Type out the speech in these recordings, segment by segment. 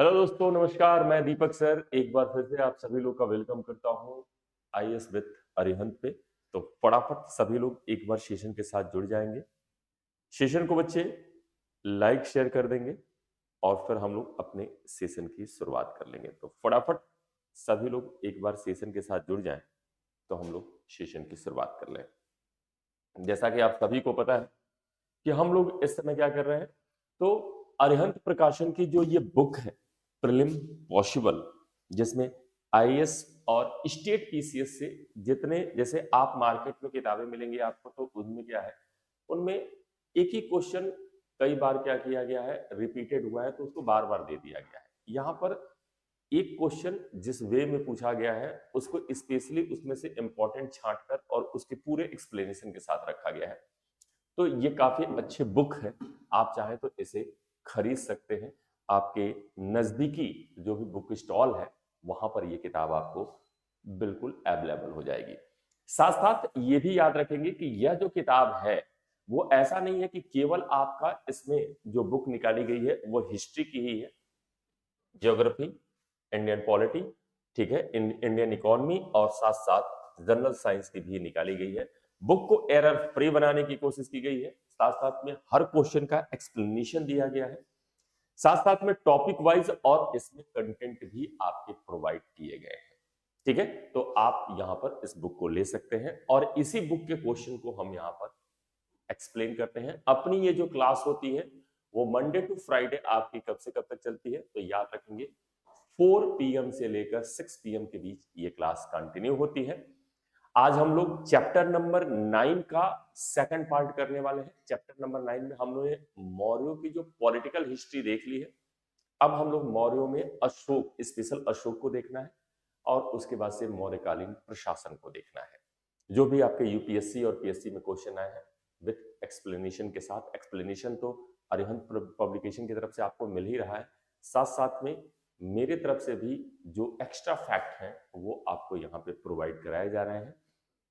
Hello दोस्तों, नमस्कार। मैं दीपक सर एक बार फिर से आप सभी लोग का वेलकम करता हूं आईएएस विद अरिहंत पे। तो फटाफट सभी लोग एक बार सेशन के साथ जुड़ जाएंगे। सेशन को बच्चे लाइक शेयर कर देंगे और फिर हम लोग अपने सेशन की शुरुआत कर लेंगे। तो फटाफट सभी लोग एक बार सेशन के साथ जुड़ जाएं तो हम लोग सेशन की शुरुआत कर लें। जैसा कि आप सभी को पता है कि हम लोग इस समय क्या कर रहे हैं, तो अरिहंत प्रकाशन की जो ये बुक है प्रिलिम पॉसिबल, जिसमें आईएएस और स्टेट पीसीएस से जितने जैसे आप मार्केट में किताबें मिलेंगी आपको, तो उनमें क्या है, उनमें एक ही क्वेश्चन कई बार क्या किया गया है, रिपीटेड हुआ है तो उसको बार बार दे दिया गया है। यहाँ पर एक क्वेश्चन जिस वे में पूछा गया है उसको स्पेशली उसमें से इंपॉर्टेंट छांट कर और उसके पूरे एक्सप्लेनेशन के साथ रखा गया है। तो ये काफी अच्छे बुक है, आप चाहें तो इसे खरीद सकते हैं। आपके नजदीकी जो भी बुक स्टॉल है वहां पर ये किताब आपको बिल्कुल अवेलेबल हो जाएगी। साथ साथ ये भी याद रखेंगे कि यह जो किताब है वो ऐसा नहीं है कि केवल आपका इसमें जो बुक निकाली गई है वो हिस्ट्री की ही है, ज्योग्राफी, इंडियन पॉलिटी, ठीक है, इंडियन इकोनॉमी और साथ साथ जनरल साइंस की भी निकाली गई है। बुक को एरर फ्री बनाने की कोशिश की गई है। साथ साथ में हर क्वेश्चन का एक्सप्लेनेशन दिया गया है, साथ साथ में टॉपिक वाइज और इसमें कंटेंट भी आपके प्रोवाइड किए गए हैं। ठीक है, तो आप यहां पर इस बुक को ले सकते हैं और इसी बुक के क्वेश्चन को हम यहां पर एक्सप्लेन करते हैं। अपनी ये जो क्लास होती है वो मंडे टू फ्राइडे आपकी कब से कब तक चलती है, तो याद रखेंगे 4 पीएम से लेकर 6 पीएम के बीच ये क्लास कंटिन्यू होती है। आज हम लोग चैप्टर नंबर 9 का सेकंड पार्ट करने वाले हैं। चैप्टर नंबर 9 में हम लोग मौर्यों की जो पॉलिटिकल हिस्ट्री देख ली है। अब हम लोग मौर्यों में अशोक, स्पेशल अशोक को देखना है और उसके बाद से मौर्यकालीन प्रशासन को देखना है। जो भी आपके यूपीएससी और पीएससी में क्वेश्चन आए हैं विद एक्सप्लेनेशन के साथ, एक्सप्लेनेशन तो अरिहंत पब्लिकेशन की तरफ से आपको मिल ही रहा है, साथ साथ में मेरे तरफ से भी जो एक्स्ट्रा फैक्ट हैं वो आपको यहाँ पे प्रोवाइड कराए जा रहे हैं।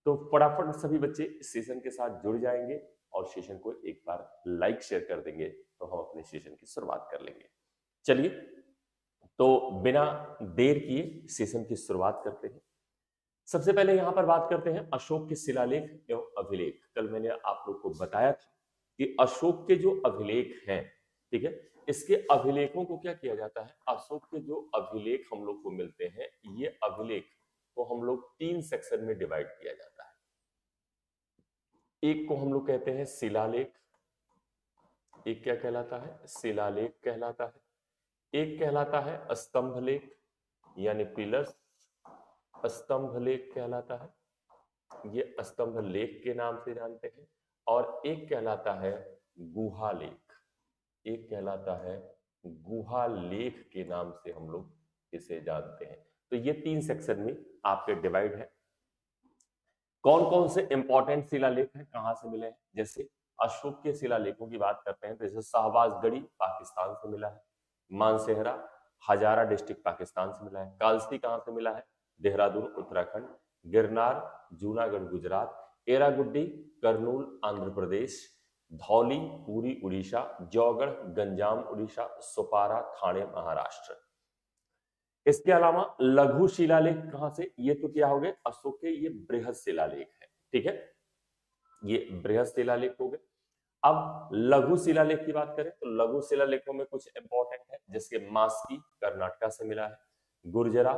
तो फटाफट सभी बच्चे इस सेशन के साथ जुड़ जाएंगे और सेशन को एक बार लाइक शेयर कर देंगे तो हम अपने सेशन की शुरुआत कर लेंगे। चलिए, तो बिना देर किए सेशन की शुरुआत करते हैं। सबसे पहले यहां पर बात करते हैं अशोक के शिलालेख एवं अभिलेख। कल मैंने आप लोग को बताया था कि अशोक के जो अभिलेख हैं, ठीक है, इसके अभिलेखों को क्या किया जाता है, अशोक के जो अभिलेख हम लोग को मिलते हैं ये अभिलेख को हम लोग 3 सेक्शन में डिवाइड किया जाता है। एक को हम लोग कहते हैं शिलालेख, एक क्या कहलाता है, शिलालेख कहलाता है। एक कहलाता है स्तंभ लेख यानी पिलर्स, स्तंभ लेख कहलाता है, ये स्तंभ लेख के नाम से जानते हैं। और एक कहलाता है गुहा लेख, एक कहलाता है गुहा लेख के नाम से हम लोग इसे जानते हैं। तो ये 3 सेक्शन में आपके डिवाइड है। कौन कौन से इंपॉर्टेंट शिलालेख हैं, कहां से मिले हैं, जैसे अशोक के शिलालेखों की बात करते हैं तो जैसे शाहबाजगढ़ी पाकिस्तान से मिला है, मानसेहरा हजारा डिस्ट्रिक्ट पाकिस्तान से मिला है, कालसी कहां से मिला है, देहरादून उत्तराखंड, गिरनार जूनागढ़ गुजरात, एरागुड्डी करनूल आंध्र प्रदेश, धौली पूरी उड़ीसा, जौगढ़ गंजाम उड़ीसा, सुपारा थाने महाराष्ट्र। इसके अलावा लघु शिलालेख कहां से, ये तो क्या हो गए अशोक के, ये बृहद शिलालेख है, ठीक है, ये बृहद शिलालेख हो गए। अब लघु शिलालेख की बात करें तो लघु शिलालेखों में कुछ इंपॉर्टेंट है, जिसके मास्की कर्नाटका से मिला है, गुर्जरा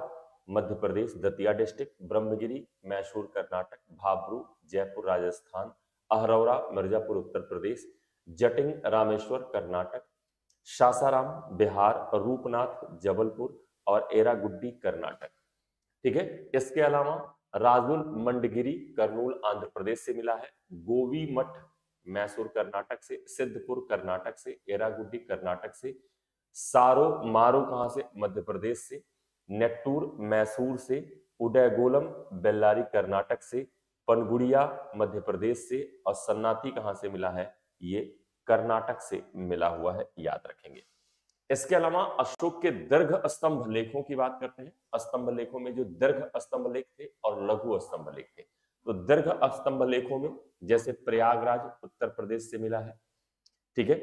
मध्य प्रदेश दतिया डिस्ट्रिक्ट, ब्रह्मगिरी मैसूर कर्नाटक, भाबरू जयपुर राजस्थान, अहरौरा मिर्जापुर उत्तर प्रदेश, जटिंग रामेश्वर कर्नाटक, सासाराम बिहार, रूपनाथ जबलपुर और एरागुड्डी कर्नाटक, ठीक है। इसके अलावा राजुल मंडगिरी करनूल आंध्र प्रदेश से मिला है, गोवी मठ मैसूर कर्नाटक से, सिद्धपुर कर्नाटक से, एरागुड्डी कर्नाटक से, सारो मारो कहां से, मध्य प्रदेश से, नेट्टूर मैसूर से, उदयगोलम बेल्लारी कर्नाटक से, पनगुड़िया मध्य प्रदेश से और सन्नाती कहां से मिला है, ये कर्नाटक से मिला हुआ है, याद रखेंगे। इसके अलावा अशोक के दीर्घ स्तंभ लेखों की बात करते हैं। स्तंभ लेखों में जो दीर्घ स्तंभ लेख थे और लघु स्तंभ लेख थे, तो दीर्घ स्तंभ लेखों में जैसे प्रयागराज उत्तर प्रदेश से मिला है, ठीक है,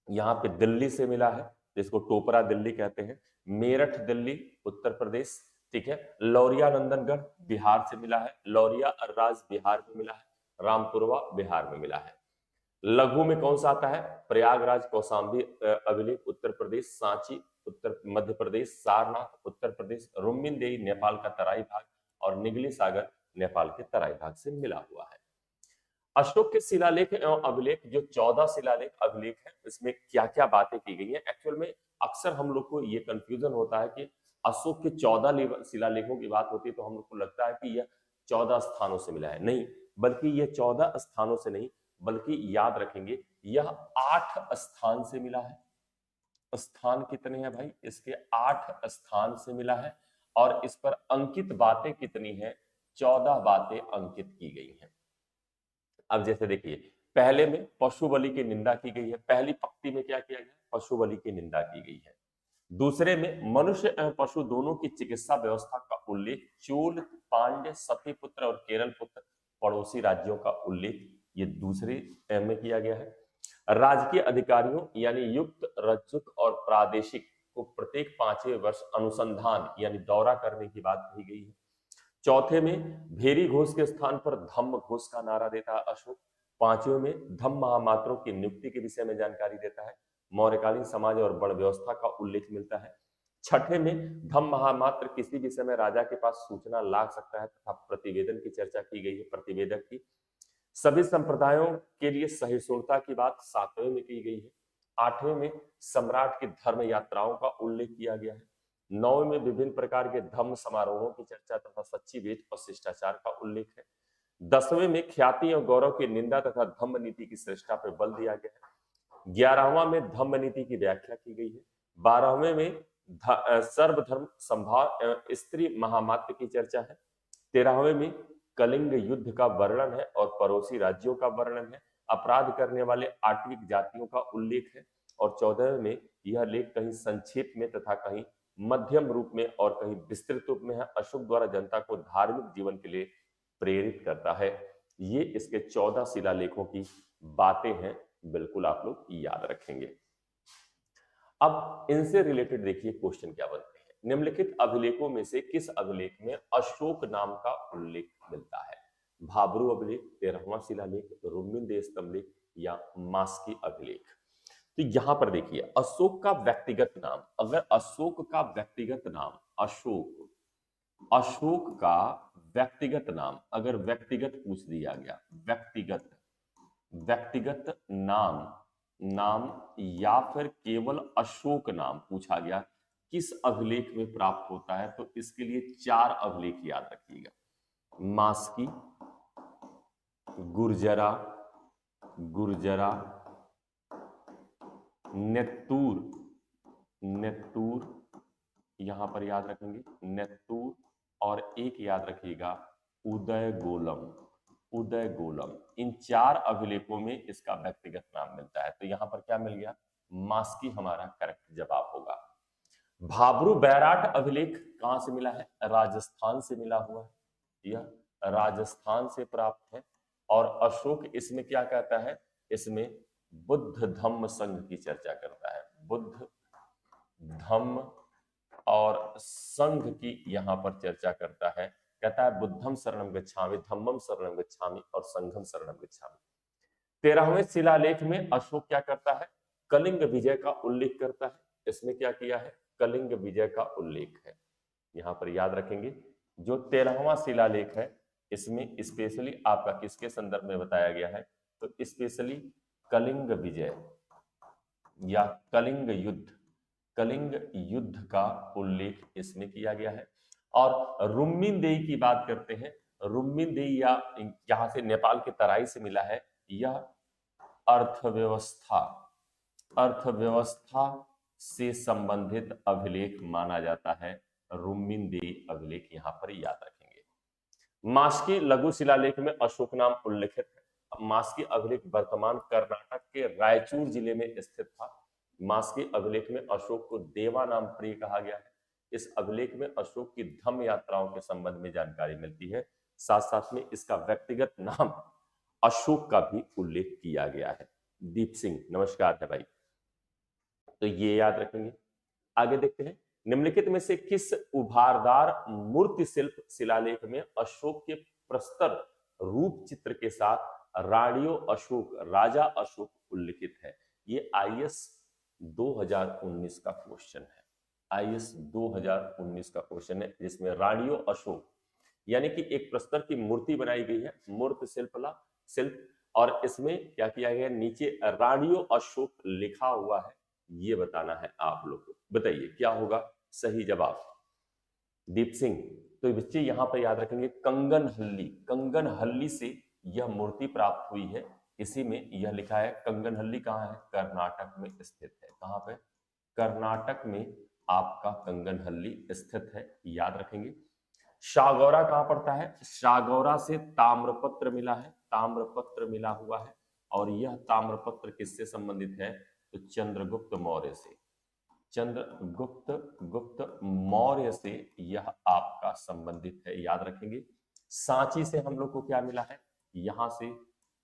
यहां पे दिल्ली से मिला है, जिसको टोपरा दिल्ली कहते हैं, मेरठ दिल्ली उत्तर प्रदेश, ठीक है, लौरिया नंदनगढ़ बिहार से मिला है, लौरिया अर्राज बिहार में मिला है, रामपुरवा बिहार में मिला है। लघु में कौन सा आता है? प्रयागराज कौशाम्बी अभिलेख उत्तर प्रदेश, सांची उत्तर मध्य प्रदेश, सारनाथ उत्तर प्रदेश, रुम्मिनदेई नेपाल का तराई भाग और निगली सागर नेपाल के तराई भाग से मिला हुआ है। अशोक के शिलालेख एवं अभिलेख, जो 14 शिलालेख अभिलेख है, इसमें क्या क्या बातें की गई है? एक्चुअल में अक्सर हम लोग को ये कंफ्यूजन होता है कि अशोक के 14 शिलालेखों की बात होती है तो हम लोग को लगता है कि यह 14 स्थानों से मिला है। नहीं, बल्कि यह 14 स्थानों से नहीं, बल्कि याद रखेंगे यह 8 स्थान से मिला है। स्थान कितने हैं भाई? इसके 8 स्थान से मिला है। और इस पर अंकित बातें कितनी है? 14 बातें अंकित की गई हैं। अब जैसे देखिए, पहले में पशु बलि की निंदा की गई है, पहली पंक्ति में क्या किया गया? पशु बलि की निंदा की गई है। दूसरे में मनुष्य एवं पशु दोनों की चिकित्सा व्यवस्था का उल्लेख, चोल, पांड्य, सतीपुत्र और केरल पुत्र पड़ोसी राज्यों का उल्लेख, ये दूसरे में किया गया है। राजकीय अधिकारियों यानी युक्त, रज्जुक और प्रादेशिक को प्रत्येक 5वें वर्ष अनुसंधान यानी दौरा करने की बात कही गई है। चौथे में भेरी घोष के स्थान पर धम्म घोष का नारा देता है अशोक। 5वें में धम्म महामात्रों की नियुक्ति के विषय में जानकारी देता है। मौर्यकालीन समाज और वर्ण व्यवस्था का उल्लेख मिलता है। 6ठे में धम्म महामात्र किसी भी समय राजा के पास सूचना ला सकता है तथा प्रतिवेदन की चर्चा की गई है, प्रतिवेदक की। सभी संप्रदायों के लिए सहिष्णुता की बात 7वें में की गई है। 8वें में सम्राट की धर्म यात्राओं का उल्लेख किया गया है। 9वें में विभिन्न प्रकार के धर्म समारोहों की चर्चा तथा सच्ची भेंट और शिष्टाचार का उल्लेख है। 10वें में ख्याति और गौरव की निंदा तथा धम्म नीति की श्रेष्ठता पर बल दिया गया है। 11वां में धम्म नीति की व्याख्या की गई है। 12वें में सर्वधर्म संभाव एवं स्त्री महामात्र की चर्चा है। 13वें में कलिंग युद्ध का वर्णन है और पड़ोसी राज्यों का वर्णन है। अपराध करने वाले आठवीं जातियों का उल्लेख है। और 14वें में यह लेख कहीं संक्षेप में तथा कहीं मध्यम रूप में और कहीं विस्तृत रूप में है। अशोक द्वारा जनता को धार्मिक जीवन के लिए प्रेरित करता है। ये इसके 14 शिलालेखों की बातें हैं, बिल्कुल आप लोग याद रखेंगे। अब इनसे रिलेटेड देखिए क्वेश्चन क्या बनते हैं। निम्नलिखित अभिलेखों में से किस अभिलेख में अशोक नाम का उल्लेख मिलता है? भाब्रू अभिलेख, 13वां शिलालेख, रुम्मिनदेई स्तंभलेख या मास्की अभिलेख? तो यहां पर देखिए, अशोक का व्यक्तिगत नाम, अगर अशोक का व्यक्तिगत नाम, अशोक का व्यक्तिगत नाम अगर व्यक्तिगत पूछ दिया गया, व्यक्तिगत नाम या फिर केवल अशोक नाम पूछा गया, किस अभिलेख में प्राप्त होता है? तो इसके लिए 4 अभिलेख याद रखिएगा। मास्की, गुर्जरा, नेत्तूर, यहां पर याद रखेंगे नेत्तूर, और एक याद रखिएगा उदयगोलम। इन 4 अभिलेखों में इसका व्यक्तिगत नाम मिलता है। तो यहां पर क्या मिल गया? मास्की हमारा करेक्ट जवाब होगा। भाब्रू बैराट अभिलेख कहां से मिला है? राजस्थान से मिला हुआ है, यह राजस्थान से प्राप्त है। और अशोक इसमें क्या कहता है? इसमें बुद्ध धम्म संघ की चर्चा करता है, बुद्ध धम्म और संघ की यहां पर चर्चा करता है। कहता है बुद्धम शरणम गच्छामि, धम्मम शरणम गच्छामि और संघम शरणम गच्छामि। 13वें शिलालेख में अशोक क्या करता है? कलिंग विजय का उल्लेख करता है। इसमें क्या किया है? कलिंग विजय का उल्लेख है। यहां पर याद रखेंगे, जो 13वां शिलालेख है इसमें स्पेशली आपका किसके संदर्भ में बताया गया है? तो स्पेशली कलिंग विजय या कलिंग युद्ध का उल्लेख इसमें किया गया है। और रुम्मिनदेई की बात करते हैं। रुम्मिनदेई या यहां से नेपाल के तराई से मिला है। यह अर्थव्यवस्था से संबंधित अभिलेख माना जाता है। रुम्मिनदेई अभिलेख यहां पर याद रखेंगे। मास्की लघु शिलालेख में अशोक नाम उल्लिखित है। मास्की अभिलेख वर्तमान कर्नाटक के रायचूर जिले में स्थित था। मास्की अभिलेख में अशोक को देवा नाम प्रिय कहा गया है। इस अभिलेख में अशोक की धम्म यात्राओं के संबंध में जानकारी मिलती है। साथ साथ में इसका व्यक्तिगत नाम अशोक का भी उल्लेख किया गया है। दीप सिंह नमस्कार है भाई। तो ये याद रखेंगे। आगे देखते हैं, निम्नलिखित में से किस उभारदार मूर्ति शिल्प शिलालेख में अशोक के प्रस्तर रूप चित्र के साथ राणियों अशोक, राजा अशोक उल्लिखित है? ये आईएएस 2019 का क्वेश्चन है। आईएएस 2019 का क्वेश्चन है, जिसमें राणियों अशोक यानी कि एक प्रस्तर की मूर्ति बनाई गई है, मूर्ति शिल्प, और इसमें क्या किया गया, नीचे राणियों अशोक लिखा हुआ है। ये बताना है आप लोग को। बताइए क्या होगा सही जवाब? दीप सिंह। तो बच्चे यहां पर याद रखेंगे कंगनहल्ली से यह मूर्ति प्राप्त हुई है। इसी में यह लिखा है। कंगनहल्ली कहाँ है? कर्नाटक में स्थित है। कहां पे? कर्नाटक में आपका कंगनहल्ली स्थित है, याद रखेंगे। शागौरा कहां पड़ता है? शागौरा से ताम्रपत्र मिला है, ताम्रपत्र मिला हुआ है। और यह ताम्रपत्र किससे संबंधित है? तो चंद्रगुप्त मौर्य से। गुप्त मौर्य से यह आपका संबंधित है, याद रखेंगे। सांची से हम लोग को क्या मिला है? यहां से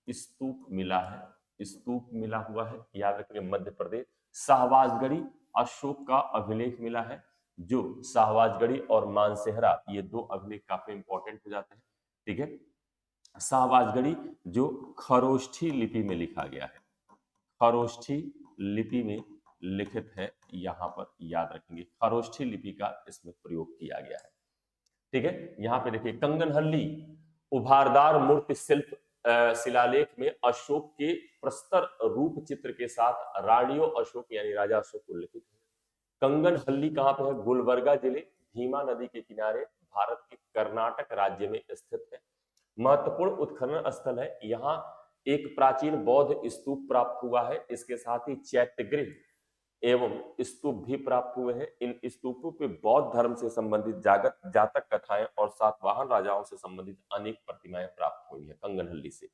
स्तूप मिला है, स्तूप मिला हुआ है, याद रखेंगे, मध्य प्रदेश। शाहबाजगढ़ी अशोक का अभिलेख मिला है, जो शाहबाजगढ़ी और मानसेहरा, ये दो अभिलेख काफी इंपॉर्टेंट हो जाते हैं, ठीक है। शाहबाजगढ़ी जो खरोष्ठी लिपि में लिखा गया है, खरोष्ठी लिपि में लिखित है, यहां पर याद रखेंगे, खरोष्ठी लिपि का इसमें प्रयोग किया गया है, ठीक है। यहां पे देखिए, कंगनहल्ली उभारदार मूर्ति शिल्प शिलालेख में अशोक के प्रस्तर रूप चित्र के साथ राणियों अशोक यानी राजा अशोक उल्लिखित है। कंगनहल्ली कहां पे है? गुलबर्गा जिले, भीमा नदी के किनारे, भारत के कर्नाटक राज्य में स्थित है। महत्वपूर्ण उत्खनन स्थल है। यहाँ एक प्राचीन बौद्ध स्तूप प्राप्त हुआ है, इसके साथ ही चैत्यगृह एवं स्तूप भी प्राप्त हुए हैं। इन स्तूपों पे बौद्ध धर्म से संबंधित जातक कथाएं और सातवाहन राजाओं से संबंधित अनेक प्रतिमाएं प्राप्त हुई है कंगनहल्ली से।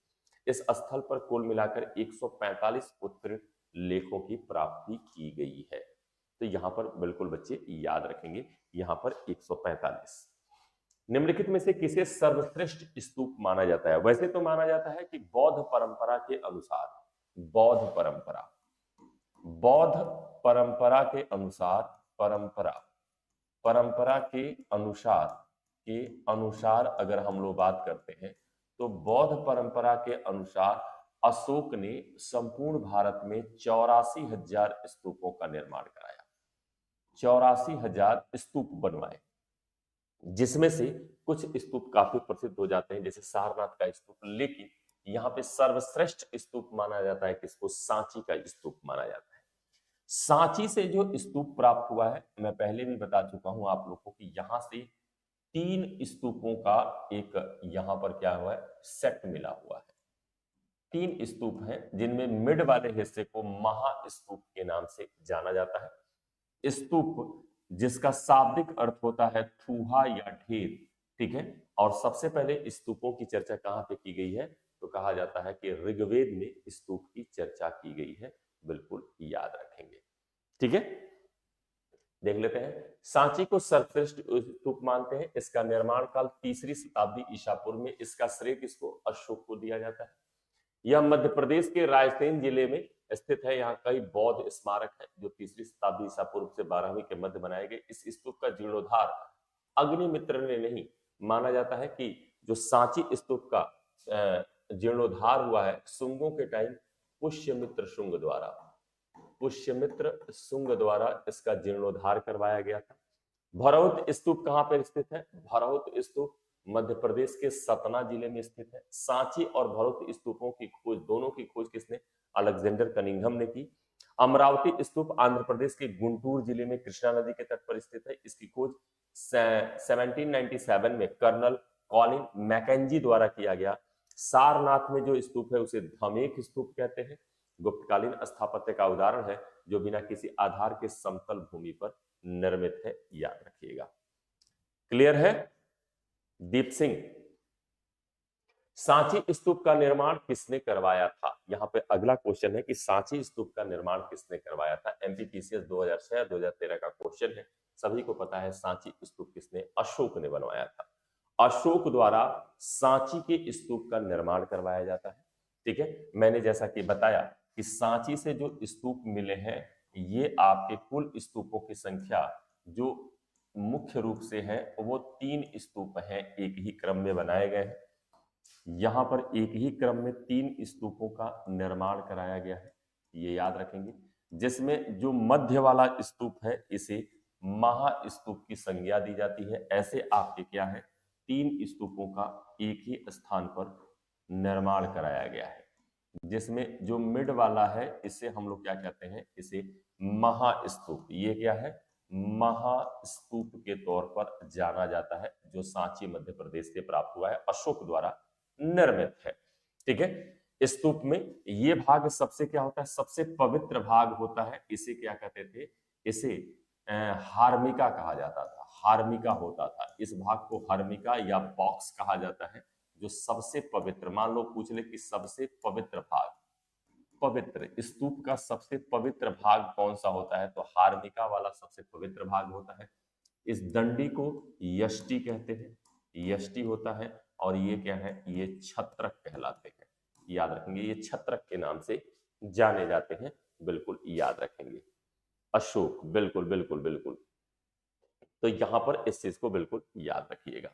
इस स्थल पर कुल मिलाकर 145 उत्कीर्ण लेखों की प्राप्ति की गई है। तो यहां पर बिल्कुल बच्चे याद रखेंगे, यहां पर 145। निम्नलिखित में से किसे सर्वश्रेष्ठ स्तूप माना जाता है? वैसे तो माना जाता है कि बौद्ध परंपरा के अनुसार, बौद्ध परंपरा के अनुसार, परंपरा के अनुसार अगर हम लोग बात करते हैं, तो बौद्ध परंपरा के अनुसार अशोक ने संपूर्ण भारत में 84,000 स्तूपों का निर्माण कराया, 84,000 स्तूप बनवाए, जिसमें से कुछ स्तूप काफी प्रसिद्ध हो जाते हैं, जैसे सारनाथ का स्तूप। लेकिन यहाँ पे सर्वश्रेष्ठ स्तूप माना जाता है किसको? सांची का स्तूप माना जाता है। सांची से जो स्तूप प्राप्त हुआ है, मैं पहले भी बता चुका हूं आप लोगों को कि यहां से 3 स्तूपों का एक यहां पर क्या हुआ है? सेट मिला हुआ है। 3 स्तूप हैं, जिनमें मिड वाले हिस्से को महास्तूप के नाम से जाना जाता है। स्तूप जिसका शाब्दिक अर्थ होता है थूहा या ढेर, ठीक है। और सबसे पहले स्तूपों की चर्चा कहां पे की गई है? तो कहा जाता है कि ऋग्वेद में स्तूप की चर्चा की गई है, बिल्कुल याद रखेंगे, ठीक है। देख लेते हैं, सांची को सर्वश्रेष्ठ स्तूप मानते हैं। इसका निर्माण काल 3री शताब्दी ईसा पूर्व में। इसका श्रेय किसको? अशोक को दिया जाता है। यह मध्य प्रदेश के रायसेन जिले में स्थित है। यहाँ कई बौद्ध स्मारक है जो 3री शताब्दी ईसा पूर्व से 12वीं के मध्य बनाए गए। इस स्तूप का जीर्णोद्धार अग्निमित्र ने नहीं, माना जाता है कि जो सांची स्तूप का जीर्णोद्धार हुआ है शुंगों के टाइम, पुष्यमित्र शुंग द्वारा इसका जीर्णोद्धार करवाया गया था। भरौत स्तूप कहां पर स्थित है? भरौत स्तूप मध्य प्रदेश के सतना जिले में स्थित है। सांची और भरौत स्तूपों की खोज, दोनों की खोज किसने? अलेक्जेंडर कनिंघम ने की। अमरावती स्तूप आंध्र प्रदेश के गुंटूर जिले में कृष्णा नदी के तट पर स्थित है। इसकी खोज 1797 में कर्नल कॉलिन मैकेंजी द्वारा किया गया। सारनाथ में जो स्तूप है उसे धमेक स्तूप कहते हैं। गुप्तकालीन स्थापत्य का उदाहरण है, जो बिना किसी आधार के समतल भूमि पर निर्मित है, याद रखिएगा। क्लियर है? दीप सिंह, सांची स्तूप का निर्माण किसने करवाया था? यहाँ पे अगला क्वेश्चन है कि सांची स्तूप का निर्माण किसने करवाया था। एमपीपीसीएस 2006-2013 का क्वेश्चन है। सभी को पता है सांची स्तूप किसने? अशोक ने बनवाया था। अशोक द्वारा सांची के स्तूप का निर्माण करवाया जाता है, ठीक है। मैंने जैसा कि बताया कि सांची से जो स्तूप मिले हैं ये आपके कुल स्तूपों की संख्या जो मुख्य रूप से है वो 3 स्तूप हैं, एक ही क्रम में बनाए गए हैं। यहाँ पर एक ही क्रम में 3 स्तूपों का निर्माण कराया गया है, ये याद रखेंगे। जिसमें जो मध्य वाला स्तूप है इसे महास्तूप की संज्ञा दी जाती है। ऐसे आपके क्या है, 3 स्तूपों का एक ही स्थान पर निर्माण कराया गया है। जिसमें जो मिड वाला है इसे हम लोग क्या कहते हैं, इसे महास्तूप। ये क्या है, महास्तूप के तौर पर जाना जाता है, जो सांची मध्य प्रदेश से प्राप्त हुआ है, अशोक द्वारा निर्मित है। ठीक है। स्तूप में ये भाग सबसे क्या होता है, सबसे पवित्र भाग होता है। इसे क्या कहते थे, इसे हार्मिका कहा जाता था, हार्मिका होता था। इस भाग को हार्मिका या बॉक्स कहा जाता है, जो सबसे पवित्र, मान लो पूछ ले कि सबसे पवित्र भाग, पवित्र स्तूप का सबसे पवित्र भाग कौन सा होता है, तो हार्मिका वाला सबसे पवित्र भाग होता है। इस दंडी को यष्टि कहते हैं, यष्टि होता है। और ये क्या है, ये छत्रक कहलाते हैं, याद रखेंगे, ये छत्रक के नाम से जाने जाते हैं, बिल्कुल याद रखेंगे। अशोक, बिल्कुल बिल्कुल बिल्कुल। तो यहां पर इस चीज को बिल्कुल याद रखिएगा।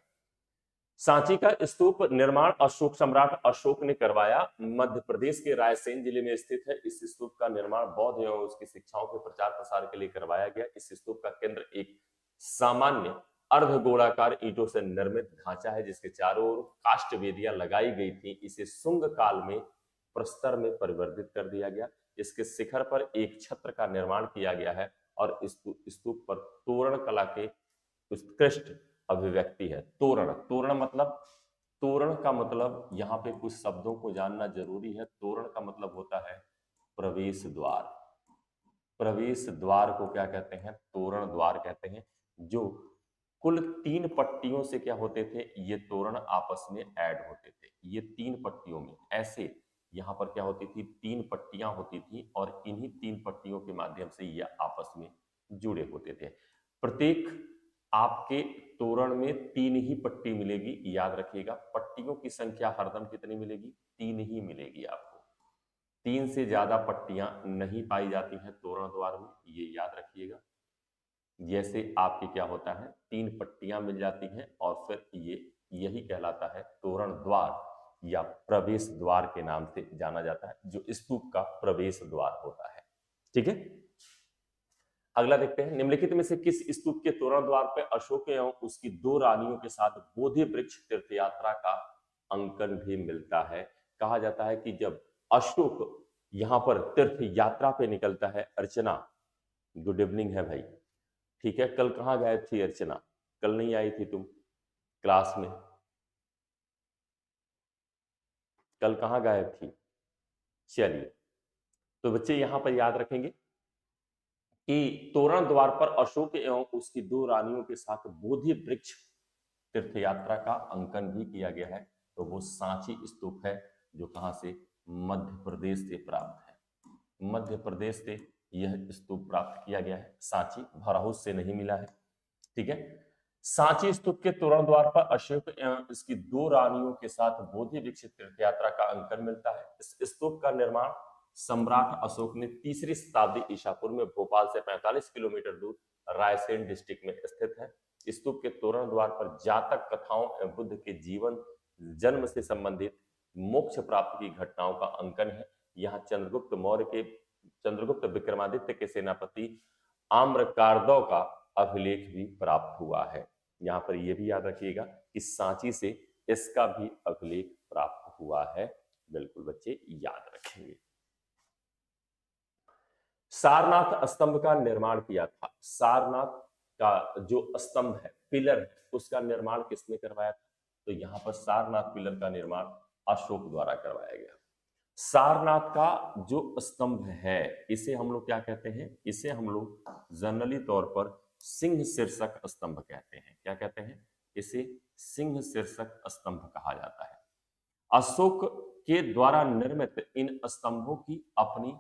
सांची का स्तूप निर्माण अशोक सम्राट अशोक ने करवाया, मध्य प्रदेश के रायसेन जिले में स्थित है। इस स्तूप का निर्माण बौद्ध एवं उसकी शिक्षाओं के प्रचार प्रसार के लिए करवाया गया। इस स्तूप का केंद्र एक सामान्य अर्धगोलाकार ईंटों से निर्मित ढांचा है, जिसके चारों ओर काष्ठ वेदियां लगाई गई थी। इसे शुंग काल में प्रस्तर में परिवर्तित कर दिया गया। इसके शिखर पर एक छत्र का निर्माण किया गया है और स्तूप पर तोरण कला के उत्कृष्ट अभिव्यक्ति है। तोरण, तोरण मतलब, तोरण का मतलब यहाँ पे कुछ शब्दों को जानना जरूरी है। तोरण का मतलब होता है प्रवेश द्वार। प्रवेश द्वार को क्या कहते हैं, तोरण द्वार कहते हैं। जो कुल 3 पट्टियों से क्या होते थे, ये तोरण आपस में ऐड होते थे। ये 3 पट्टियों में ऐसे यहाँ पर क्या होती थी, 3 पट्टियां होती थी और इन्हीं 3 पट्टियों के माध्यम से ये आपस में जुड़े होते थे। प्रत्येक आपके तोरण में 3 ही पट्टी मिलेगी, याद रखिएगा। पट्टियों की संख्या हरदम कितनी मिलेगी, 3 ही मिलेगी आपको। 3 से ज्यादा पट्टियां नहीं पाई जाती हैं तोरण द्वार में, ये याद रखिएगा। जैसे आपके क्या होता है, 3 पट्टियां मिल जाती हैं और फिर ये यही कहलाता है तोरण द्वार या प्रवेश द्वार के नाम से जाना जाता है, जो स्तूप का प्रवेश द्वार होता है। ठीक है। अगला देखते हैं, निम्नलिखित में से किस स्तूप के तोरण द्वार पर अशोक एवं उसकी 2 रानियों के साथ बोधि वृक्ष तीर्थ यात्रा का अंकन भी मिलता है। कहा जाता है कि जब अशोक यहां पर तीर्थ यात्रा पे निकलता है, अर्चना गुड इवनिंग है भाई, ठीक है। कल कहाँ गायब थी अर्चना, कल नहीं आई थी तुम क्लास में, कल कहाँ गायब थी। चलिए, तो बच्चे यहां पर याद रखेंगे कि तोरण द्वार पर अशोक एवं उसकी 2 रानियों के साथ बोधि वृक्ष तीर्थ यात्रा का अंकन भी किया गया है। तो वो सांची स्तूप है, जो कहां से, मध्य प्रदेश से प्राप्त है। मध्य प्रदेश से यह स्तूप प्राप्त किया गया है, सांची भराहुस से नहीं मिला है। ठीक है। सांची स्तूप के तोरण द्वार पर अशोक एवं इसकी 2 रानियों के साथ बोधि वृक्ष तीर्थ यात्रा का अंकन मिलता है। इस स्तूप का निर्माण सम्राट अशोक ने 3री शताब्दी ईसा पूर्व में भोपाल से 45 किलोमीटर दूर रायसेन डिस्ट्रिक्ट में स्थित है। स्तूप के तोरण द्वार पर जातक कथाओं एवं बुद्ध के जीवन जन्म से संबंधित मोक्ष प्राप्ति की घटनाओं का अंकन है। यहाँ चंद्रगुप्त मौर्य के, चंद्रगुप्त विक्रमादित्य के सेनापति आम्रकार्दव का अभिलेख भी प्राप्त हुआ है। यहाँ पर यह भी याद रखिएगा कि सांची से इसका भी अभिलेख प्राप्त हुआ है, बिल्कुल बच्चे याद रखेंगे। सारनाथ स्तंभ का निर्माण किया था। सारनाथ का जो स्तंभ है, पिलर है, उसका निर्माण किसने करवाया था, तो यहां पर सारनाथ पिलर का निर्माण अशोक द्वारा करवाया गया। सारनाथ का जो स्तंभ है इसे हम लोग क्या कहते हैं, इसे हम लोग जनरली तौर पर सिंह शीर्षक स्तंभ कहते हैं। क्या कहते हैं, इसे सिंह शीर्षक स्तंभ कहा जाता है। अशोक के द्वारा निर्मित इन स्तंभों की अपनी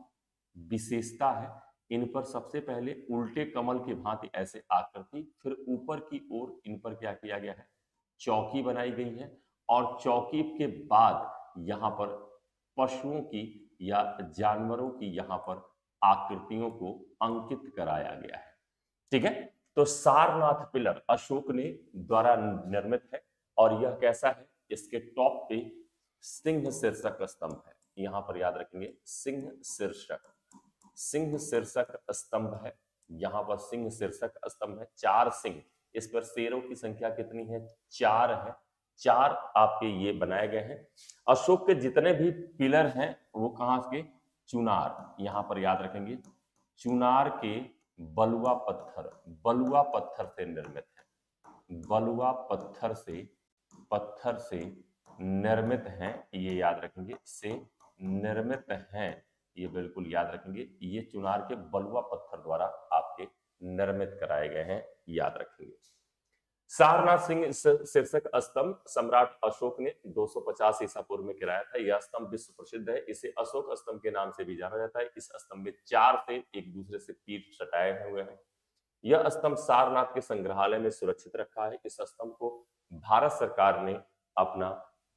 विशेषता है। इन पर सबसे पहले उल्टे कमल की भांति ऐसे आकृति, फिर ऊपर की ओर इन पर क्या किया गया है, चौकी बनाई गई है। और चौकी के बाद यहाँ पर पशुओं की या जानवरों की यहाँ पर आकृतियों को अंकित कराया गया है। ठीक है, तो सारनाथ पिलर अशोक ने द्वारा निर्मित है और यह कैसा है, इसके टॉप पे सिंह शीर्षक स्तंभ है। यहां पर याद रखेंगे सिंह शीर्षक स्तंभ है। यहां पर सिंह शीर्षक स्तंभ है, 4 सिंह, इस पर शेरों की संख्या कितनी है, 4 है। 4 आपके ये बनाए गए हैं। अशोक के जितने भी पिलर हैं वो कहां के, चुनार, यहां पर याद रखेंगे चुनार के बलुआ पत्थर से निर्मित है। बलुआ पत्थर से निर्मित हैं, ये याद रखेंगे, से निर्मित हैं, ये बिल्कुल याद रखेंगे। ये चुनार के बलुआ पत्थर द्वारा आपके निर्मित कराए गए हैं, याद रखेंगे। सारनाथ सिंह शीर्षक स्तंभ सम्राट अशोक ने 250 ईसा पूर्व में गिराया था। यह स्तंभ विश्व प्रसिद्ध है, इसे अशोक स्तंभ के नाम से भी जाना जाता है। इस स्तंभ में 4 से एक दूसरे से तीर सटाए हुए हैं। यह स्तंभ सारनाथ के संग्रहालय में सुरक्षित रखा है। इस स्तंभ को भारत सरकार ने अपना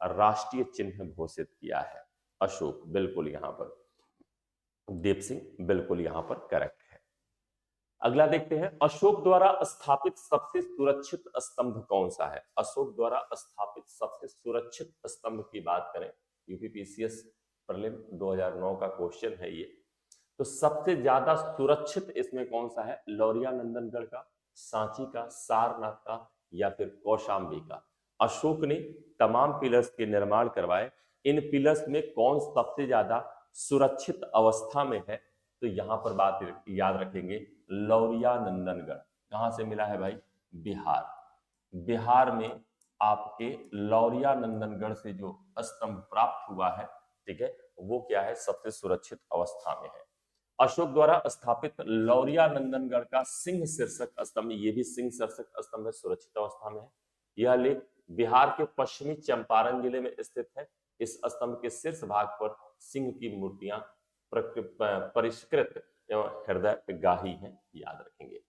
राष्ट्रीय चिन्ह घोषित किया है। अशोक बिल्कुल यहां पर, दीप सिंह बिल्कुल यहां पर करेक्ट है। अगला देखते हैं, अशोक द्वारा स्थापित सबसे सुरक्षित स्तंभ कौन सा है। अशोक द्वारा स्थापित सबसे सुरक्षित स्तंभ की बात करें, यूपीपीसीएस प्रीलिम 2009 का क्वेश्चन है ये, तो सबसे ज्यादा सुरक्षित इसमें कौन सा है, लौरिया नंदनगढ़ का, सांची का, सारनाथ का या फिर कौशाम्बी का। अशोक ने तमाम पिलर्स के निर्माण करवाए, इन पिलर्स में कौन सबसे ज्यादा सुरक्षित अवस्था में है, तो यहां पर बात याद रखेंगे लौरिया नंदनगढ़। कहां से मिला है भाई, बिहार में आपके लौरिया नंदनगढ़ से जो स्तंभ प्राप्त हुआ है, ठीक है, वो क्या है, सबसे सुरक्षित अवस्था में है। अशोक द्वारा स्थापित लौरिया नंदनगढ़ का सिंह शीर्षक स्तंभ, ये भी सिंह शीर्षक स्तंभ है, सुरक्षित अवस्था में है। यह लेख बिहार के पश्चिमी चंपारण जिले में स्थित है। इस स्तंभ के शीर्ष भाग पर सिंह की मूर्तियां परिष्कृत एवं हृदय गाही हैं, याद रखेंगे।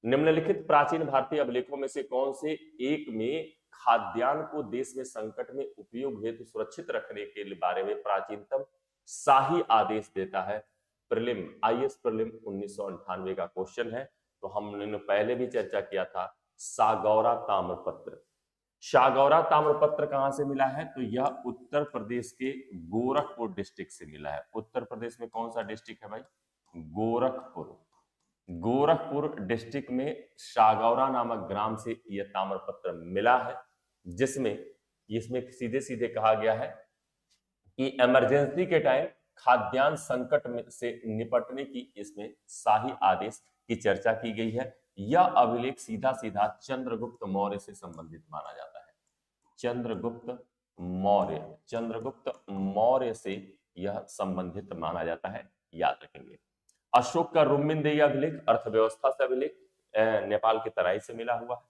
निम्नलिखित प्राचीन भारतीय अभिलेखों में से कौन से एक में खाद्यान्न को देश में संकट में उपयोग हेतु सुरक्षित रखने के बारे में प्राचीनतम शाही आदेश देता है। प्रीलिम, आईएएस प्रीलिम 1998 का क्वेश्चन है, तो हमने पहले भी चर्चा किया था, सागौरा ताम्रपत्र। सागौरा ताम्रपत्र कहां से मिला है, तो यह उत्तर प्रदेश के गोरखपुर डिस्ट्रिक्ट से मिला है। उत्तर प्रदेश में कौन सा डिस्ट्रिक्ट है भाई, गोरखपुर डिस्ट्रिक्ट में सागौरा नामक ग्राम से यह ताम्रपत्र मिला है, जिसमें इसमें सीधे सीधे कहा गया है कि इमरजेंसी के टाइम खाद्यान्न संकट में से निपटने की इसमें शाही आदेश की चर्चा की गई है। यह अभिलेख सीधा सीधा चंद्रगुप्त मौर्य से संबंधित माना जाता है। चंद्रगुप्त मौर्य से यह संबंधित माना जाता है, याद रखेंगे। अशोक का रुक्मिणदेही अभिलेख अर्थव्यवस्था से अभिलेख नेपाल की तराई से मिला हुआ है।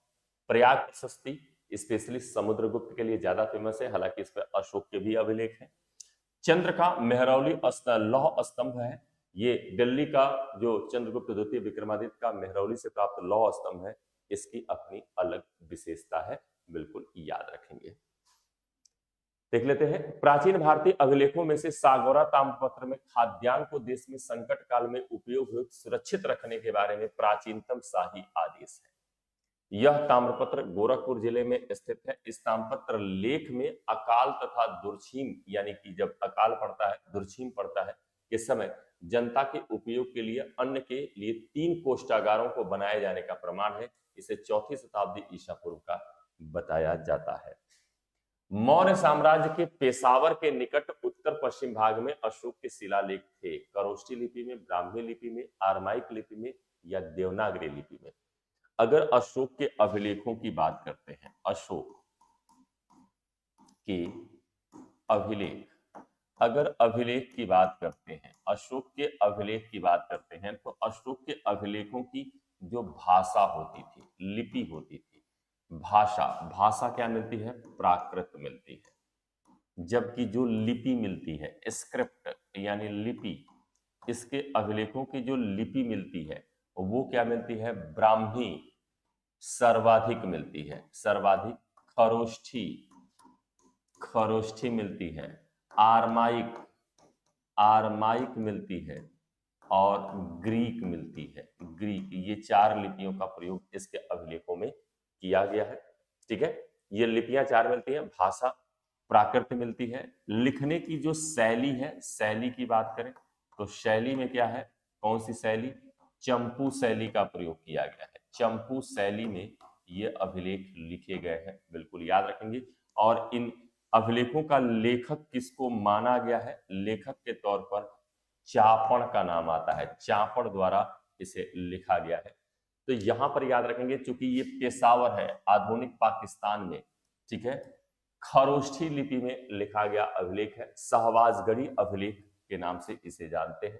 प्रयाग प्रशस्ति स्पेशली समुद्रगुप्त के लिए ज्यादा फेमस है, हालांकि इस पर अशोक के भी अभिलेख हैं। चंद्र का मेहरौली लौह स्तंभ है, ये दिल्ली का जो चंद्रगुप्त द्वितीय विक्रमादित्य का मेहरौली से प्राप्त लौह स्तंभ है, इसकी अपनी अलग विशेषता है, बिल्कुल याद रखेंगे। देख लेते हैं, प्राचीन भारतीय अभिलेखों में से सागौरा ताम्रपत्र में खाद्यान्न को देश में संकट काल में उपयोग हेतु सुरक्षित रखने के बारे में प्राचीनतम शाही आदेश है। यह ताम्रपत्र गोरखपुर जिले में स्थित है। इस ताम्रपत्र लेख में अकाल तथा दुर्छीम, यानी कि जब अकाल पड़ता है, दुर्छीम पड़ता है, इस समय जनता के उपयोग के लिए अन्न के लिए 3 कोष्ठागारों को बनाए जाने का प्रमाण है। इसे 4वीं शताब्दी ईसा पूर्व का बताया जाता है। मौर्य साम्राज्य के पेशावर के निकट उत्तर पश्चिम भाग में अशोक के शिलालेख थे। खरोष्ठी लिपि में, ब्राह्मी लिपि में, आरमाइक लिपि में या देवनागरी लिपि में। अगर अशोक के अभिलेखों की बात करते हैं, अशोक के अभिलेख, अगर अभिलेख की बात करते हैं, अशोक के अभिलेख की बात करते हैं, तो अशोक के अभिलेखों की जो भाषा होती थी, लिपि होती थी, भाषा क्या मिलती है, प्राकृत मिलती है। जबकि जो लिपि मिलती है, स्क्रिप्ट यानी लिपि, इसके अभिलेखों की जो लिपि मिलती है वो क्या मिलती है, ब्राह्मी सर्वाधिक मिलती है, सर्वाधिक। खरोष्ठी मिलती है, आरमाइक मिलती है, और ग्रीक मिलती है। ग्रीक, ये 4 लिपियों का प्रयोग इसके अभिलेखों में किया गया है। ठीक है, ये लिपियां 4 मिलती हैं। भाषा प्राकृत मिलती है। लिखने की जो शैली है, शैली की बात करें तो शैली में क्या है, कौन सी शैली, चंपू शैली का प्रयोग किया गया है। चंपू शैली में ये अभिलेख लिखे गए हैं, बिल्कुल याद रखेंगे। और इन अभिलेखों का लेखक किसको माना गया है, लेखक के तौर पर चापड़ का नाम आता है। चापड़ द्वारा इसे लिखा गया है। तो यहां पर याद रखेंगे, चूंकि ये पेशावर है आधुनिक पाकिस्तान में, ठीक है, खरोष्ठी लिपि में लिखा गया अभिलेख है। शाहबाजगढ़ी अभिलेख के नाम से इसे जानते हैं।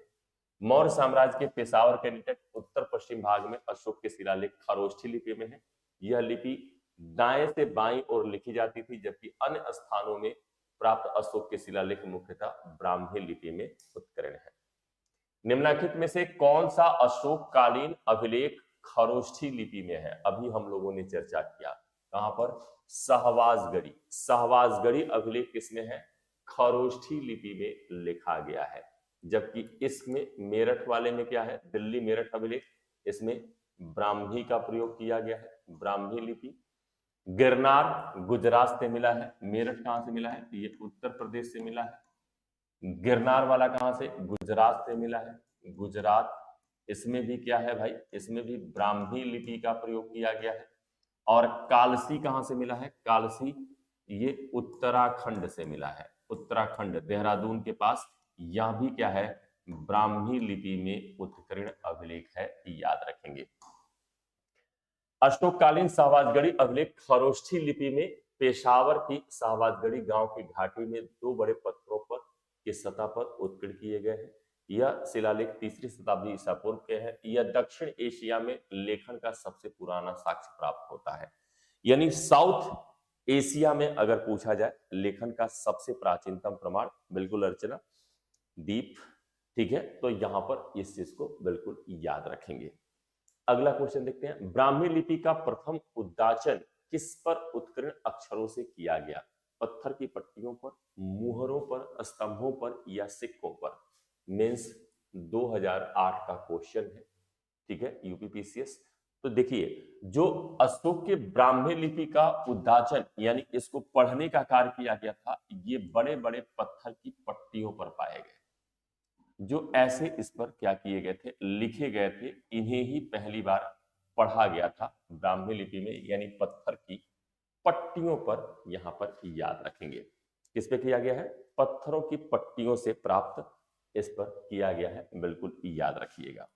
मौर्य साम्राज्य के पेशावर के निकट उत्तर पश्चिम भाग में अशोक के शिलालेख खरोष्ठी लिपि में है। यह लिपि दाएं से बाईं ओर लिखी जाती थी, जबकि अन्य स्थानों में प्राप्त अशोक के शिलालेख मुख्यतः ब्राह्मी लिपि में उत्कीर्ण है। निम्नलिखित में से कौन सा अशोक कालीन अभिलेख खरोष्ठी लिपि में है? अभी हम लोगों ने चर्चा किया, कहां पर, शाहबाजगढ़ी। शाहबाजगढ़ी अभिलेख किसमें है, खरोष्ठी लिपि में लिखा गया है। जबकि इसमें मेरठ वाले में क्या है, दिल्ली मेरठ अभिलेख, इसमें ब्राह्मी का प्रयोग किया गया है, ब्राह्मी लिपि। गिरनार गुजरात से मिला है। मेरठ कहां से मिला है, ये उत्तर प्रदेश से मिला है। गिरनार वाला कहां से, गुजरात से मिला है, गुजरात। इसमें भी क्या है भाई, इसमें भी ब्राह्मी लिपि का प्रयोग किया गया है। और कालसी कहां से मिला है, कालसी ये उत्तराखंड से मिला है, उत्तराखंड देहरादून के पास। यह भी क्या है, ब्राह्मी लिपि में उत्कीर्ण अभिलेख है, याद रखेंगे। अशोककालीन शाहबाजगढ़ी अभिलेख खरोष्ठी लिपि में पेशावर की शाहबाजगढ़ी गांव की घाटी में 2 बड़े पत्थरों पर की सतह पर उत्कीर्ण किए गए हैं। यह शिलालेख 3री शताब्दी ईसा पूर्व के है। यह दक्षिण एशिया में लेखन का सबसे पुराना साक्ष्य प्राप्त होता है। यानी साउथ एशिया में अगर पूछा जाए लेखन का सबसे प्राचीनतम प्रमाण, बिल्कुल अर्चना, दीप। ठीक है, तो यहां पर इस चीज को बिल्कुल याद रखेंगे। अगला क्वेश्चन देखते हैं, ब्राह्मी लिपि का प्रथम उद्दाचन किस पर उत्कीर्ण अक्षरों से किया गया? पत्थर की पट्टियों पर, मुहरों पर, स्तंभों पर या सिक्कों पर? मेंस 2008 का क्वेश्चन है, ठीक है, यूपीपीसीएस। तो देखिए, जो अशोक के ब्राह्मी लिपि का उद्दाचन यानी इसको पढ़ने का कार्य किया गया था, ये बड़े बड़े पत्थर की पट्टियों पर पाए गए, जो ऐसे इस पर क्या किए गए थे, लिखे गए थे। इन्हें ही पहली बार पढ़ा गया था ब्राह्मी लिपि में, यानी पत्थर की पट्टियों पर। यहां पर याद रखेंगे किस पे किया गया है, पत्थरों की पट्टियों से प्राप्त इस पर किया गया है, बिल्कुल याद रखिएगा।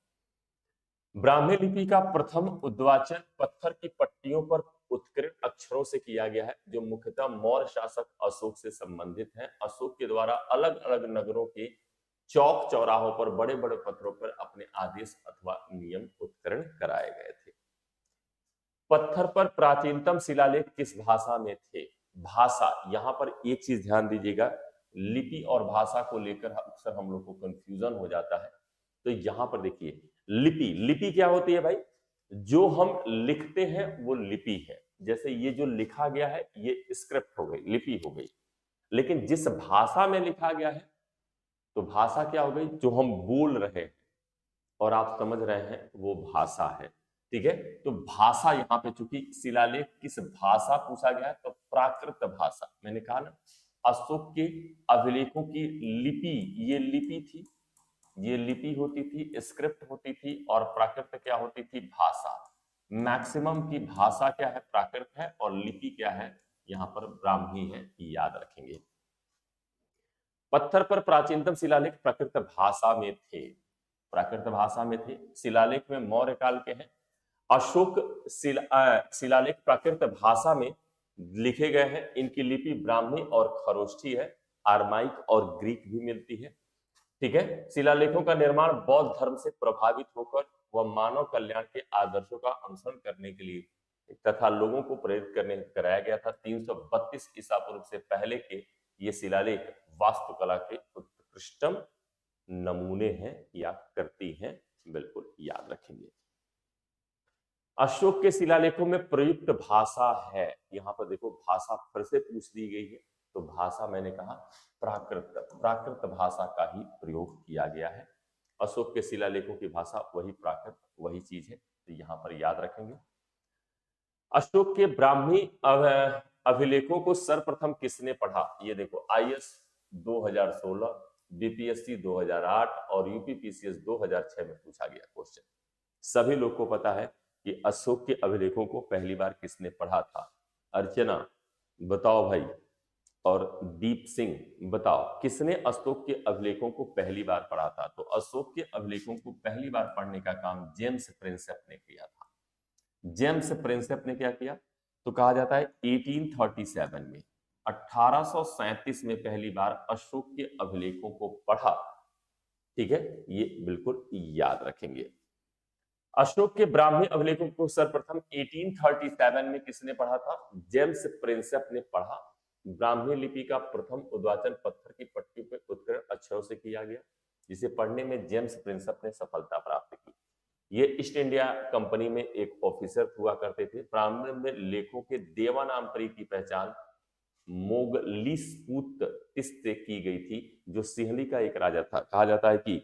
ब्राह्मी लिपि का प्रथम उद्वाचन पत्थर की पट्टियों पर उत्कीर्ण अक्षरों से किया गया है, जो मुख्यतः मौर्य शासक अशोक से संबंधित है। अशोक के द्वारा अलग अलग नगरों के चौक चौराहों पर बड़े बड़े पत्थरों पर अपने आदेश अथवा नियम उत्कीर्ण कराए गए थे। पत्थर पर प्राचीनतम शिलालेख किस भाषा में थे? भाषा, यहां पर एक चीज ध्यान दीजिएगा, लिपि और भाषा को लेकर अक्सर हम लोग को कंफ्यूजन हो जाता है। तो यहां पर देखिए, लिपि, लिपि क्या होती है भाई, जो हम लिखते हैं वो लिपि है। जैसे ये जो लिखा गया है ये स्क्रिप्ट हो गई, लिपि हो गई। लेकिन जिस भाषा में लिखा गया है तो भाषा क्या हो गई, जो हम बोल रहे हैं और आप समझ रहे हैं वो भाषा है। ठीक है, तो भाषा यहां पे चूंकि शिलालेख किस भाषा पूछा गया है तो प्राकृत भाषा। मैंने कहा ना, अशोक के अभिलेखों की लिपि, ये लिपि थी, ये लिपि होती थी, स्क्रिप्ट होती थी, और प्राकृत क्या होती थी, भाषा। मैक्सिमम की भाषा क्या है, प्राकृत है, और लिपि क्या है, यहां पर ब्राह्मी है, याद रखेंगे। पत्थर पर प्राचीनतम शिलालेख प्राकृत भाषा में थे, प्राकृत भाषा में थे। शिलालेख में मौर्य काल के हैं। अशोक शिलालेख प्राकृत भाषा में लिखे गए हैं। इनकी लिपि ब्राह्मी और खरोष्ठी है, आरमाइक और ग्रीक भी मिलती है। ठीक है, शिलालेखों का निर्माण बौद्ध धर्म से प्रभावित होकर वह मानव कल्याण के आदर्शों का अनुसरण करने के लिए तथा लोगों को प्रेरित करने कराया गया था। 332 ईसा पूर्व से पहले के ये शिलालेख वास्तुकला के उत्कृष्टम नमूने हैं या करती हैं, बिल्कुल याद रखेंगे। अशोक के शिलालेखों में प्रयुक्त भाषा है, यहां पर देखो भाषा फिर से पूछ दी गई है, तो भाषा मैंने कहा प्राकृत, प्राकृत भाषा का ही प्रयोग किया गया है। अशोक के शिलालेखों की भाषा वही प्राकृत वही चीज है, तो यहाँ पर याद रखेंगे। अशोक के ब्राह्मी अभिलेखों को सर्वप्रथम किसने पढ़ा? ये देखो, आईएएस 2016, बीपीएससी 2008 और यूपीपीसीएस 2006 में पूछा गया क्वेश्चन। सभी लोग को पता है कि अशोक के अभिलेखों को पहली बार किसने पढ़ा था। अर्चना बताओ भाई, और दीप सिंह बताओ, किसने अशोक के अभिलेखों को पहली बार पढ़ा था? तो अशोक के अभिलेखों को पहली बार पढ़ने का काम जेम्स प्रिंसेप ने किया था। जेम्स प्रिंसेप ने क्या किया? तो कहा जाता है 1837 में, 1837 में पहली बार अशोक के अभिलेखों को पढ़ा। ठीक है, ये बिल्कुल याद रखेंगे। अशोक के ब्राह्मी अभिलेखों को सर्वप्रथम 1837 में किसने पढ़ा था? जेम्स प्रिंसेप ने पढ़ा। ब्राह्मी लिपि का प्रथम उद्वाचन पत्थर की पट्टी पर उत्कीर्ण अक्षरों से किया गया, जिसे पढ़ने में जेम्स प्रिंसेप ने सफलता प्राप्त की। ये ईस्ट इंडिया कंपनी में एक ऑफिसर हुआ करते थे। प्रारंभ में लेखों के देवानामपरी की पहचान मोगलीसपूत से की गई थी, जो सिंहली का एक राजा था। कहा जाता है कि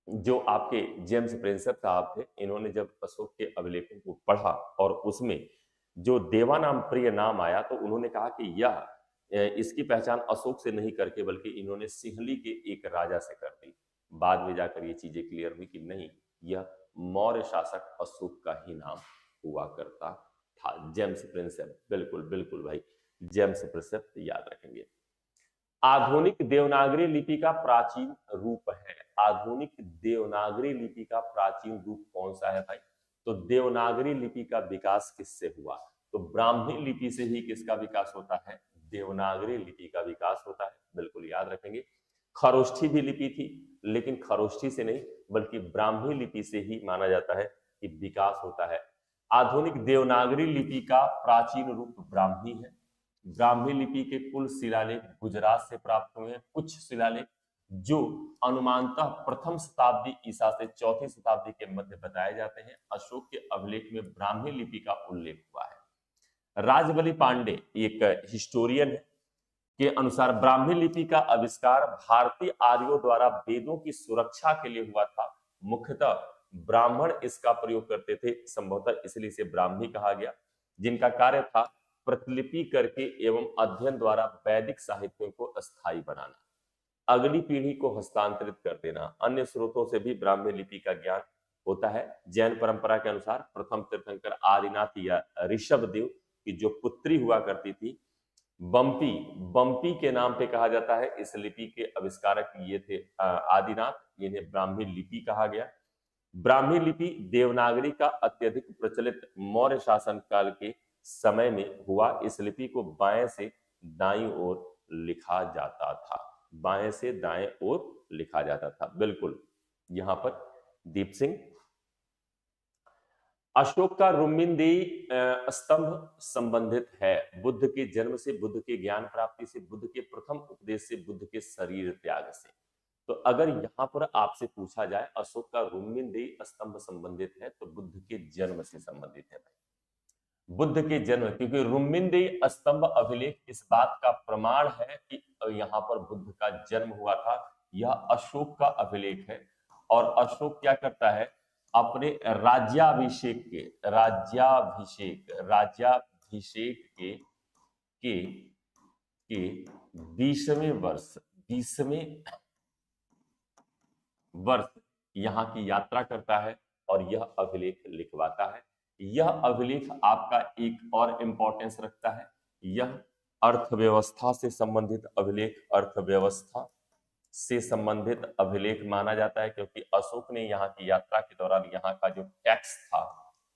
जो आपके जेम्स प्रिंसेप साहब थे, इन्होंने जब अशोक के अभिलेखों को पढ़ा और उसमें जो देवानाम प्रिय नाम आया, तो उन्होंने कहा कि यह इसकी पहचान अशोक से नहीं करके बल्कि इन्होंने सिंहली के एक राजा से कर दी। बाद में जाकर ये चीजें क्लियर हुई कि नहीं, यह मौर्य शासक अशोक का ही नाम हुआ करता था। जेम्स प्रिंसेप, बिल्कुल बिल्कुल भाई, जेम्स प्रिंसेप याद रखेंगे। आधुनिक देवनागरी लिपि का प्राचीन रूप है। आधुनिक देवनागरी लिपि का प्राचीन रूप कौन सा है भाई? तो देवनागरी लिपि का विकास किससे हुआ? तो ब्राह्मी लिपि से ही किसका विकास होता है? देवनागरी लिपि का विकास होता है, बिल्कुल याद रखेंगे। खरोष्ठी भी लिपि थी, लेकिन खरोष्ठी से नहीं बल्कि ब्राह्मी लिपि से ही माना जाता है कि विकास होता है। आधुनिक देवनागरी लिपि का प्राचीन रूप ब्राह्मी है। ब्राह्मी लिपि के कुल शिलालेख गुजरात से प्राप्त हुए हैं। कुछ शिलालेख जो अनुमानतः प्रथम शताब्दी ईसा से चौथी शताब्दी के मध्य बताए जाते हैं। अशोक के अभिलेख में ब्राह्मी लिपि का उल्लेख हुआ है। राजबली पांडे एक हिस्टोरियन है, के अनुसार ब्राह्मी लिपि का आविष्कार भारतीय आर्यों द्वारा वेदों की सुरक्षा के लिए हुआ था। मुख्यतः ब्राह्मण इसका प्रयोग करते थे, संभवतः इसलिए इसे ब्राह्मी कहा गया, जिनका कार्य था प्रतिलिपि करके एवं अध्ययन द्वारा वैदिक साहित्यों को स्थायी बनाना, अगली पीढ़ी को हस्तांतरित कर देना। अन्य स्रोतों से भी ब्राह्मी लिपि का ज्ञान होता है। जैन परंपरा के अनुसार प्रथम तीर्थंकर आदिनाथ या ऋषभदेव की जो पुत्री हुआ करती थी, बम्पी, बम्पी के नाम पे कहा जाता है। इस लिपि के आविष्कारक ये थे आदिनाथ, इन्हें ब्राह्मी लिपि कहा गया। ब्राह्मी लिपि देवनागरी का अत्यधिक प्रचलित मौर्य शासन काल के समय में हुआ। इस लिपि को बाएं से दाईं ओर लिखा जाता था, बाएं से दाएं ओर लिखा जाता था, बिल्कुल। यहां पर दीप सिंह, अशोक का रुम्मिनदेही स्तंभ संबंधित है बुद्ध के जन्म से, बुद्ध के ज्ञान प्राप्ति से, बुद्ध के प्रथम उपदेश से, बुद्ध के शरीर त्याग से। तो अगर यहां पर आपसे पूछा जाए अशोक का रुम्मिनदेही स्तंभ संबंधित है, तो बुद्ध के जन्म से संबंधित है भाई, बुद्ध के जन्म। क्योंकि रुम्मिनदेही स्तंभ अभिलेख इस बात का प्रमाण है कि यहाँ पर बुद्ध का जन्म हुआ था। यह अशोक का अभिलेख है। और अशोक क्या करता है? अपने राज्याभिषेक के 20वें वर्ष यहाँ की यात्रा करता है और यह अभिलेख लिखवाता है। यह अभिलेख आपका एक और इंपॉर्टेंस रखता है, यह अर्थव्यवस्था से संबंधित अभिलेख, अर्थव्यवस्था से संबंधित अभिलेख माना जाता है, क्योंकि अशोक ने यहाँ की यात्रा के दौरान यहाँ का जो टैक्स था,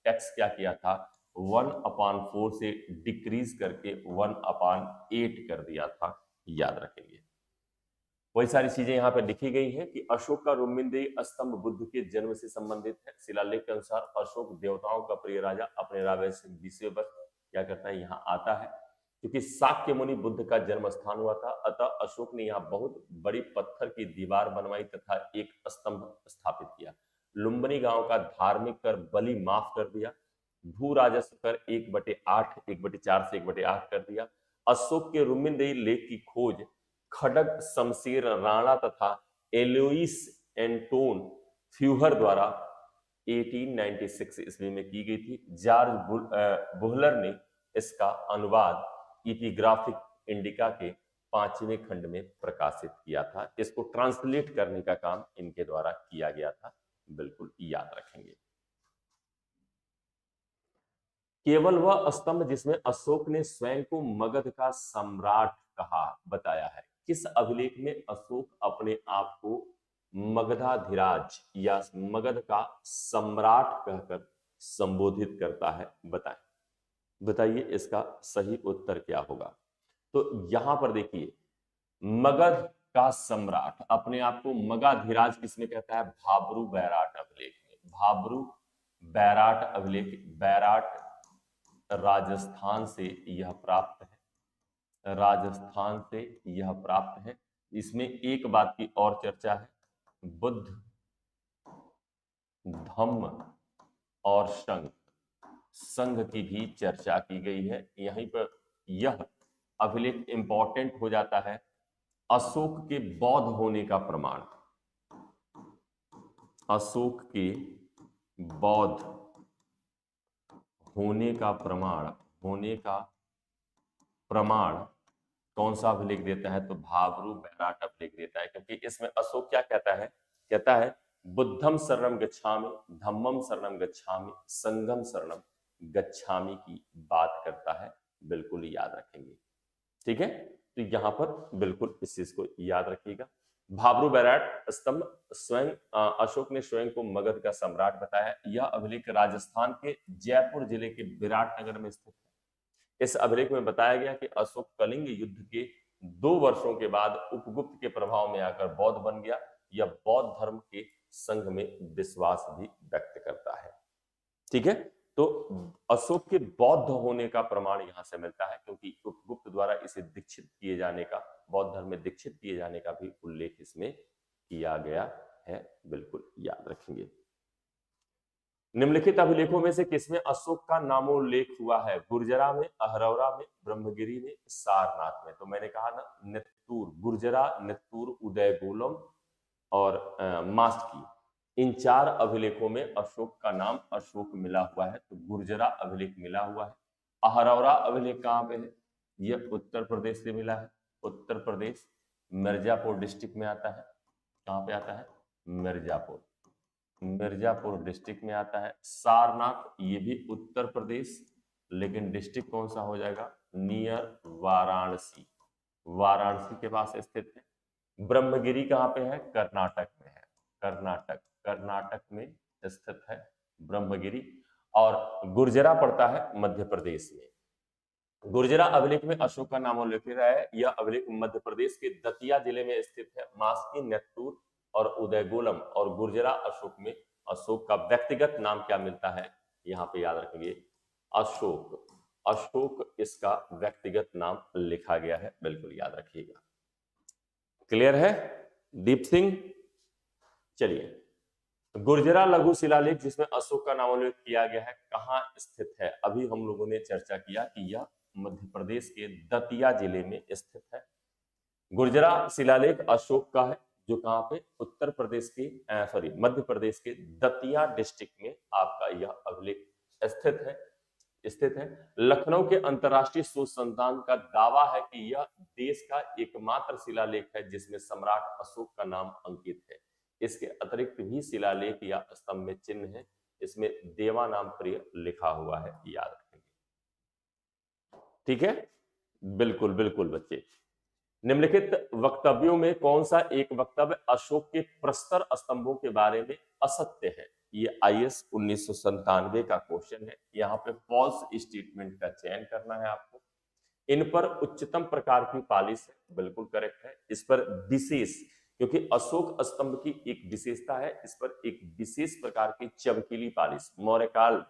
टैक्स क्या किया था? 1/4 से डिक्रीज करके 1/8 कर दिया था, याद रखेंगे। वही सारी चीजें यहाँ पे लिखी गई हैं कि अशोक का रुम्मिनदेही स्तंभ बुद्ध के जन्म से संबंधित है। शिलालेख के अनुसार अशोक देवताओं का प्रिय राजा अपने राजा से 20वें वर्ष क्या करता है? यहाँ आता है। क्योंकि शाक्य मुनि बुद्ध का जन्म स्थान हुआ था, अतः अशोक ने यहाँ बहुत बड़ी पत्थर की दीवार बनवाई तथा एक स्तंभ स्थापित किया। लुम्बिनी गांव का धार्मिक कर बलि माफ कर दिया। भू राजस्व कर 1/8, 1/4 से 1/8 कर दिया। अशोक के रुम्मिनदेही लेख की खोज खड़ग, शमशेर, राणा तथा एलोइस एंटोन फ्यूहर द्वारा 1896 ईस्वी में की गई थी। जॉर्ज बुहलर ने इसका अनुवाद इपिग्राफिक इंडिका के 5वें खंड में प्रकाशित किया था। इसको ट्रांसलेट करने का काम इनके द्वारा किया गया था, बिल्कुल याद रखेंगे। केवल वह स्तंभ जिसमें अशोक ने स्वयं को मगध का सम्राट कहा बताया है। किस अभिलेख में अशोक अपने आप को मगधाधिराज या मगध का सम्राट कहकर संबोधित करता है, बताएं। बताइए इसका सही उत्तर क्या होगा। तो यहां पर देखिए, मगध का सम्राट अपने आप को मगधाधिराज किसमें कहता है? भाब्रू बैराट अभिलेख में। भाब्रू बैराट अभिलेख, बैराट राजस्थान से यह प्राप्त है, राजस्थान से यह प्राप्त है। इसमें एक बात की और चर्चा है, बुद्ध, धम्म और संघ, संघ की भी चर्चा की गई है। यहीं पर यह अभिलेख इंपॉर्टेंट हो जाता है। अशोक के बौद्ध होने का प्रमाण, अशोक के बौद्ध होने का प्रमाण कौन सा अभिलेख देता है? तो भाब्रू बैराट अभिलेख देता है, क्योंकि इसमें अशोक क्या कहता है? कहता है बुद्धम शरणम गच्छामि, धम्मम शरणम गच्छामि, संघम शरणम गच्छामि की बात करता है, बिल्कुल याद रखेंगे। ठीक है, तो यहां पर बिल्कुल इस चीज को याद रखिएगा। भाब्रू बैराट स्तंभ स्वयं अशोक ने स्वयं को मगध का सम्राट बताया। यह अभिलेख राजस्थान के जयपुर जिले के विराटनगर में स्थित है। इस अभिलेख में बताया गया कि अशोक कलिंग युद्ध के 2 वर्षों के बाद उपगुप्त के प्रभाव में आकर बौद्ध बन गया। यह बौद्ध धर्म के संघ में विश्वास भी व्यक्त करता है। ठीक है, तो अशोक के बौद्ध होने का प्रमाण यहां से मिलता है, क्योंकि उपगुप्त द्वारा इसे दीक्षित किए जाने का, बौद्ध धर्म में दीक्षित किए जाने का भी उल्लेख इसमें किया गया है, बिल्कुल याद रखेंगे। निम्नलिखित अभिलेखों में से किसमें अशोक का नामोल्लेख हुआ है? गुर्जरा में, अहरौरा में, ब्रह्मगिरी में, सारनाथ में। तो मैंने कहा ना, नेत्तूर, गुर्जरा, नेत्तूर, उदयगोलम और मास्की, इन 4 अभिलेखों में अशोक का नाम अशोक मिला हुआ है। तो गुर्जरा अभिलेख मिला हुआ है। अहरौरा अभिलेख कहां पे है? यह उत्तर प्रदेश से मिला है। उत्तर प्रदेश, मिर्जापुर डिस्ट्रिक्ट में आता है। कहां पे आता है? मिर्जापुर, मिर्जापुर डिस्ट्रिक्ट में आता है। सारनाथ, ये भी उत्तर प्रदेश, लेकिन डिस्ट्रिक्ट कौन सा हो जाएगा? नियर वाराणसी, वाराणसी के पास स्थित है। ब्रह्मगिरी कहां पे है? कर्नाटक में है। कर्नाटक, कर्नाटक में स्थित है ब्रह्मगिरी। और गुर्जरा पड़ता है मध्य प्रदेश में। गुर्जरा अभिलेख में अशोक का नाम उल्लेख है। यह अभिलेख मध्य प्रदेश के दतिया जिले में स्थित है। मास्की, नेत्तूर और उदयगोलम और गुर्जरा अशोक में अशोक का व्यक्तिगत नाम क्या मिलता है? यहाँ पे याद रखेंगे, अशोक, अशोक इसका व्यक्तिगत नाम लिखा गया है, बिल्कुल याद रखिएगा। क्लियर है दीप सिंह? चलिए, गुर्जरा लघु शिलालेख जिसमें अशोक का नामोल्लेख किया गया है, कहां स्थित है? अभी हम लोगों ने चर्चा किया कि यह मध्य प्रदेश के दतिया जिले में स्थित है। गुर्जरा शिलालेख अशोक का है, जो कहां पे? उत्तर प्रदेश के मध्य प्रदेश के दतिया डिस्ट्रिक्ट में आपका यह अभिलेख स्थित है। लखनऊ के अंतरराष्ट्रीय शोध संस्थान का दावा है कि यह देश का एकमात्र शिलालेख है जिसमें सम्राट अशोक का नाम अंकित है। इसके अतिरिक्त भी शिलालेख या स्तंभ में चिन्ह है। इसमें देवा नाम प्रिय लिखा हुआ है, याद रखेंगे। ठीक है, बिल्कुल बिल्कुल बच्चे। निम्नलिखित वक्तव्यों में कौन सा एक वक्तव्य अशोक के प्रस्तर स्तंभों के बारे में असत्य है? ये IAS 1997 का क्वेश्चन है। यहाँ पे फॉल्स स्टेटमेंट का चयन करना है आपको। इन पर उच्चतम प्रकार की पालिश है, बिल्कुल करेक्ट है। इस पर विशेष, क्योंकि अशोक स्तंभ की एक विशेषता है, इस पर एक विशेष प्रकार की चमकीली पालिश, मौर्यकाल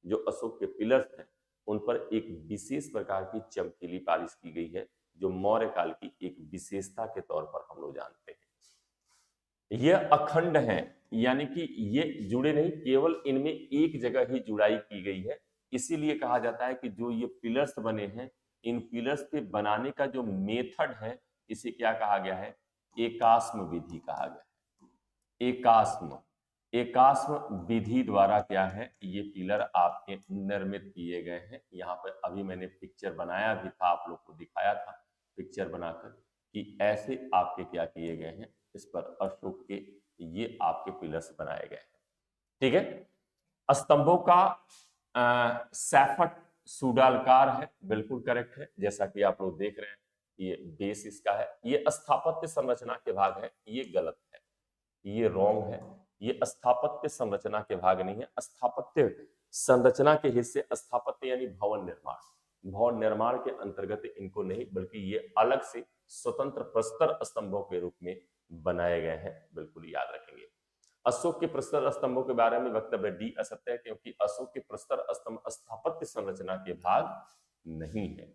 जो अशोक के पिलर्स हैं उन पर एक विशेष प्रकार की चमकीली पालिश की गई है, जो मौर्य काल की एक विशेषता के तौर पर हम लोग जानते हैं। ये अखंड हैं, यानी कि ये जुड़े नहीं, केवल इनमें एक जगह ही जुड़ाई की गई है। इसीलिए कहा जाता है कि जो ये पिलर्स बने हैं, इन पिलर्स के बनाने का जो मेथड है, इसे क्या कहा गया है? एकाश्म विधि कहा गया है। एकास्म एकास्म विधि द्वारा क्या है, ये पिलर आपके निर्मित किए गए हैं। यहाँ पर अभी मैंने पिक्चर बनाया भी था, आप लोग को दिखाया था पिक्चर बनाकर कि ऐसे आपके क्या किए गए हैं, इस पर अशोक के ये आपके पिलर्स बनाए गए हैं। ठीक है। स्तंभों का सैफट सूडालकार है, बिल्कुल करेक्ट है। जैसा कि आप लोग देख रहे हैं, ये बेस इसका है। ये स्थापत्य संरचना के भाग है, ये गलत है, ये रॉन्ग है। ये स्थापत्य संरचना के भाग नहीं है। स्थापत्य संरचना के हिस्से, स्थापत्य यानी भवन निर्माण, भवन निर्माण के अंतर्गत इनको नहीं, बल्कि ये अलग से स्वतंत्र प्रस्तर स्तंभों के रूप में बनाए गए हैं, बिल्कुल याद रखेंगे। अशोक के प्रस्तर स्तंभों के बारे में वक्तव्य डी असत्य है, क्योंकि अशोक के प्रस्तर स्तंभ स्थापत्य संरचना के भाग नहीं है।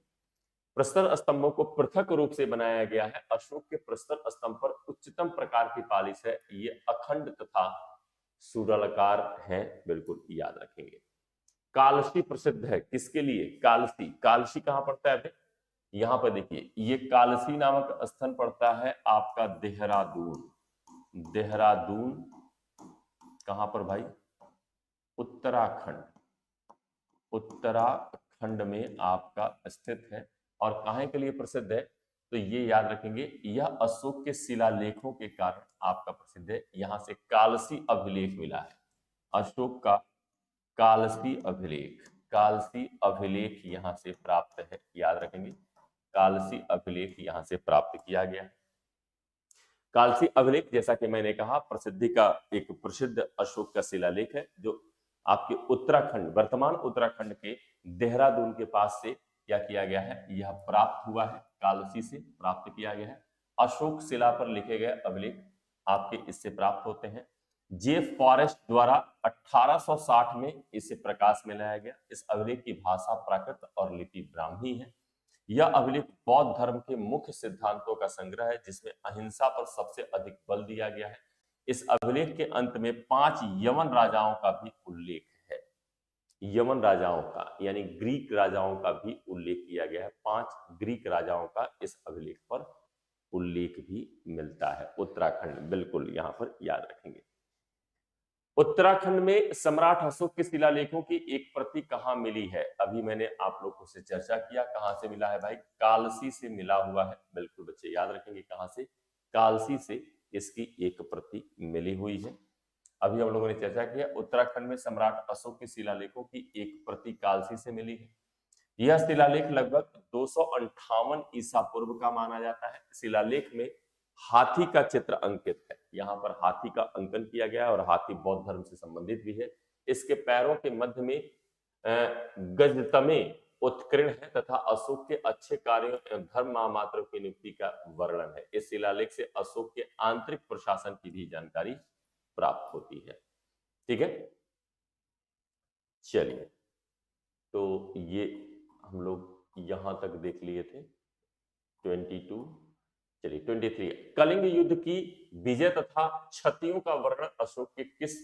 प्रस्तर स्तंभों को पृथक रूप से बनाया गया है। अशोक के प्रस्तर स्तंभ पर उच्चतम प्रकार की पालिश है, ये अखंड तथा सुडलाकार है, बिल्कुल याद रखेंगे। कालसी प्रसिद्ध है किसके लिए? कालसी, कालसी कहां पड़ता है? यहां पर देखिए, ये कालसी नामक स्थान पड़ता है आपका देहरादून। देहरादून कहां पर भाई? उत्तराखंड, उत्तराखंड में आपका स्थित है। और कहां के लिए प्रसिद्ध है? तो ये याद रखेंगे, यह अशोक के शिलालेखों के कारण आपका प्रसिद्ध है। यहां से कालसी अभिलेख मिला है, अशोक का कालसी अभिलेख, कालसी अभिलेख यहां से प्राप्त है, याद रखेंगे। कालसी अभिलेख यहां से प्राप्त किया गया। कालसी अभिलेख, जैसा कि मैंने कहा, प्रसिद्धि का एक प्रसिद्ध अशोक का शिलालेख है, जो आपके उत्तराखंड, वर्तमान उत्तराखंड के देहरादून के पास से क्या किया गया है, यह प्राप्त हुआ है, कालसी से प्राप्त किया गया है। अशोक शिला पर लिखे गए अभिलेख आपके इससे प्राप्त होते हैं। जे फॉरेस्ट द्वारा 1860 में इसे प्रकाश में लाया गया। इस अभिलेख की भाषा प्राकृत और लिपि ब्राह्मी है। यह अभिलेख बौद्ध धर्म के मुख्य सिद्धांतों का संग्रह है, जिसमें अहिंसा पर सबसे अधिक बल दिया गया है। इस अभिलेख के अंत में 5 यवन राजाओं का भी उल्लेख है। यवन राजाओं का यानी ग्रीक राजाओं का भी उल्लेख किया गया है। 5 ग्रीक राजाओं का इस अभिलेख पर उल्लेख भी मिलता है। उत्तराखंड, बिल्कुल यहां पर याद रखेंगे। उत्तराखंड में सम्राट अशोक के शिलालेखों की एक प्रति कहां मिली है? अभी मैंने आप लोगों से चर्चा किया, कहां से मिला है भाई? कालसी से मिला हुआ है, बिल्कुल बच्चे याद रखेंगे। कहां से? कालसी से इसकी एक प्रति मिली हुई है। अभी हम लोगों ने चर्चा किया, उत्तराखंड में सम्राट अशोक के शिलालेखों की एक प्रति कालसी से मिली है। यह शिलालेख लगभग 258 ईसा पूर्व का माना जाता है। शिलालेख में हाथी का चित्र अंकित है, यहाँ पर हाथी का अंकन किया गया है और हाथी बौद्ध धर्म से संबंधित भी है। इसके पैरों के मध्य में गजतमे उत्कीर्ण है तथा अशोक के अच्छे कार्यों एवं धर्म महामात्रों की नियुक्ति का वर्णन है। इस शिलालेख से अशोक के आंतरिक प्रशासन की भी जानकारी प्राप्त होती है। ठीक है, चलिए, तो ये हम लोग यहां तक देख लिए थे 22। चलिए 23, कलिंग युद्ध की विजय तथा क्षतियों का वर्णन अशोक के किस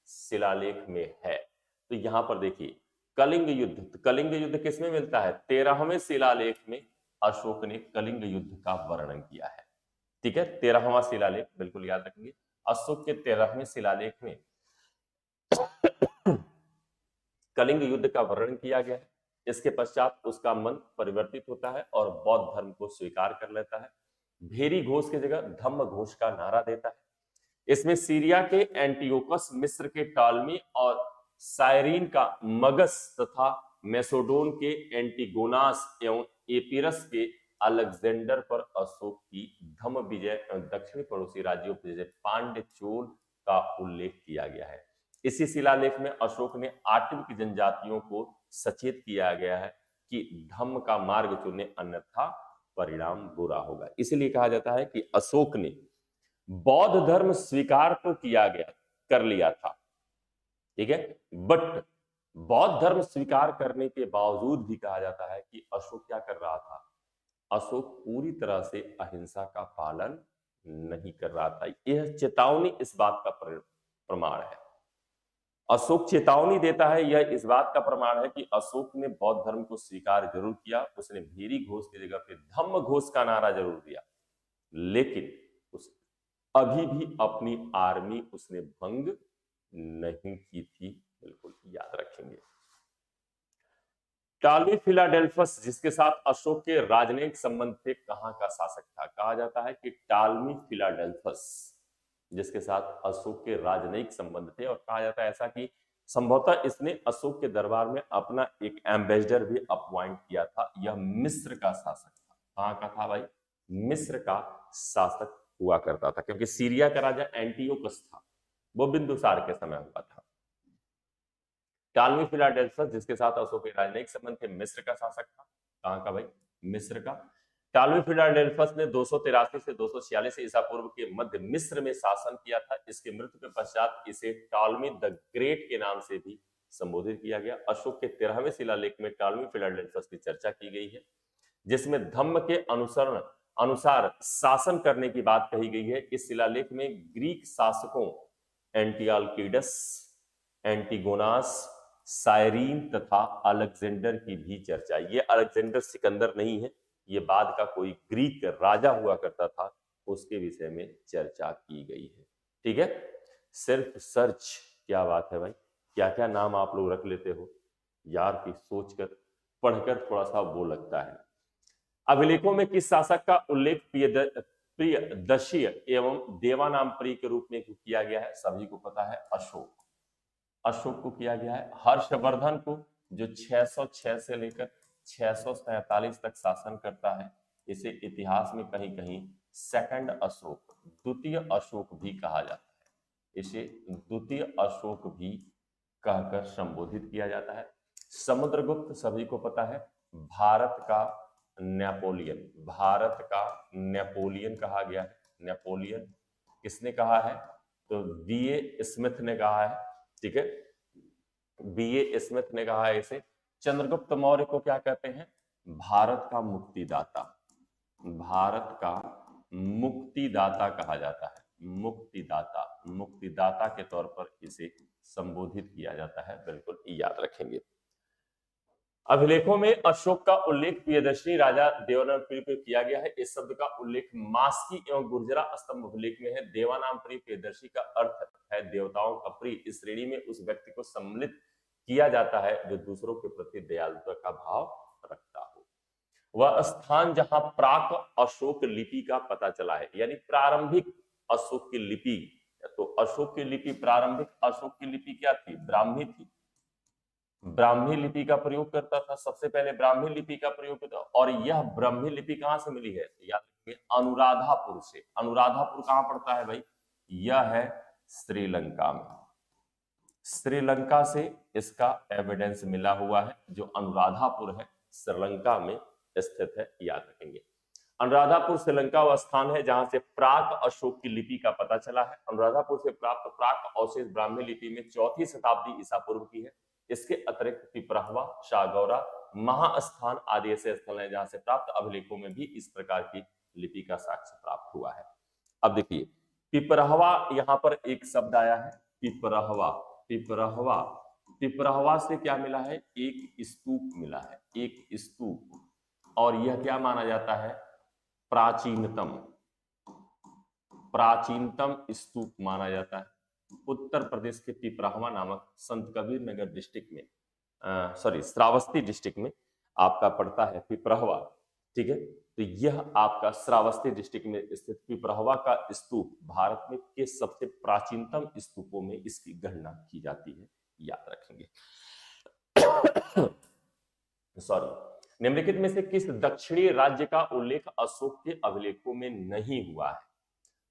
शिलालेख में है? तो यहां पर देखिए, कलिंग युद्ध, तो कलिंग युद्ध किसमें मिलता है? 13वें शिलालेख में अशोक ने कलिंग युद्ध का वर्णन किया है। ठीक है, 13वां शिलालेख, बिल्कुल याद रखेंगे। अशोक के 13वें शिलालेख में कलिंग युद्ध का वर्णन किया गया है। इसके पश्चात उसका मन परिवर्तित होता है और बौद्ध धर्म को स्वीकार कर लेता है। भेरी घोष की जगह धम्म घोष का नारा देता है। इसमें सीरिया के एंटियोकस, मिस्र के टालमी और साइरीन का मगस तथा मेसोडोन के एंटीगोनास एवं एपिरस के अलेक्जेंडर पर अशोक की धम्म विजय एवं दक्षिणी पड़ोसी राज्यों पर जैसे पांड्य चोल का उल्लेख किया गया है। इसी शिलालेख में अशोक ने आटविक जनजातियों को सचेत किया गया है कि धम्म का मार्ग चुने, अन्यथा परिणाम बुरा होगा। इसलिए कहा जाता है कि अशोक ने बौद्ध धर्म स्वीकार तो किया गया, कर लिया था, ठीक है, बट बौद्ध धर्म स्वीकार करने के बावजूद भी कहा जाता है कि अशोक क्या कर रहा था? अशोक पूरी तरह से अहिंसा का पालन नहीं कर रहा था। यह चेतावनी इस बात का प्रमाण है। अशोक चेतावनी देता है, यह इस बात का प्रमाण है कि अशोक ने बौद्ध धर्म को स्वीकार जरूर किया, उसने भेरी घोष की जगह पे धम्म घोष का नारा जरूर दिया, लेकिन उस अभी भी अपनी आर्मी उसने भंग नहीं की थी, बिल्कुल याद रखेंगे। टालमी फिलाडेल्फस जिसके साथ अशोक के राजनयिक संबंध थे, कहां का शासक था? कहा जाता है कि टालमी फिलाडेल्फस जिसके साथ अशोक के राजनयिक संबंध थे, और कहा जाता है ऐसा कि संभवतः इसने अशोक के दरबार में अपना एक एम्बेसडर भी अपॉइंट किया था। यह मिस्र का शासक था। कहां का था भाई? मिस्र का शासक हुआ करता था, क्योंकि सीरिया का राजा एंटियोकस था, वो बिंदुसार के समय हुआ था। टालमी फिलाडेल्फस जिसके साथ अशोक के राजनयिक संबंध थे, मिस्र का शासक था। कहां का भाई? मिस्र का। टालमी फिलाडेल्फस ने 283 से 246 ईसा पूर्व के मध्य मिस्र में शासन किया था। इसके मृत्यु के पश्चात इसे टालमी द ग्रेट के नाम से भी संबोधित किया गया। अशोक के 13वें शिलालेख में टालमी फिलाडेल्फस की चर्चा की गई है, जिसमें धम्म के अनुसार शासन करने की बात कही गई है। इस शिलालेख में ग्रीक शासकों एंटियालकीडस, एंटीगोनास, साइरीन तथा अलेक्जेंडर की भी चर्चा। ये अलेक्जेंडर सिकंदर नहीं है, ये बाद का कोई ग्रीक राजा हुआ करता था, उसके विषय में चर्चा की गई है। ठीक है, सिर्फ सर्च। क्या बात है भाई, क्या क्या नाम आप लोग रख लेते हो यार, की सोचकर पढ़कर थोड़ा सा वो लगता है। अभिलेखों में किस शासक का उल्लेख प्रियदर्शी एवं देवानामप्रिय के रूप में किया गया है? सभी को पता है, अशोक। अशोक को किया गया है। हर्षवर्धन को, जो 606 से लेकर 647 तक शासन करता है, इसे इतिहास में कहीं कहीं सेकंड अशोक, द्वितीय अशोक भी कहा जाता है। इसे द्वितीय अशोक भी कहकर संबोधित किया जाता है। समुद्रगुप्त सभी को पता है, भारत का नेपोलियन, भारत का नेपोलियन कहा गया है। नेपोलियन किसने कहा है? तो बीए स्मिथ ने कहा है। ठीक है, बीए स्मिथ ने कहा है इसे। चंद्रगुप्त मौर्य को क्या कहते हैं? भारत का मुक्तिदाता, भारत का मुक्तिदाता कहा जाता है। मुक्तिदाता, मुक्तिदाता के तौर पर इसे संबोधित किया जाता है, बिल्कुल याद रखेंगे। अभिलेखों में अशोक का उल्लेख प्रियदर्शनी राजा देवानामप्रिय पे किया गया है। इस शब्द का उल्लेख मास्की एवं गुर्जरा स्तंभ अभिलेख में है। देवानामप्रिय प्रियदर्शी का अर्थ है देवताओं का प्रिय। इस श्रेणी में उस व्यक्ति को सम्मिलित किया जाता है जो दूसरों के प्रति दयालुता का भाव रखता हो। वह स्थान जहां प्राक अशोक लिपि का पता चला है, यानी प्रारंभिक अशोक की लिपि। तो अशोक की लिपि, प्रारंभिक अशोक की लिपि क्या थी? ब्राह्मी थी। ब्राह्मी लिपि का प्रयोग करता था, सबसे पहले ब्राह्मी लिपि का प्रयोग करता। और यह ब्राह्मी लिपि कहां से मिली है? याद रखिए, अनुराधापुर से। अनुराधापुर कहां पड़ता है भाई? यह है श्रीलंका में। श्रीलंका से इसका एविडेंस मिला हुआ है। जो अनुराधापुर है, श्रीलंका में स्थित है, याद रखेंगे। अनुराधापुर श्रीलंका वह स्थान है जहां से प्राक अशोक की लिपि का पता चला है। अनुराधापुर से प्राप्त प्राक अवशेष ब्राह्मी लिपि में 4वीं शताब्दी ईसा पूर्व की है। इसके अतिरिक्त पिपरहवा, शाहगौरा, महास्थान आदि ऐसे स्थल हैं जहां से प्राप्त अभिलेखों में भी इस प्रकार की लिपि का साक्ष्य प्राप्त हुआ है। अब देखिए, पिपरहवा, यहां पर एक शब्द आया है, पिपरहवा। पिपरहवा, पिपरहवा से क्या मिला है? एक स्तूप मिला है, एक स्तूप। और यह क्या माना जाता है? प्राचीनतम, प्राचीनतम स्तूप माना जाता है। उत्तर प्रदेश के पिपराहवा नामक संत कबीर नगर डिस्ट्रिक्ट में, श्रावस्ती डिस्ट्रिक्ट में आपका पड़ता है पिपराहवा। ठीक है, तो यह आपका श्रावस्ती डिस्ट्रिक्ट में स्थित पिपराहवा का स्तूप भारत में के सबसे प्राचीनतम स्तूपों में इसकी गणना की जाती है, याद रखेंगे। सॉरी, निम्नलिखित में से किस दक्षिणी राज्य का उल्लेख अशोक के अभिलेखों में नहीं हुआ है?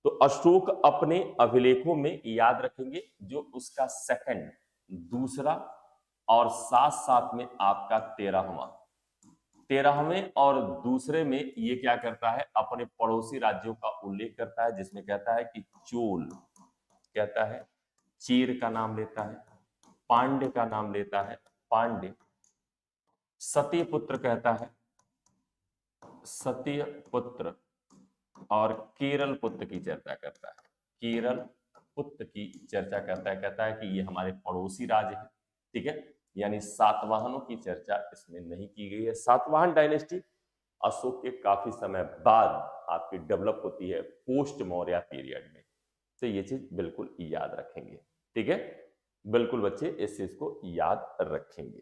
तो अशोक अपने अभिलेखों में, याद रखेंगे, जो उसका सेकंड, दूसरा और साथ साथ में आपका 13वें और दूसरे में ये क्या करता है? अपने पड़ोसी राज्यों का उल्लेख करता है, जिसमें कहता है कि चोल, कहता है चीर का नाम लेता है, पांड्य का नाम लेता है, पांड्य, सतीपुत्र कहता है, सतीपुत्र, और केरल पुत्र की चर्चा करता है। केरल पुत्र की चर्चा करता है, कहता है कि ये हमारे पड़ोसी राज्य है। ठीक है, यानी सातवाहनों की चर्चा इसमें नहीं की गई है। सातवाहन डायनेस्टी अशोक के काफी समय बाद आपकी डेवलप होती है, पोस्ट मौर्य पीरियड में। तो ये चीज बिल्कुल याद रखेंगे। ठीक है, बिल्कुल बच्चे इस चीज को याद रखेंगे।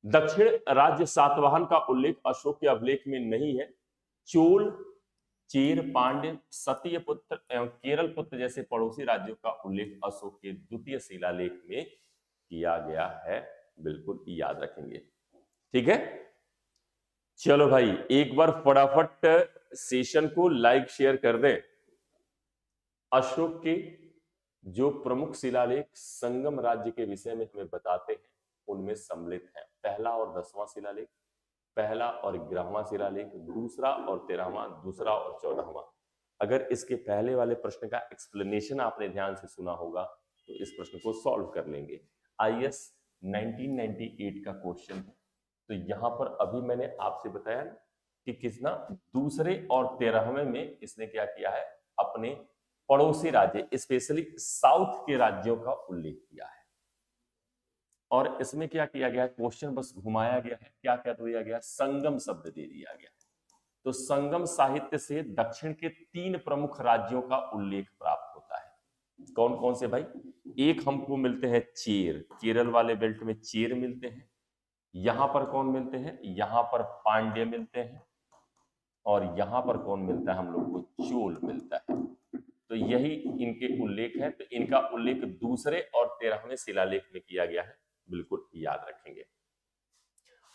दक्षिण राज्य सातवाहन का उल्लेख अशोक के अभिलेख में नहीं है। चोल, चेर, पांड्य, सतीय पुत्र एवं केरल पुत्र जैसे पड़ोसी राज्यों का उल्लेख अशोक के द्वितीय शिलालेख में किया गया है, बिल्कुल याद रखेंगे। ठीक है, चलो भाई एक बार फटाफट सेशन को लाइक शेयर कर दें। अशोक के जो प्रमुख शिलालेख संगम राज्य के विषय में हमें बताते हैं उनमें सम्मिलित है पहला और 10वां शिलालेख, पहला और 11वां शिलालेख, दूसरा और 13वां, दूसरा और 14वां। अगर इसके पहले वाले प्रश्न का एक्सप्लेनेशन आपने ध्यान से सुना होगा तो इस प्रश्न को सॉल्व कर लेंगे। आईएएस 1998 का क्वेश्चन है। तो यहां पर अभी मैंने आपसे बताया ना कि किसना दूसरे और 13वें में इसने क्या किया है, अपने पड़ोसी राज्य स्पेशली साउथ के राज्यों का उल्लेख किया है। और इसमें क्या किया गया है, क्वेश्चन बस घुमाया गया है, क्या क्या दिया गया, संगम शब्द दे दिया गया। तो संगम साहित्य से दक्षिण के 3 प्रमुख राज्यों का उल्लेख प्राप्त होता है। कौन कौन से भाई, एक हमको मिलते हैं चेर, केरल वाले बेल्ट में चेर मिलते हैं। यहां पर कौन मिलते हैं, यहां पर पांड्य मिलते हैं। और यहां पर कौन मिलता है, हम लोग को चोल मिलता है। तो यही इनके उल्लेख है। तो इनका उल्लेख दूसरे और 13वें शिलालेख में किया गया है, बिल्कुल याद रखेंगे।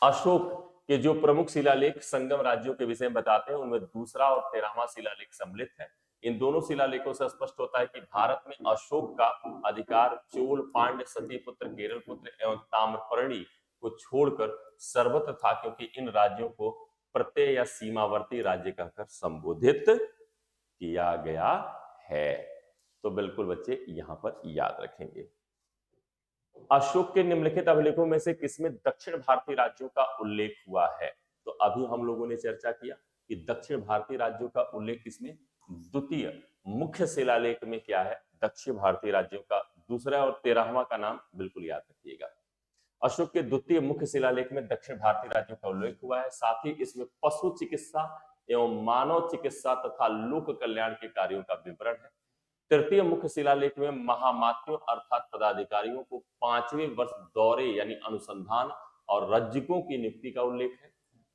अशोक के जो प्रमुख शिलालेख संगम राज्यों के विषय में बताते हैं उनमें दूसरा और 13वां शिलालेख सम्मिलित है। इन दोनों शिलालेखों से स्पष्ट होता है कि भारत में अशोक का अधिकार चोल, पांड्य, सतीपुत्र, केरल पुत्र एवं ताम्रपर्णी को छोड़कर सर्वत्र था, क्योंकि इन राज्यों को प्रत्यय या सीमावर्ती राज्य कहकर संबोधित किया गया है। तो बिल्कुल बच्चे यहां पर याद रखेंगे। अशोक के निम्नलिखित अभिलेखों में से किसमें दक्षिण भारतीय राज्यों का उल्लेख हुआ है। तो अभी हम लोगों ने चर्चा किया कि दक्षिण भारतीय राज्यों का उल्लेख किसमें, द्वितीय मुख्य शिलालेख में क्या है, दक्षिण भारतीय राज्यों का। दूसरा और 13वां का नाम बिल्कुल याद रखिएगा। अशोक के द्वितीय मुख्य शिलालेख में दक्षिण भारतीय राज्यों का उल्लेख हुआ है। साथ ही इसमें पशु चिकित्सा एवं मानव चिकित्सा तथा लोक कल्याण के कार्यों का विवरण है। तृतीय मुख्य शिलालेख में महामात्यों अर्थात पदाधिकारियों को 5वें वर्ष दौरे यानी अनुसंधान और रज्जुकों की नियुक्ति का उल्लेख है।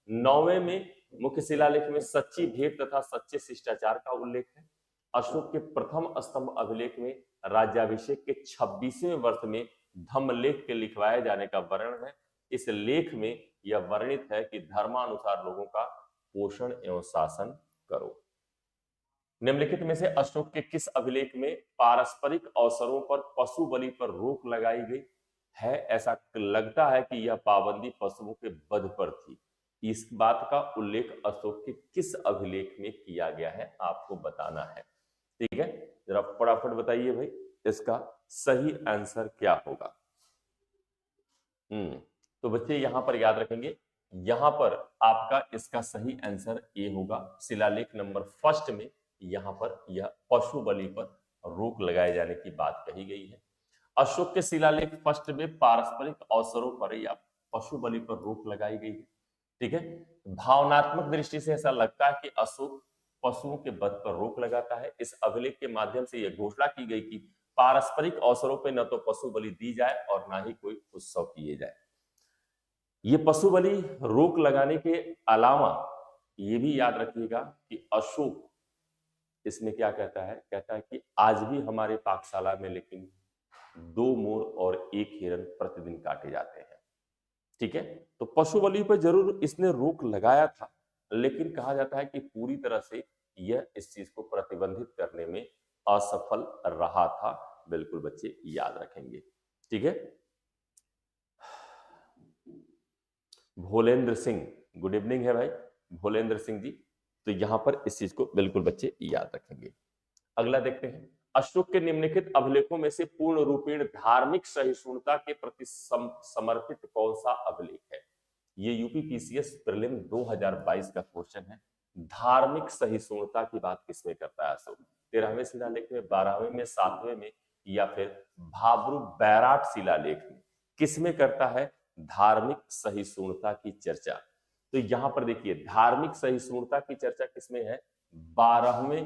9वें में मुख्य शिलालेख में सच्ची भेंट तथा सच्चे शिष्टाचार का उल्लेख है। अशोक के प्रथम स्तंभ अभिलेख में राज्याभिषेक के 26वें वर्ष में धम्मलेख के लिखवाए जाने का वर्णन है। इस लेख में यह वर्णित है कि धर्मानुसार लोगों का पोषण एवं शासन करो। निम्नलिखित में से अशोक के किस अभिलेख में पारस्परिक अवसरों पर पशु बलि पर रोक लगाई गई है। ऐसा लगता है कि यह पाबंदी पशुओं के वध पर थी। इस बात का उल्लेख अशोक के किस अभिलेख में किया गया है, आपको बताना है। ठीक है, जरा फटाफट बताइए भाई इसका सही आंसर क्या होगा। तो बच्चे यहां पर याद रखेंगे, यहां पर आपका इसका सही आंसर ए होगा। शिलालेख नंबर 1 में यहां पर यह पशु बलि पर रोक लगाए जाने की बात कही गई है। अशोक के शिलालेख 1 में पारस्परिक अवसरों पर या पशु बलि पर रोक लगाई गई है। ठीक है, भावनात्मक दृष्टि से ऐसा लगता है कि अशोक पशुओं के वध पर रोक लगाता है। इस अभिलेख के माध्यम से यह घोषणा की गई कि पारस्परिक अवसरों पर न तो पशु बलि दी जाए और ना ही कोई उत्सव किए जाए। ये पशु बलि रोक लगाने के अलावा ये भी याद रखिएगा कि अशोक इसमें क्या कहता है, कहता है कि आज भी हमारे पाकशाला में लेकिन 2 मोर और 1 हिरन प्रतिदिन काटे जाते हैं। ठीक है, तो पशु बलि पर जरूर इसने रोक लगाया था, लेकिन कहा जाता है कि पूरी तरह से यह इस चीज को प्रतिबंधित करने में असफल रहा था। बिल्कुल बच्चे याद रखेंगे। ठीक है, भोलेंद्र सिंह, गुड इवनिंग है भाई भोलेंद्र सिंह जी। तो यहां पर इस चीज को बिल्कुल बच्चे याद रखेंगे। अगला देखते हैं, अशोक के निम्नलिखित अभिलेखों में से पूर्ण रूपेण धार्मिक सहिष्णुता के प्रति समर्पित कौन सा अभिलेख है। ये यूपीपीसीएस प्रीलिम 2022 का क्वेश्चन है। धार्मिक सहिष्णुता की बात किसमें करता है अशोक, 13वें शिलालेख में, 12वें में, 7वें में या फिर भाब्रू बैराट शिलालेख में, किसमें करता है धार्मिक सहिष्णुता की चर्चा। तो यहां पर देखिए धार्मिक सहिष्णुता की चर्चा किसमें है, 12वें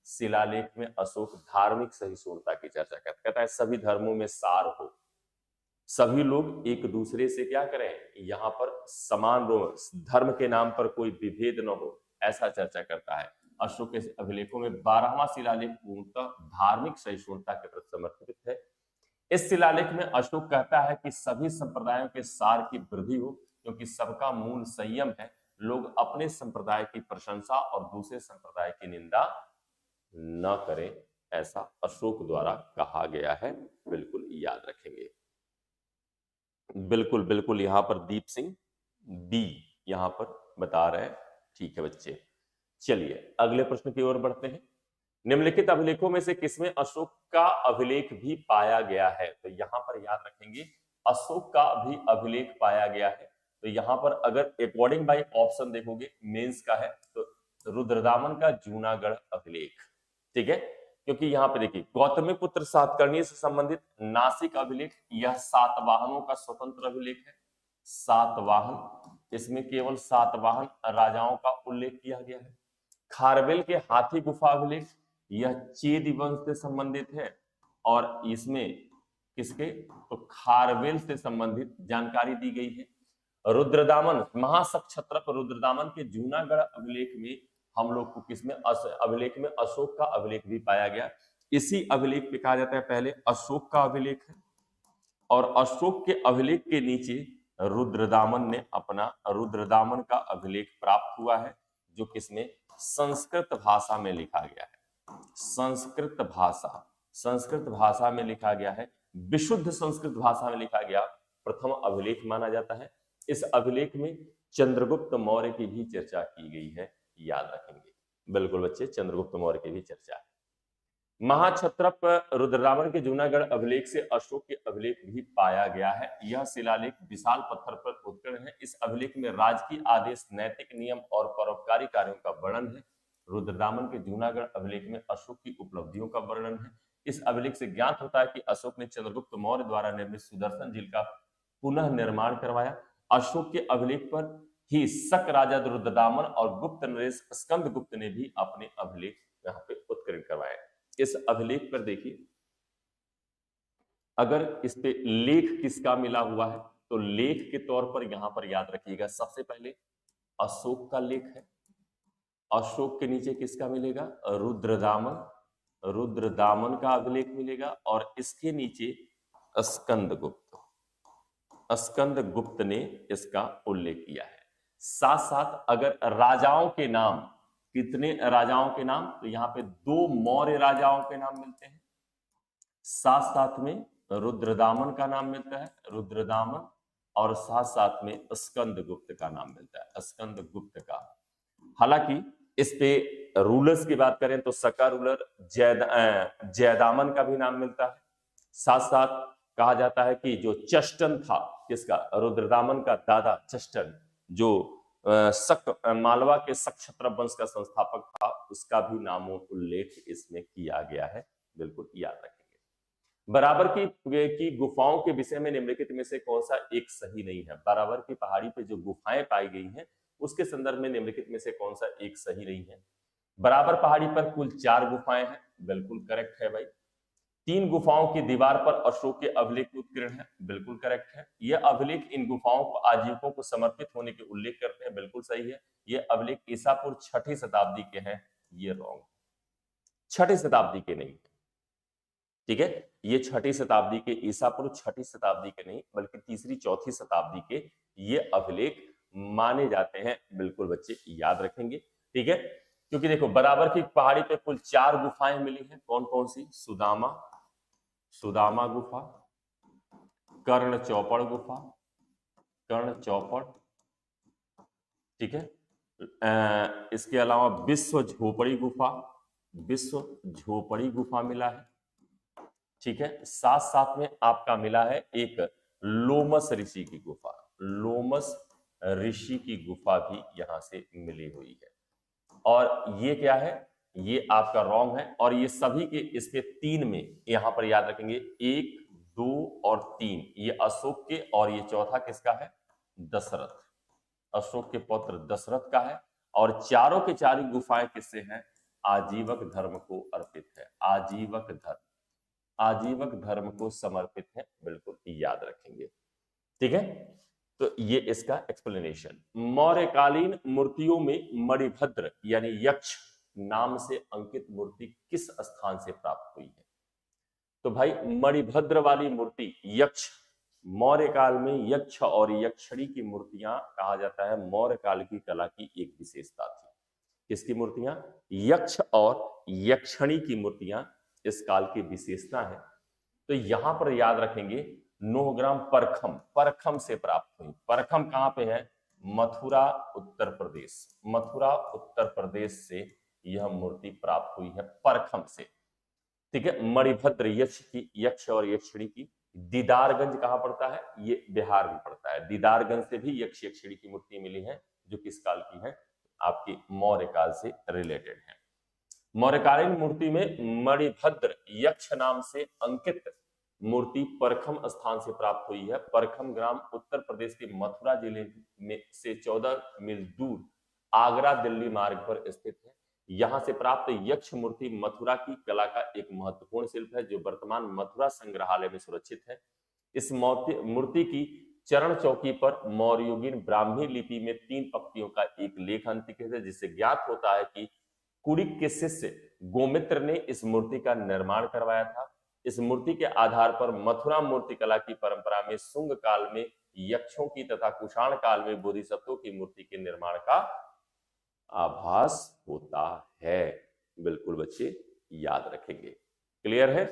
शिलालेख में अशोक धार्मिक सहिष्णुता की चर्चा करता है। कहता है सभी धर्मों में सार हो, सभी लोग एक दूसरे से क्या करें, यहाँ पर समान हो, धर्म के नाम पर कोई विभेद न हो, ऐसा चर्चा करता है। अशोक के अभिलेखों में 12वां शिलालेख पूर्णतः धार्मिक सहिष्णुता के प्रति समर्पित है। इस शिलालेख में अशोक कहता है कि सभी संप्रदायों के सार की वृद्धि हो, क्योंकि सबका मूल संयम है। लोग अपने संप्रदाय की प्रशंसा और दूसरे संप्रदाय की निंदा न करें, ऐसा अशोक द्वारा कहा गया है। बिल्कुल याद रखेंगे। बिल्कुल बिल्कुल, यहां पर दीप सिंह बी यहां पर बता रहे हैं। ठीक है बच्चे, चलिए अगले प्रश्न की ओर बढ़ते हैं। निम्नलिखित अभिलेखों में से किसमें अशोक का अभिलेख भी पाया गया है? तो यहां पर याद रखेंगे अशोक का भी अभिलेख पाया गया है। तो यहां पर अगर अकॉर्डिंग बाय ऑप्शन देखोगे मेंस का है तो रुद्रदामन का जूनागढ़ अभिलेख, ठीक है। क्योंकि यहाँ पे देखिए गौतमी पुत्र सातकर्णी से संबंधित नासिक अभिलेख, यह सातवाहनों का स्वतंत्र अभिलेख है। सातवाहन, इसमें केवल सातवाहन राजाओं का उल्लेख किया गया है। खारवेल के हाथी गुफा अभिलेख, यह चेदी वंश से संबंधित है और इसमें किसके, तो खारवेल से संबंधित जानकारी दी गई है। रुद्रदामन महासक्षत्रप रुद्रदामन के जूनागढ़ अभिलेख में हम लोग को किसमें, अभिलेख में अशोक का अभिलेख भी पाया गया। इसी अभिलेख पे कहा जाता है पहले अशोक का अभिलेख है और अशोक के अभिलेख के नीचे रुद्रदामन ने अपना रुद्रदामन का अभिलेख प्राप्त हुआ है, जो किसमें, संस्कृत भाषा में लिखा गया है। संस्कृत भाषा में लिखा गया है, विशुद्ध संस्कृत भाषा में लिखा गया प्रथम अभिलेख माना जाता है। इस अभिलेख में चंद्रगुप्त मौर्य की भी चर्चा की गई है, याद रखेंगे। बिल्कुल बच्चे, चंद्रगुप्त मौर्य की भी चर्चा है। महाक्षत्रप रुद्रदामन के जूनागढ़ अभिलेख से अशोक के अभिलेख भी पाया गया है। यह शिलालेख विशाल पत्थर पर उत्कीर्ण है। इस अभिलेख में राजकीय आदेश, नैतिक नियम और परोपकारी कार्यों का वर्णन है। रुद्रदामन के जूनागढ़ अभिलेख में अशोक की उपलब्धियों का वर्णन है। इस अभिलेख से ज्ञात होता है कि अशोक ने चंद्रगुप्त मौर्य द्वारा निर्मित सुदर्शन झील का पुनः निर्माण करवाया। अशोक के अभिलेख पर ही शक राजा रुद्रदामन और गुप्त नरेश स्कंदगुप्त ने भी अपने अभिलेख यहाँ पे उत्कीर्ण करवाए। इस अभिलेख पर देखिए, अगर इस पे लेख किसका मिला हुआ है तो लेख के तौर पर यहां पर याद रखिएगा, सबसे पहले अशोक का लेख है। अशोक के नीचे किसका मिलेगा, रुद्रदामन, रुद्रदामन का अभिलेख मिलेगा और इसके नीचे स्कंदगुप्त, स्कंदगुप्त ने इसका उल्लेख किया है। साथ साथ अगर राजाओं के नाम, कितने राजाओं के नाम, तो यहाँ पे 2 मौर्य राजाओं के नाम मिलते हैं। साथ साथ में रुद्रदामन का नाम मिलता है, रुद्रदामन, और साथ साथ में स्कंदगुप्त का नाम मिलता है, स्कंदगुप्त का। हालांकि इस पे रूलर्स की बात करें तो सका रूलर जयदामन का भी नाम मिलता है। साथ साथ कहा जाता है कि जो चष्टन था, किसका, रुद्रदामन का दादा चष्टन, जो मालवा के सक्षत्र वंश का संस्थापक था, उसका भी नामो उल्लेख इसमें किया गया है। बिल्कुल याद रखेंगे। बराबर की गुफाओं के विषय में निम्नलिखित में से कौन सा एक सही नहीं है? बराबर की पहाड़ी पे जो गुफाएं पाई गई हैं उसके संदर्भ में निम्नलिखित में से कौन सा एक सही नहीं है? बराबर पहाड़ी पर कुल 4 गुफाएं हैं, बिल्कुल करेक्ट है भाई। 3 गुफाओं की दीवार पर अशोक के अभिलेख उत्कीर्ण है, बिल्कुल करेक्ट है। यह अभिलेख इन गुफाओं को आजीविकों को समर्पित होने के उल्लेख करते हैं, बिल्कुल सही है। यह अभिलेख ईसापुर 6ठी शताब्दी के हैं, ये रॉन्ग, 6ठी शताब्दी के नहीं, ठीक है। ये 6ठी शताब्दी के, ईसापुर 6ठी शताब्दी के नहीं बल्कि 3री 4थी शताब्दी के ये अभिलेख माने जाते हैं, बिल्कुल बच्चे याद रखेंगे, ठीक है। क्योंकि देखो बराबर की पहाड़ी पे कुल 4 गुफाएं मिली हैं, कौन कौन सी, सुदामा गुफा, कर्ण चौपड़ गुफा, कर्ण चौपड़, ठीक है। इसके अलावा विश्व झोपड़ी गुफा, विश्व झोपड़ी गुफा मिला है, ठीक है। साथ साथ में आपका मिला है एक लोमस ऋषि की गुफा, लोमस ऋषि की गुफा भी यहां से मिली हुई है। और ये क्या है, ये आपका रॉन्ग है। और ये सभी के इसके 3 में यहां पर याद रखेंगे, 1, 2 और 3 ये अशोक के, और ये चौथा किसका है, दशरथ, अशोक के पुत्र दशरथ का है। और चारों के चारों गुफाएं किससे हैं, आजीवक धर्म को अर्पित है, आजीवक धर्म, आजीवक धर्म को समर्पित है, बिल्कुल याद रखेंगे। ठीक है, तो ये इसका एक्सप्लेनेशन। मौर्यकालीन मूर्तियों में मणिभद्र यानी यक्ष नाम से अंकित मूर्ति किस स्थान से प्राप्त हुई है? तो भाई मणिभद्र वाली मूर्ति यक्ष, मौर्य काल में यक्ष और यक्षिणी की मूर्तियां कहा जाता है मौर्य काल की कला की एक विशेषता थी। किसकी मूर्तियां? यक्ष और यक्षिणी की मूर्तियां इस काल की विशेषता है। तो यहां पर याद रखेंगे 9 ग्राम परखम, परखम से प्राप्त हुई। परखम कहां पे है? मथुरा उत्तर प्रदेश, मथुरा उत्तर प्रदेश से यह मूर्ति प्राप्त हुई है, परखम से। ठीक है, मणिभद्र यक्ष की, यक्ष और यक्षिणी की। दीदारगंज कहां पड़ता है? ये बिहार में पड़ता है। दीदारगंज से भी यक्ष यक्षिणी की मूर्ति मिली है, जो किस काल की है? आपकी मौर्य काल से रिलेटेड है। मौर्यकालीन मूर्ति में मणिभद्र यक्ष नाम से अंकित मूर्ति परखम स्थान से प्राप्त हुई है। परखम ग्राम उत्तर प्रदेश के मथुरा जिले में से 14 मील दूर आगरा दिल्ली मार्ग पर स्थित है। यहां से प्राप्त यक्ष मूर्ति मथुरा की कला का एक महत्वपूर्ण शिल्प है, जो वर्तमान मथुरा संग्रहालय में सुरक्षित है। इस मूर्ति की चरण चौकी पर मौर्ययुगीन ब्राह्मी लिपि में 3 पंक्तियों का एक लेख अंकित है, जिससे ज्ञात होता है कि कुड़िक के शिष्य गोमित्र ने इस मूर्ति का निर्माण करवाया था। इस मूर्ति के आधार पर मथुरा मूर्तिकला की परंपरा में शुंग काल में यक्षों की तथा कुषाण काल में बोधिसत्वों की मूर्ति के निर्माण का आभास होता है। बिल्कुल बच्चे याद रखेंगे। क्लियर है?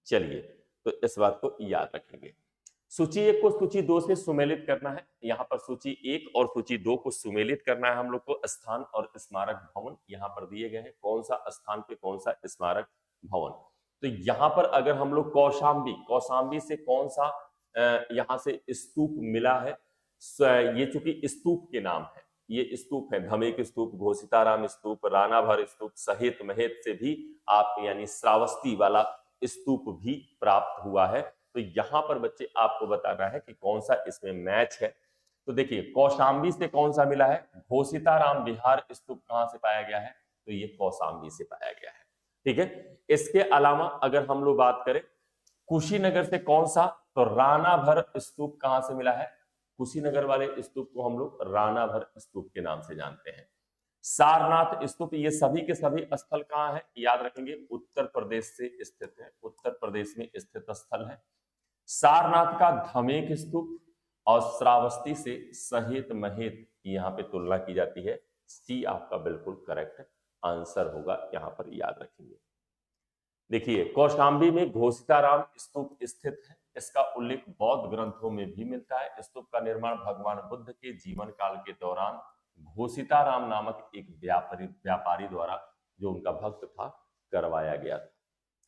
चलिए, तो इस बात को याद रखेंगे। सूची 1 को सूची 2 से सुमेलित करना है। यहां पर सूची 1 और सूची 2 को सुमेलित करना है हम लोग को। स्थान और स्मारक भवन यहां पर दिए गए हैं, कौन सा स्थान पे कौन सा स्मारक भवन। तो यहां पर अगर हम लोग कौशाम्बी, कौशाम्बी से कौन सा यहां से स्तूप मिला है? ये चूंकि स्तूप के नाम है, ये स्तूप है, धमेक स्तूप, घोषिताराम स्तूप, रानाभर स्तूप, सहेत महेत से भी आप यानी श्रावस्ती वाला स्तूप भी प्राप्त हुआ है। तो यहां पर बच्चे आपको बताना है कि कौन सा इसमें मैच है। तो देखिए, कौशाम्बी से कौन सा मिला है? घोषिताराम बिहार स्तूप कहां से पाया गया है? तो ये कौशाम्बी से पाया गया है। ठीक है, इसके अलावा अगर हम लोग बात करें कुशीनगर से कौन सा, तो रानाभर स्तूप कहां से मिला है? कुशीनगर वाले स्तूप को हम लोग रानाभर स्तूप के नाम से जानते हैं। सारनाथ स्तूप, ये सभी के सभी स्थल कहां है? याद रखेंगे उत्तर प्रदेश से स्थित है, उत्तर प्रदेश में स्थित स्थल है। सारनाथ का धमेक स्तूप और श्रावस्ती से सहेत महेत यहां पे तुलना की जाती है। सी आपका बिल्कुल करेक्ट आंसर होगा, यहां पर याद रखेंगे। देखिए, कौशाम्बी में घोषिताराम स्तूप स्थित है। इसका उल्लेख बौद्ध ग्रंथों में भी मिलता है। स्तूप का निर्माण भगवान बुद्ध के जीवन काल के दौरान घोषिताराम नामक एक व्यापारी द्वारा, जो उनका भक्त था, करवाया गया था।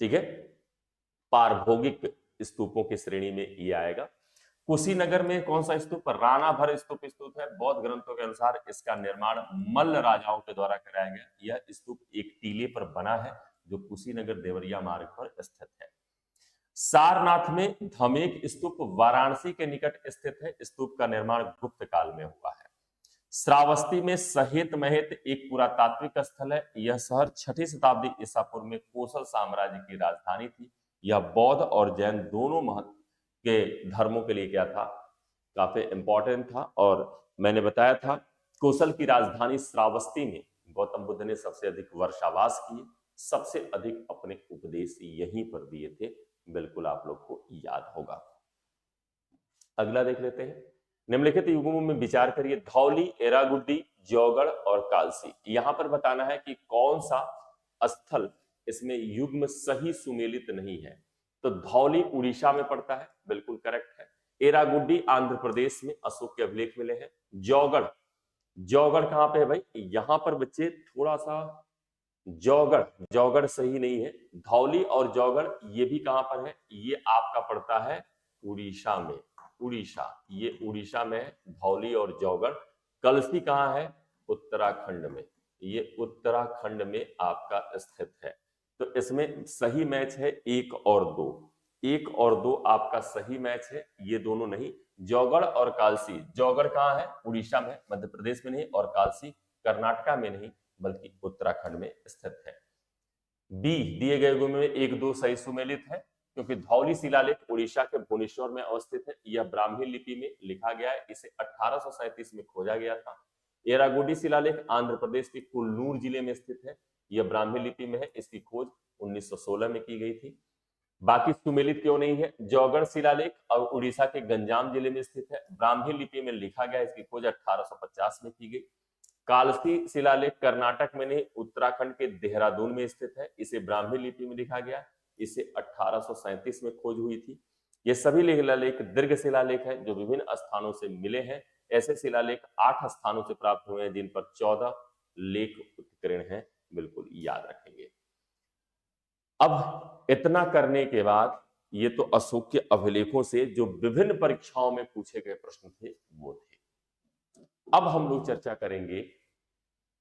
ठीक है, पारभौगिक स्तूपों की श्रेणी में ये आएगा। कुशीनगर में कौन सा स्तूप? रानाभर स्तूप है। बौद्ध ग्रंथों के अनुसार इसका निर्माण मल्ल राजाओं के द्वारा कराया गया। यह स्तूप एक टीले पर बना है, जो कुशीनगर देवरिया मार्ग पर स्थित है। सारनाथ में धमेक स्तूप वाराणसी के निकट स्थित है। स्तूप का निर्माण गुप्त काल में हुआ है। श्रावस्ती में सहेत महेत एक पुरातात्विक स्थल है। यह शहर 6ठी शताब्दी ईसा पूर्व में कोसल साम्राज्य की राजधानी थी। यह बौद्ध और जैन दोनों महत्व के धर्मों के लिए क्या था? काफी इंपॉर्टेंट था। और मैंने बताया था कोसल की राजधानी श्रावस्ती में गौतम बुद्ध ने सबसे अधिक वर्षावास किए, सबसे अधिक अपने उपदेश यहीं पर दिए थे। बिल्कुल आप लोग को याद होगा। अगला देख लेते हैं। निम्नलिखित युग्मों में विचार करिए। धौली, एरागुड्डी, जौगढ़ और कालसी। यहां पर बताना है कि कौन सा स्थल इसमें युग्म सही सुमेलित नहीं है। तो धौली उड़ीसा में पड़ता है, बिल्कुल करेक्ट है। एरागुड्डी आंध्र प्रदेश में अशोक के अभिलेख मिले हैं। जौगढ़, जौगढ़ कहां पे है भाई? यहां पर बच्चे थोड़ा सा जौगढ़, जौगढ़ सही नहीं है। धौली और जौगढ़ ये भी कहां पर है? ये आपका पड़ता है उड़ीसा में। उड़ीसा, ये उड़ीसा में है धौली और जौगढ़। कलसी कहां है? उत्तराखंड में। ये उत्तराखंड में आपका स्थित है। तो इसमें सही मैच है 1 और 2। 1 और 2 आपका सही मैच है, ये दोनों नहीं। जौगढ़ और कालसी, जौगढ़ कहां है? उड़ीसा में, मध्य प्रदेश में नहीं, और कालसी कर्नाटका में नहीं, बल्कि उत्तराखंड में स्थित है। बी दिए गए गुण में 1-2 सही सुमेलित है, क्योंकि धौली शिलालेख उड़ीसा के भुवनेश्वर में अवस्थित है। यह ब्राह्मी लिपि में लिखा गया है, इसे 1837 में खोजा गया था। एरागुडी शिलालेख आंध्र प्रदेश के कुल्लूर जिले में स्थित है, यह ब्राह्मी लिपि में है, इसकी खोज 1916 में की गई थी। बाकी सुमेलित क्यों नहीं है? जौगढ़ शिलालेख और उड़ीसा के गंजाम जिले में स्थित है, ब्राह्मी लिपि में लिखा गया, इसकी खोज 1850 में की गई। कालसी शिलालेख कर्नाटक में नहीं, उत्तराखंड के देहरादून में स्थित है, इसे ब्राह्मी लिपि में लिखा गया, इसे 1837 में खोज हुई थी। ये सभी शिलालेख दीर्घ शिलालेख है जो विभिन्न स्थानों से मिले हैं। ऐसे शिलालेख 8 स्थानों से प्राप्त हुए हैं, जिन पर 14 लेख उत्कीर्ण हैं, बिल्कुल याद रखेंगे। अब इतना करने के बाद ये तो अशोक के अभिलेखों से जो विभिन्न परीक्षाओं में पूछे गए प्रश्न थे वो थे। अब हम लोग चर्चा करेंगे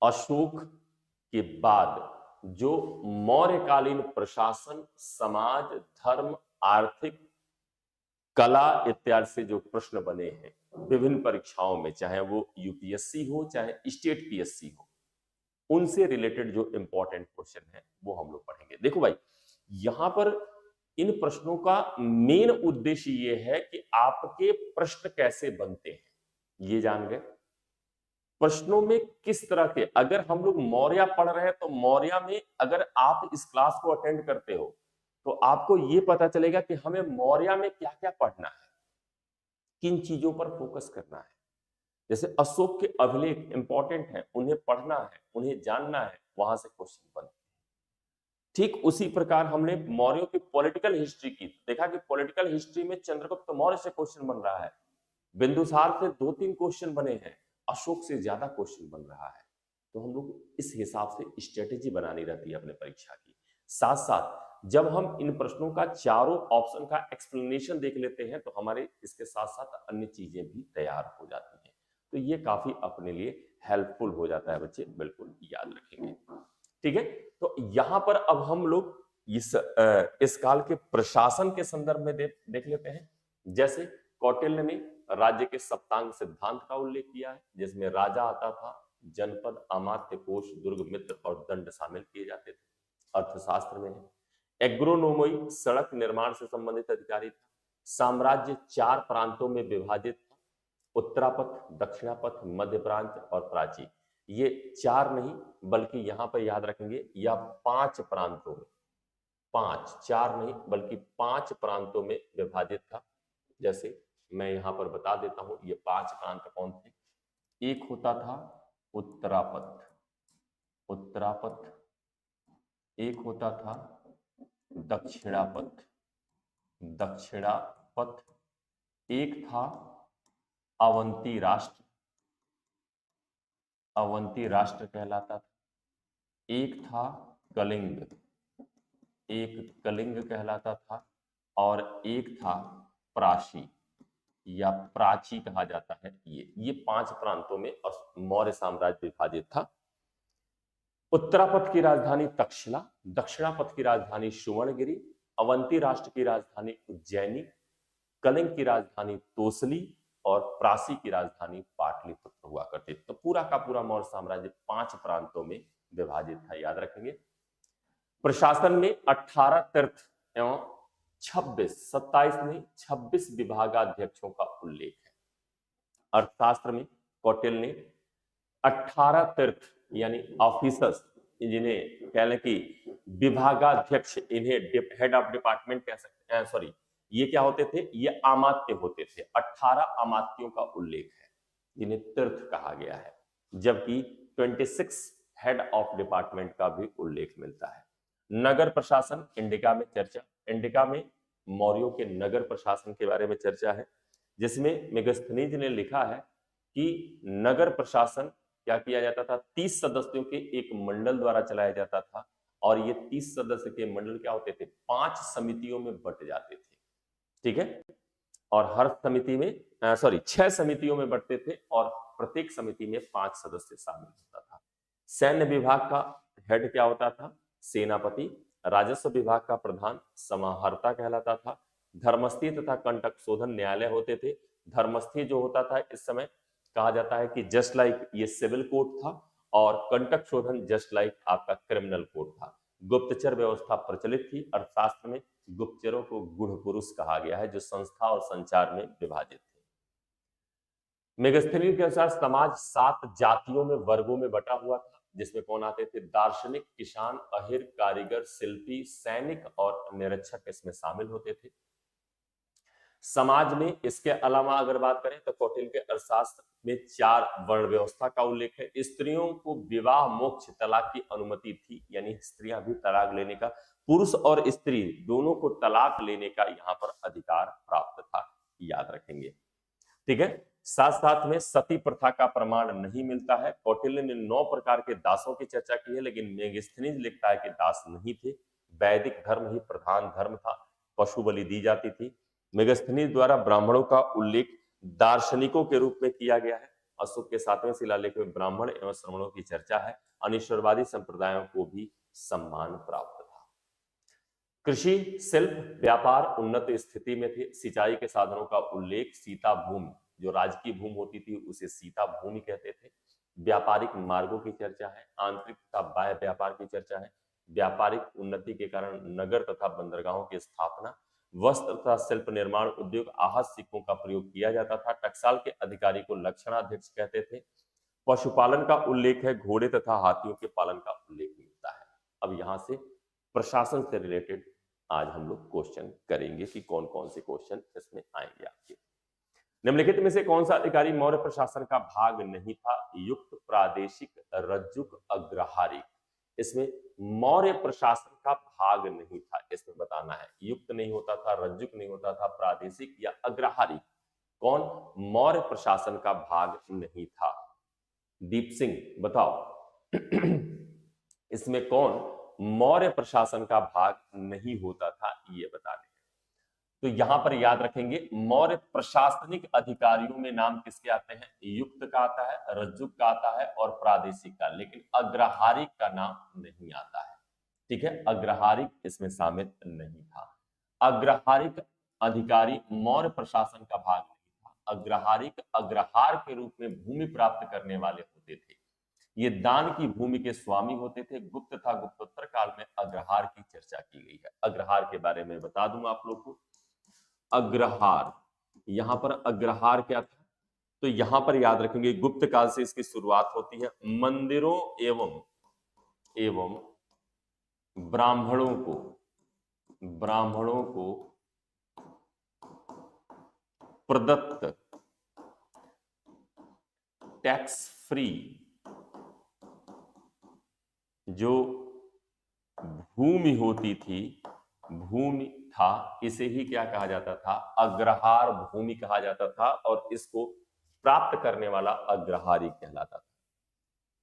अशोक के बाद जो मौर्यकालीन प्रशासन, समाज, धर्म, आर्थिक, कला इत्यादि से जो प्रश्न बने हैं विभिन्न परीक्षाओं में, चाहे वो यूपीएससी हो चाहे स्टेट पीएससी हो, उनसे रिलेटेड जो इंपॉर्टेंट क्वेश्चन है वो हम लोग पढ़ेंगे। देखो भाई, यहां पर इन प्रश्नों का मेन उद्देश्य ये है कि आपके प्रश्न कैसे बनते हैं ये जान गए। प्रश्नों में किस तरह के, अगर हम लोग मौर्य पढ़ रहे हैं तो मौर्य में अगर आप इस क्लास को अटेंड करते हो तो आपको ये पता चलेगा कि हमें मौर्य में क्या क्या पढ़ना है, किन चीजों पर फोकस करना है। जैसे अशोक के अभिलेख इंपॉर्टेंट है, उन्हें पढ़ना है, उन्हें जानना है, वहां से क्वेश्चन बनते हैं। ठीक उसी प्रकार हमने मौर्यों की पॉलिटिकल हिस्ट्री की, देखा कि पॉलिटिकल हिस्ट्री में चंद्रगुप्त मौर्य से क्वेश्चन बन रहा है, बिंदुसार से 2-3 क्वेश्चन बने हैं, अशोक से ज्यादा क्वेश्चन बन रहा है। तो हम लोग इस हिसाब से स्ट्रेटेजी बनानी रहती है अपने परीक्षा की। साथ साथ जब हम इन प्रश्नों का चारों ऑप्शन का एक्सप्लेनेशन देख लेते हैं तो हमारे इसके साथ साथ अन्य चीजें भी तैयार हो जाती हैं, तो ये काफी अपने लिए हेल्पफुल हो जाता है बच्चे, बिल्कुल याद रखेंगे। ठीक है, तो यहां पर अब हम लोग इस काल के प्रशासन के संदर्भ में देख लेते हैं। जैसे कौटिल्य ने राज्य के सप्तांग सिद्धांत का उल्लेख किया है, जिसमें राजा आता था, जनपद, अमात्य कोष, दुर्ग, मित्र और दंड शामिल किए जाते थे। अर्थशास्त्र में है एग्रोनोमोई, सड़क निर्माण से संबंधित अधिकारी था। साम्राज्य 4 प्रांतों में विभाजित था, उत्तरापथ, दक्षिणापथ, मध्य प्रांत और प्राची। ये 4 नहीं बल्कि यहां पर याद रखेंगे या 5 प्रांतों में, 5, 4 नहीं बल्कि 5 प्रांतों में विभाजित था। जैसे मैं यहां पर बता देता हूं ये 5 प्रांत कौन थे। एक होता था उत्तरापथ, उत्तरापथ, एक होता था दक्षिणापथ, दक्षिणापथ, एक था अवंती राष्ट्र, अवंती राष्ट्र कहलाता था, एक था कलिंग, एक कलिंग कहलाता था, और एक था प्राची या प्राची कहा जाता है। ये 5 प्रांतों में मौर्य साम्राज्य विभाजित था। उत्तरापथ की राजधानी तक्षशिला, दक्षिणापथ की राजधानी सुवर्णगिरी, अवंती राष्ट्र की राजधानी उज्जैनी, कलिंग की राजधानी तोसली और प्राची की राजधानी पाटलिपुत्र हुआ करती थी। तो पूरा का पूरा मौर्य साम्राज्य 5 प्रांतों में विभाजित था, याद रखेंगे। प्रशासन में 18 तीर्थ एवं 27 नहीं 26 विभागाध्यक्षों का उल्लेख है। अर्थशास्त्र में कौटिल्य ने 18 तीर्थ यानी ऑफिसर्स, जिन्हें कह लें कि विभागाध्यक्ष, इन्हें हेड ऑफ डिपार्टमेंट कह सकते हैं, सॉरी ये क्या होते थे, ये अमात्य होते थे। 18 अमात्यों का उल्लेख है जिन्हें तीर्थ कहा गया है, जबकि 26 हेड ऑफ डिपार्टमेंट का भी उल्लेख मिलता है। नगर प्रशासन, इंडिका में चर्चा, इंडिका में मौर्यों के नगर प्रशासन के बारे में चर्चा है, जिसमें मेगस्थनीज ने लिखा है कि नगर प्रशासन क्या किया जाता था, 30 सदस्यों के एक मंडल द्वारा चलाया जाता था, और ये 30 सदस्य के मंडल क्या होते थे, 5 समितियों में बंट जाते थे। ठीक है, और हर समिति में 6 समितियों में बंटते थे और प्रत्येक समिति में 5 सदस्य शामिल होता था। सैन्य विभाग का हेड क्या होता था, सेनापति। राजस्व विभाग का प्रधान समाहर्ता कहलाता था। धर्मस्थी तथा कंटक शोधन न्यायालय होते थे। धर्मस्थी जो होता था इस समय कहा जाता है कि जस्ट लाइक ये सिविल कोर्ट था, और कंटक शोधन जस्ट लाइक आपका क्रिमिनल कोड था। गुप्तचर व्यवस्था प्रचलित थी। अर्थशास्त्र में गुप्तचरों को गुढ़ पुरुष कहा गया है, जो संस्था और संचार में विभाजित थे। मेगास्थनीज के अनुसार समाज 7 जातियों में, वर्गों में बटा हुआ था, जिसमें कौन आते थे? दार्शनिक, किसान, अहिर, कारीगर, शिल्पी, सैनिक और निरीक्षक इसमें शामिल होते थे। समाज में इसके अलावा अगर बात करें तो कौटिल्य के अर्थशास्त्र में 4 वर्ण व्यवस्था का उल्लेख है। स्त्रियों को विवाह, मोक्ष, तलाक की अनुमति थी, यानी स्त्रियां भी तलाक लेने का, पुरुष और स्त्री दोनों को तलाक लेने का यहाँ पर अधिकार प्राप्त था, याद रखेंगे। ठीक है। साथ साथ में सती प्रथा का प्रमाण नहीं मिलता है। कौटिल्य ने 9 प्रकार के दासों की चर्चा की है, लेकिन मेगास्थनीज लिखता है कि दास नहीं थे, वैदिक धर्म ही प्रधान धर्म था, पशु बलि दी जाती थी। मेगास्थनीज द्वारा ब्राह्मणों का उल्लेख दार्शनिकों के रूप में किया गया है। अशोक के 7वें शिलालेख में ब्राह्मण एवं श्रमणों की चर्चा है। अनिश्वरवादी संप्रदायों को भी सम्मान प्राप्त था। कृषि, शिल्प, व्यापार उन्नत स्थिति में थे। सिंचाई के साधनों का उल्लेख, सीता भूमि, जो राजकीय भूमि होती थी उसे सीता भूमि कहते थे। व्यापारिक मार्गों की चर्चा है। आंतरिक तथा बाह्य व्यापार की चर्चा है। व्यापारिक उन्नति के कारण नगर तथा बंदरगाहों की स्थापना, वस्त्र तथा शिल्प निर्माण उद्योग, आहत सिक्कों का प्रयोग किया जाता था। टकसाल के अधिकारी को लक्षणाध्यक्ष कहते थे। पशुपालन का उल्लेख है। घोड़े तथा हाथियों के पालन का उल्लेख मिलता है। अब यहां से प्रशासन से रिलेटेड आज हम लोग क्वेश्चन करेंगे कि कौन कौन से क्वेश्चन इसमें आएंगे आपके। निम्नलिखित में से कौन सा अधिकारी मौर्य प्रशासन का भाग नहीं था? युक्त, प्रादेशिक, रज्जुक, अग्रहारी। इसमें मौर्य प्रशासन का भाग नहीं था, इसमें बताना है। युक्त नहीं होता था, रज्जुक नहीं होता था, प्रादेशिक या अग्रहारी कौन मौर्य प्रशासन का भाग नहीं था? दीप सिंह बताओ इसमें कौन मौर्य प्रशासन का भाग नहीं होता था, ये बता दें। तो यहां पर याद रखेंगे, मौर्य प्रशासनिक अधिकारियों में नाम किसके आते हैं? युक्त का आता है, रज्जुक का आता है और प्रादेशिक का, लेकिन अग्रहारिक का नाम नहीं आता है। ठीक है, अग्रहारिक इसमें शामिल नहीं था। अग्रहारिक अधिकारी मौर्य प्रशासन का भाग नहीं था। अग्रहारिक अग्रहार के रूप में भूमि प्राप्त करने वाले होते थे। ये दान की भूमि के स्वामी होते थे। गुप्त तथा गुप्तोत्तर काल में अग्रहार की चर्चा की गई है। अग्रहार के बारे में बता दूं आप लोग को। अग्रहार, यहां पर अग्रहार क्या था? तो यहां पर याद रखेंगे गुप्त काल से इसकी शुरुआत होती है। मंदिरों एवं ब्राह्मणों को प्रदत्त टैक्स फ्री जो भूमि होती थी, भूमि था, इसे ही क्या कहा जाता था? अग्रहार भूमि कहा जाता था, और इसको प्राप्त करने वाला अग्रहारी कहलाता था।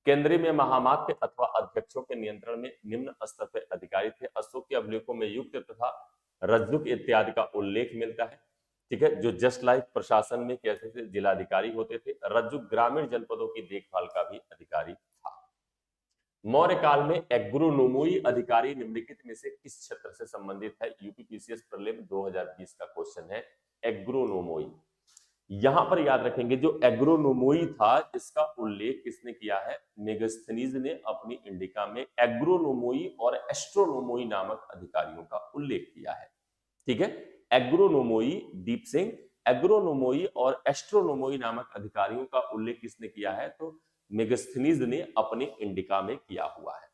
केंद्रीय में महामात्य अथवा अध्यक्षों के नियंत्रण में निम्न स्तर के अधिकारी थे। अशोक के अभिलेखों में युक्त तथा रज्जुक इत्यादि का उल्लेख मिलता है। ठीक है, जो जस्ट लाइक प्रशासन में कैसे थे? जिलाधिकारी होते थे। रज्जुक ग्रामीण जनपदों की देखभाल का भी अधिकारी था। मौर्य काल में एग्रोनोमोई अधिकारी निम्नलिखित में से किस क्षेत्र से संबंधित है? यूपीपीसीएस प्रीलिम 2020 का क्वेश्चन है, एग्रोनोमोई। यहां पर याद रखेंगे, जो एग्रोनोमोई था इसका उल्लेख किसने किया है? मेगास्थनीज ने अपनी इंडिका में एग्रोनोमोई और एस्ट्रोनोमोई नामक अधिकारियों का उल्लेख किया है। ठीक है, एग्रोनोमोई, दीप सिंह, एग्रोनोमोई और एस्ट्रोनोमोई नामक अधिकारियों का उल्लेख किसने किया है? तो मेगास्थनीज ने अपनी इंडिका में किया हुआ है।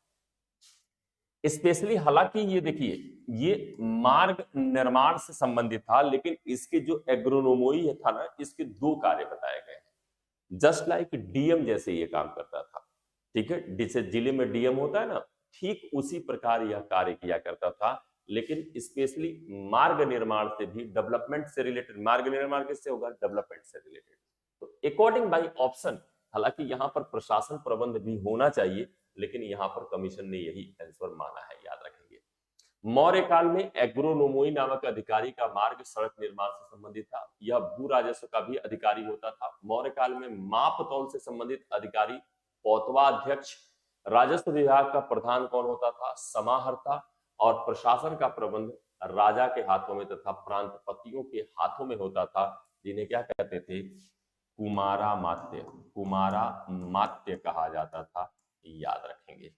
स्पेशली, हालांकि ये देखिए, ये मार्ग निर्माण से संबंधित था, लेकिन इसके जो एग्रोनोमोई था ना, इसके 2 कार्य बताए गए हैं। जस्ट लाइक डीएम जैसे ये काम करता था। ठीक है, जैसे जिले में डीएम होता है ना, ठीक उसी प्रकार यह कार्य किया करता था, लेकिन स्पेशली मार्ग निर्माण से भी, डेवलपमेंट से रिलेटेड। मार्ग निर्माण किससे होगा? डेवलपमेंट से रिलेटेड। तो अकॉर्डिंग बाय ऑप्शन, हालांकि यहां पर प्रशासन प्रबंध भी होना चाहिए, लेकिन यहां पर कमीशन ने यही आंसर माना है, याद रखेंगे। मौर्य काल में एग्रोनोमोई नामक अधिकारी का मार्ग सड़क निर्माण से संबंधित था। यह भू राजस्व का भी अधिकारी होता था। मौर्य काल में माप तौल से संबंधित अधिकारी पौतवा अध्यक्ष। राजस्व विभाग का प्रधान कौन होता था? समाहर्ता। और प्रशासन का प्रबंध राजा के हाथों में तथा प्रांतपतियों के हाथों में होता था, जिन्हें क्या कहते थे? कुमारा मात्य कहा जाता था। याद रखेंगे।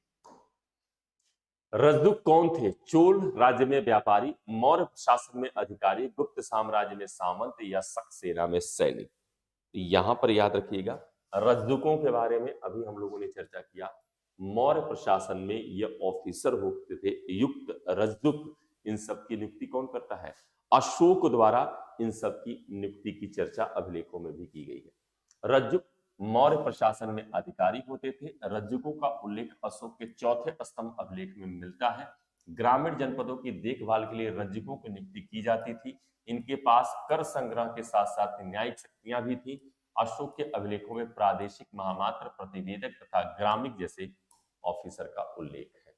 रजदूक कौन थे? चोल राज्य में व्यापारी, मौर्य प्रशासन में अधिकारी, गुप्त साम्राज्य में सामंत या शक सेना में सैनिक। यहां पर याद रखिएगा, रजदूकों के बारे में अभी हम लोगों ने चर्चा किया। मौर्य प्रशासन में ये ऑफिसर होते थे युक्त रजदूक। इन सब की नियुक्ति कौन करता है? अशोक द्वारा इन सब की नियुक्ति की चर्चा अभिलेखों में भी की गई है। रज्जुक मौर्य प्रशासन में अधिकारी होते थे। रज्जुकों का उल्लेख अशोक के चौथे स्तंभ अभिलेख में मिलता है। ग्रामीण जनपदों की देखभाल के लिए रज्जुकों की नियुक्ति की जाती थी। इनके पास कर संग्रह के साथ साथ न्यायिक शक्तियां भी थी। अशोक के अभिलेखों में प्रादेशिक महामात्र, प्रतिवेदक तथा ग्रामिक जैसे ऑफिसर का उल्लेख है।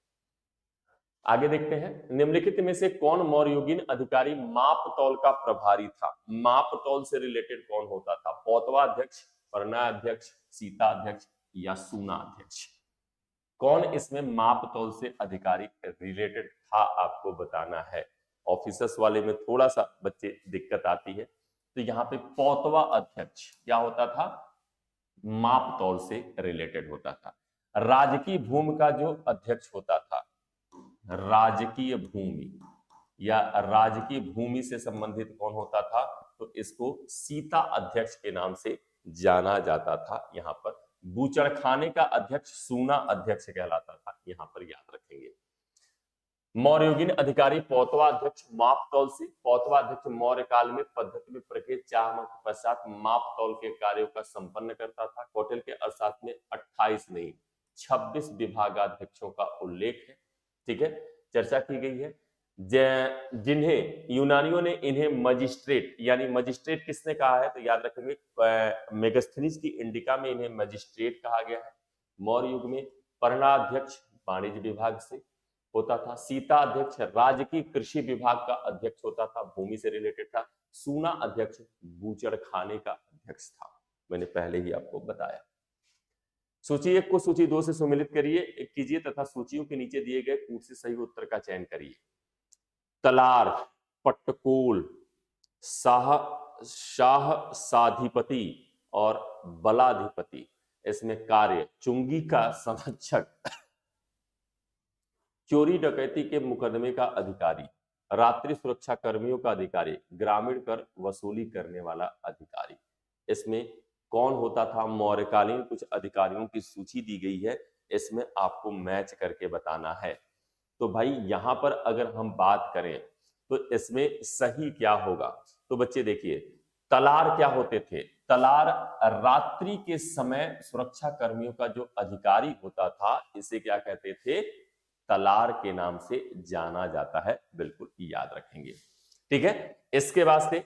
आगे देखते हैं, निम्नलिखित में से कौन मौर्ययुगीन अधिकारी मापतौल का प्रभारी था? मापतौल से रिलेटेड कौन होता था? पौतवा अध्यक्ष, परना अध्यक्ष, सीता अध्यक्ष या सूना अध्यक्ष? कौन इसमें मापतौल से अधिकारी रिलेटेड था आपको बताना है। ऑफिसर्स वाले में थोड़ा सा बच्चे दिक्कत आती है, तो यहाँ पे पौतवा अध्यक्ष क्या होता था? मापतौल से रिलेटेड होता था। राजकीय भूमि का जो अध्यक्ष होता था, राजकीय भूमि या राजकीय भूमि से संबंधित कौन होता था? तो इसको सीता अध्यक्ष के नाम से जाना जाता था। यहाँ पर बूचड़खाने का अध्यक्ष सूना अध्यक्ष कहलाता था, यहाँ पर याद रखेंगे। मौर्ययुगीन अधिकारी पौतवा अध्यक्ष मापतौल से। पौतवा अध्यक्ष मौर्य काल में पद्धति में प्रकृत चाह के पश्चात मापतौल के कार्यों का संपन्न करता था। कौटिल्य के अर्थशास्त्र में 28 नहीं 26 विभागाध्यक्षों का उल्लेख है। ठीक है, चर्चा की गई है। जिन्हें यूनानियों ने इन्हें मजिस्ट्रेट, यानी मजिस्ट्रेट किसने कहा है? तो याद रखेंगे मेगास्थनीज की इंडिका में इन्हें मजिस्ट्रेट कहा गया है। मौर्य युग में परणाध्यक्ष वाणिज्य विभाग से होता था। सीता अध्यक्ष राजकीय कृषि विभाग का अध्यक्ष होता था, भूमि से रिलेटेड था। सूना अध्यक्ष बूचड़खाने का अध्यक्ष था, मैंने पहले ही आपको बताया। सूची 1 को सूची 2 से सम्मिलित करिए कीजिए तथा सूचियों के नीचे दिए गए कूट से सही उत्तर का चयन करिए। तलार, पट्टकोल, शाह साधिपति और बलाधिपति। इसमें कार्य चुंगी का संरक्षक, चोरी डकैती के मुकदमे का अधिकारी, रात्रि सुरक्षा कर्मियों का अधिकारी, ग्रामीण कर वसूली करने वाला अधिकारी। इसमें कौन होता था? मौर्यकालीन कुछ अधिकारियों की सूची दी गई है, इसमें आपको मैच करके बताना है। तो भाई यहां पर अगर हम बात करें तो इसमें सही क्या होगा? तो बच्चे देखिए, तलार क्या होते थे? तलार रात्रि के समय सुरक्षा कर्मियों का जो अधिकारी होता था, इसे क्या कहते थे? तलार के नाम से जाना जाता है, बिल्कुल याद रखेंगे। ठीक है, इसके बाद से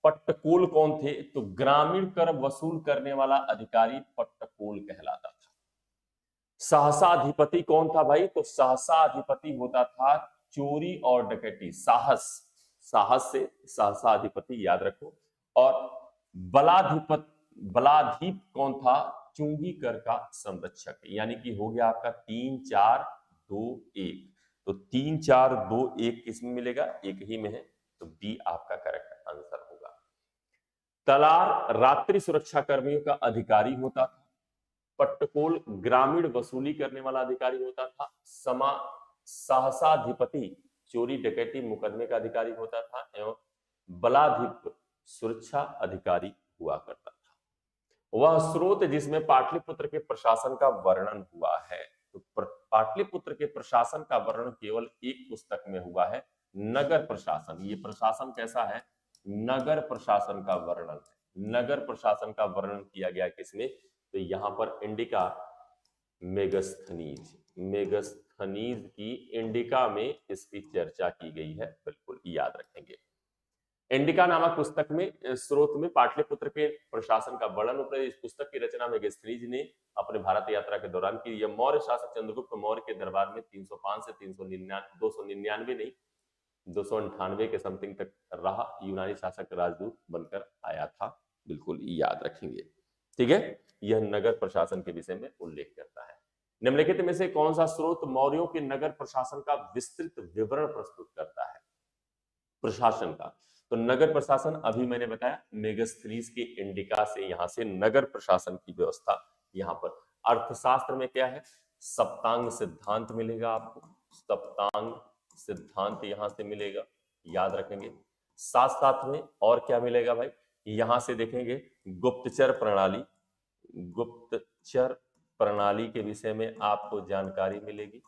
पट्टकोल कौन थे? तो ग्रामीण कर वसूल करने वाला अधिकारी पट्टकोल कहलाता था। सहसा अधिपति कौन था भाई? तो सहसा अधिपति होता था चोरी और डकैती, साहस, साहस से सहसा अधिपति याद रखो। और बलाधीप कौन था? चुंगी कर का संरक्षक। यानी कि हो गया आपका 3 4 2 1। तो 3 4 2 1 किसमें मिलेगा? एक ही में है, तो बी आपका करेक्ट आंसर होगा। तलार रात्रि सुरक्षा कर्मियों का अधिकारी होता था। पट्टकोल ग्रामीण वसूली करने वाला अधिकारी होता था। सहसाधिपति चोरी डकैती मुकदमे का अधिकारी होता था। एवं बलाधिप सुरक्षा अधिकारी हुआ करता था। वह स्रोत जिसमें पाटलिपुत्र के प्रशासन का वर्णन हुआ है, तो पाटलिपुत्र के प्रशासन का वर्णन केवल एक पुस्तक में हुआ है, नगर प्रशासन। ये प्रशासन कैसा है? नगर प्रशासन का वर्णन है। नगर प्रशासन का वर्णन किया गया किसमें? तो यहां पर इंडिका मेगास्थनीज, मेगास्थनीज की इंडिका में इसकी चर्चा की गई है, बिल्कुल याद रखेंगे। इंडिका नामक पुस्तक में स्रोत में पाटलिपुत्र के प्रशासन का वर्णन उपलब्ध। इस पुस्तक की रचना मेगास्थनीज ने अपने भारत यात्रा के दौरान की। यह मौर्य शासक चंद्रगुप्त मौर्य के दरबार में 305 से 299 नहीं 298 के समथिंग तक रहा। यूनानी शासक राजदूत बनकर आया था, बिल्कुल याद रखेंगे। ठीक है, यह नगर प्रशासन के विषय में उल्लेख करता है। निम्नलिखित में से कौन सा स्रोत मौर्यों के नगर प्रशासन का विस्तृत विवरण प्रस्तुत करता है? प्रशासन का, तो नगर प्रशासन अभी मैंने बताया मेगास्थनीज की इंडिका से, यहां से नगर प्रशासन की व्यवस्था। यहां पर अर्थशास्त्र में क्या है? सप्तांग सिद्धांत मिलेगा आपको, सप्तांग सिद्धांत यहां से मिलेगा, याद रखेंगे। साथ साथ में और क्या मिलेगा भाई, यहां से देखेंगे गुप्तचर प्रणाली, गुप्तचर प्रणाली के विषय में आपको जानकारी मिलेगी,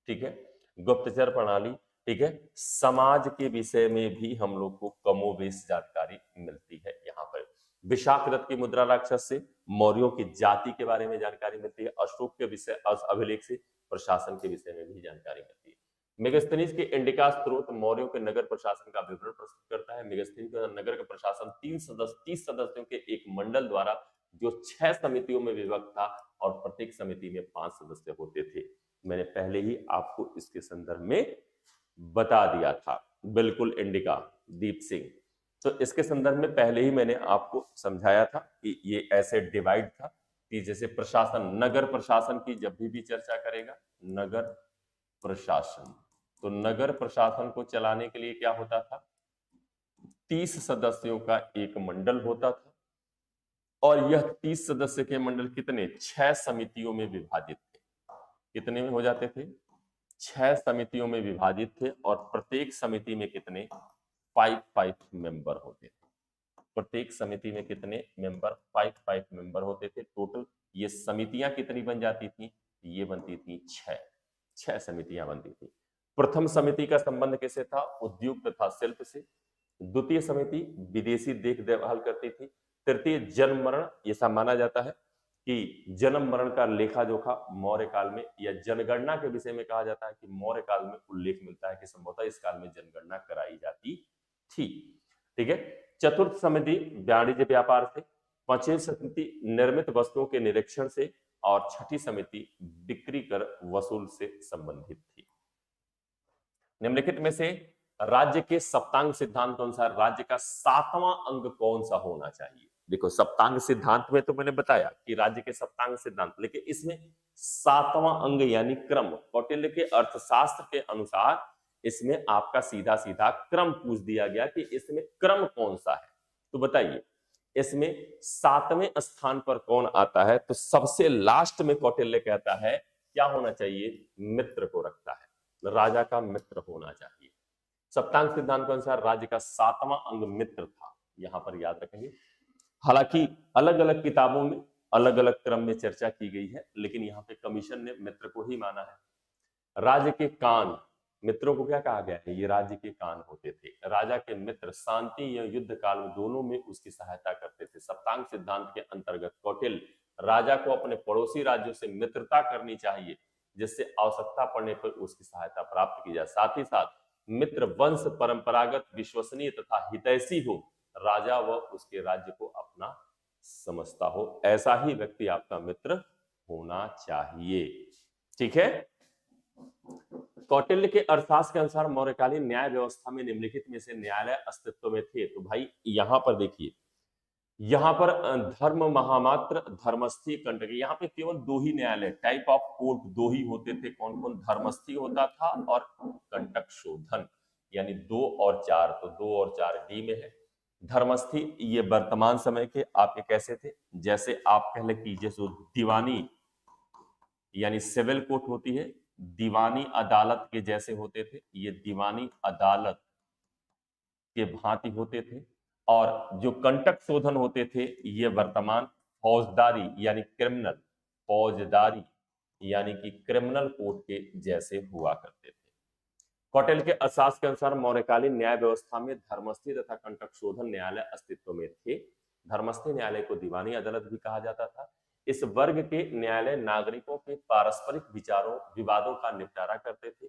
ठीक है। गुप्तचर प्रणाली, ठीक है। समाज के विषय में भी हम लोग को कमोबेश जानकारी मिलती है यहाँ पर। विशाखदत्त की मुद्रा राक्षस से मौर्यों की जाति के बारे में जानकारी मिलती है। अशोक के विषय अभिलेख से प्रशासन के विषय में भी जानकारी मिलती है। मेगास्थनीज के इंडिका स्त्रोत मौर्यों के नगर प्रशासन का विवरण प्रस्तुत करता है। मेगास्थनीज का नगर का प्रशासन 30 सदस्यों के एक मंडल द्वारा जो 6 समितियों में विभक्त था और प्रत्येक समिति में 5 सदस्य होते थे। मैंने पहले ही आपको इसके संदर्भ में बता दिया था, बिल्कुल इंडिका दीप सिंह। तो इसके संदर्भ में पहले ही मैंने आपको समझाया था कि ये ऐसे डिवाइड था कि जैसे प्रशासन, नगर प्रशासन की जब भी चर्चा करेगा, नगर प्रशासन, तो नगर प्रशासन को चलाने के लिए क्या होता था, 30 सदस्यों का एक मंडल होता था और यह 30 सदस्य के मंडल कितने, 6 समितियों में विभाजित थे। कितने में हो जाते थे, 6 समितियों में विभाजित थे और प्रत्येक समिति में कितने, 5 मेंबर होते थे। प्रत्येक समिति में कितने मेंबर, 5 मेंबर होते थे। टोटल ये समितियां कितनी बन जाती थी, ये बनती थी 6 समितियां बनती थी। प्रथम समिति का संबंध किससे था, उद्योग तथा शिल्प से। द्वितीय समिति विदेशी देखभाल करती थी। तृतीय जन्म मरण, ऐसा माना जाता है कि जन्म मरण का लेखा जोखा मौर्य काल में, या जनगणना के विषय में कहा जाता है कि मौर्य काल में उल्लेख मिलता है कि संभवतः इस काल में जनगणना कराई जाती थी, ठीक है। चतुर्थ समिति वाणिज्य व्यापार से। पांचवी समिति निर्मित वस्तुओं के निरीक्षण से और छठी समिति बिक्री कर वसूल से संबंधित थी। निम्नलिखित में से राज्य के सप्तांग सिद्धांत के अनुसार राज्य का 7वां अंग कौन सा होना चाहिए। देखो सप्तांग सिद्धांत में तो मैंने बताया कि राज्य के सप्तांग सिद्धांत, लेकिन इसमें 7वां अंग यानी क्रम, कौटिल्य के अर्थशास्त्र के अनुसार इसमें आपका सीधा सीधा क्रम पूछ दिया गया कि इसमें क्रम कौन सा है। तो बताइए इसमें 7वें स्थान पर कौन आता है, तो सबसे लास्ट में कौटिल्य कहता है क्या होना चाहिए, मित्र को रखता है, राजा का मित्र होना चाहिए। सप्तांग सिद्धांत के अनुसार राज्य का 7वां अंग मित्र था, यहां पर याद रखेंगे। हालांकि अलग अलग किताबों में अलग अलग क्रम में चर्चा की गई है, लेकिन यहाँ पे कमीशन ने मित्र को ही माना है। राज्य के कान, मित्रों को क्या कहा गया है, ये राज्य के कान होते थे। राजा के मित्र शांति या युद्ध काल में दोनों में उसकी सहायता करते थे। सप्तांग सिद्धांत के अंतर्गत कौटिल्य राजा को अपने पड़ोसी राज्यों से मित्रता करनी चाहिए, जिससे आवश्यकता पड़ने पर उसकी सहायता प्राप्त की जाए। साथ ही साथ मित्र वंश परंपरागत विश्वसनीय तथा हितैषी हो, राजा व उसके राज्य को अपना समझता हो, ऐसा ही व्यक्ति आपका मित्र होना चाहिए, ठीक है। कौटिल्य के अर्थशास्त्र के अनुसार मौर्यकालीन न्याय व्यवस्था में निम्नलिखित में से न्यायालय अस्तित्व में थे। तो भाई यहां पर देखिए, यहां पर धर्म महामात्र, धर्मस्थी, कंटकी, यहाँ पे केवल 2 ही न्यायालय, टाइप ऑफ कोर्ट 2 ही होते थे। कौन कौन, धर्मस्थी होता था और कंटक शोधन, यानी 2 और 4, तो 2 और 4 डी में है। धर्मस्थी ये वर्तमान समय के आपके कैसे थे, जैसे आप कह ले कीजिए जो दीवानी यानी सिविल कोर्ट होती है, दीवानी अदालत के जैसे होते थे, ये दीवानी अदालत के भांति होते थे। और जो कंटक शोधन होते थे ये वर्तमान फौजदारी यानी क्रिमिनल, फौजदारी यानी कि क्रिमिनल कोर्ट के जैसे हुआ करते थे। कौटिल्य के अर्थशास्त्र के अनुसार मौर्यकालीन न्याय व्यवस्था में धर्मस्थी तथा कंटक शोधन न्यायालय अस्तित्व में थे। धर्मस्थी न्यायालय को दीवानी अदालत भी कहा जाता था। इस वर्ग के न्यायालय नागरिकों के पारस्परिक विवादों का निपटारा करते थे।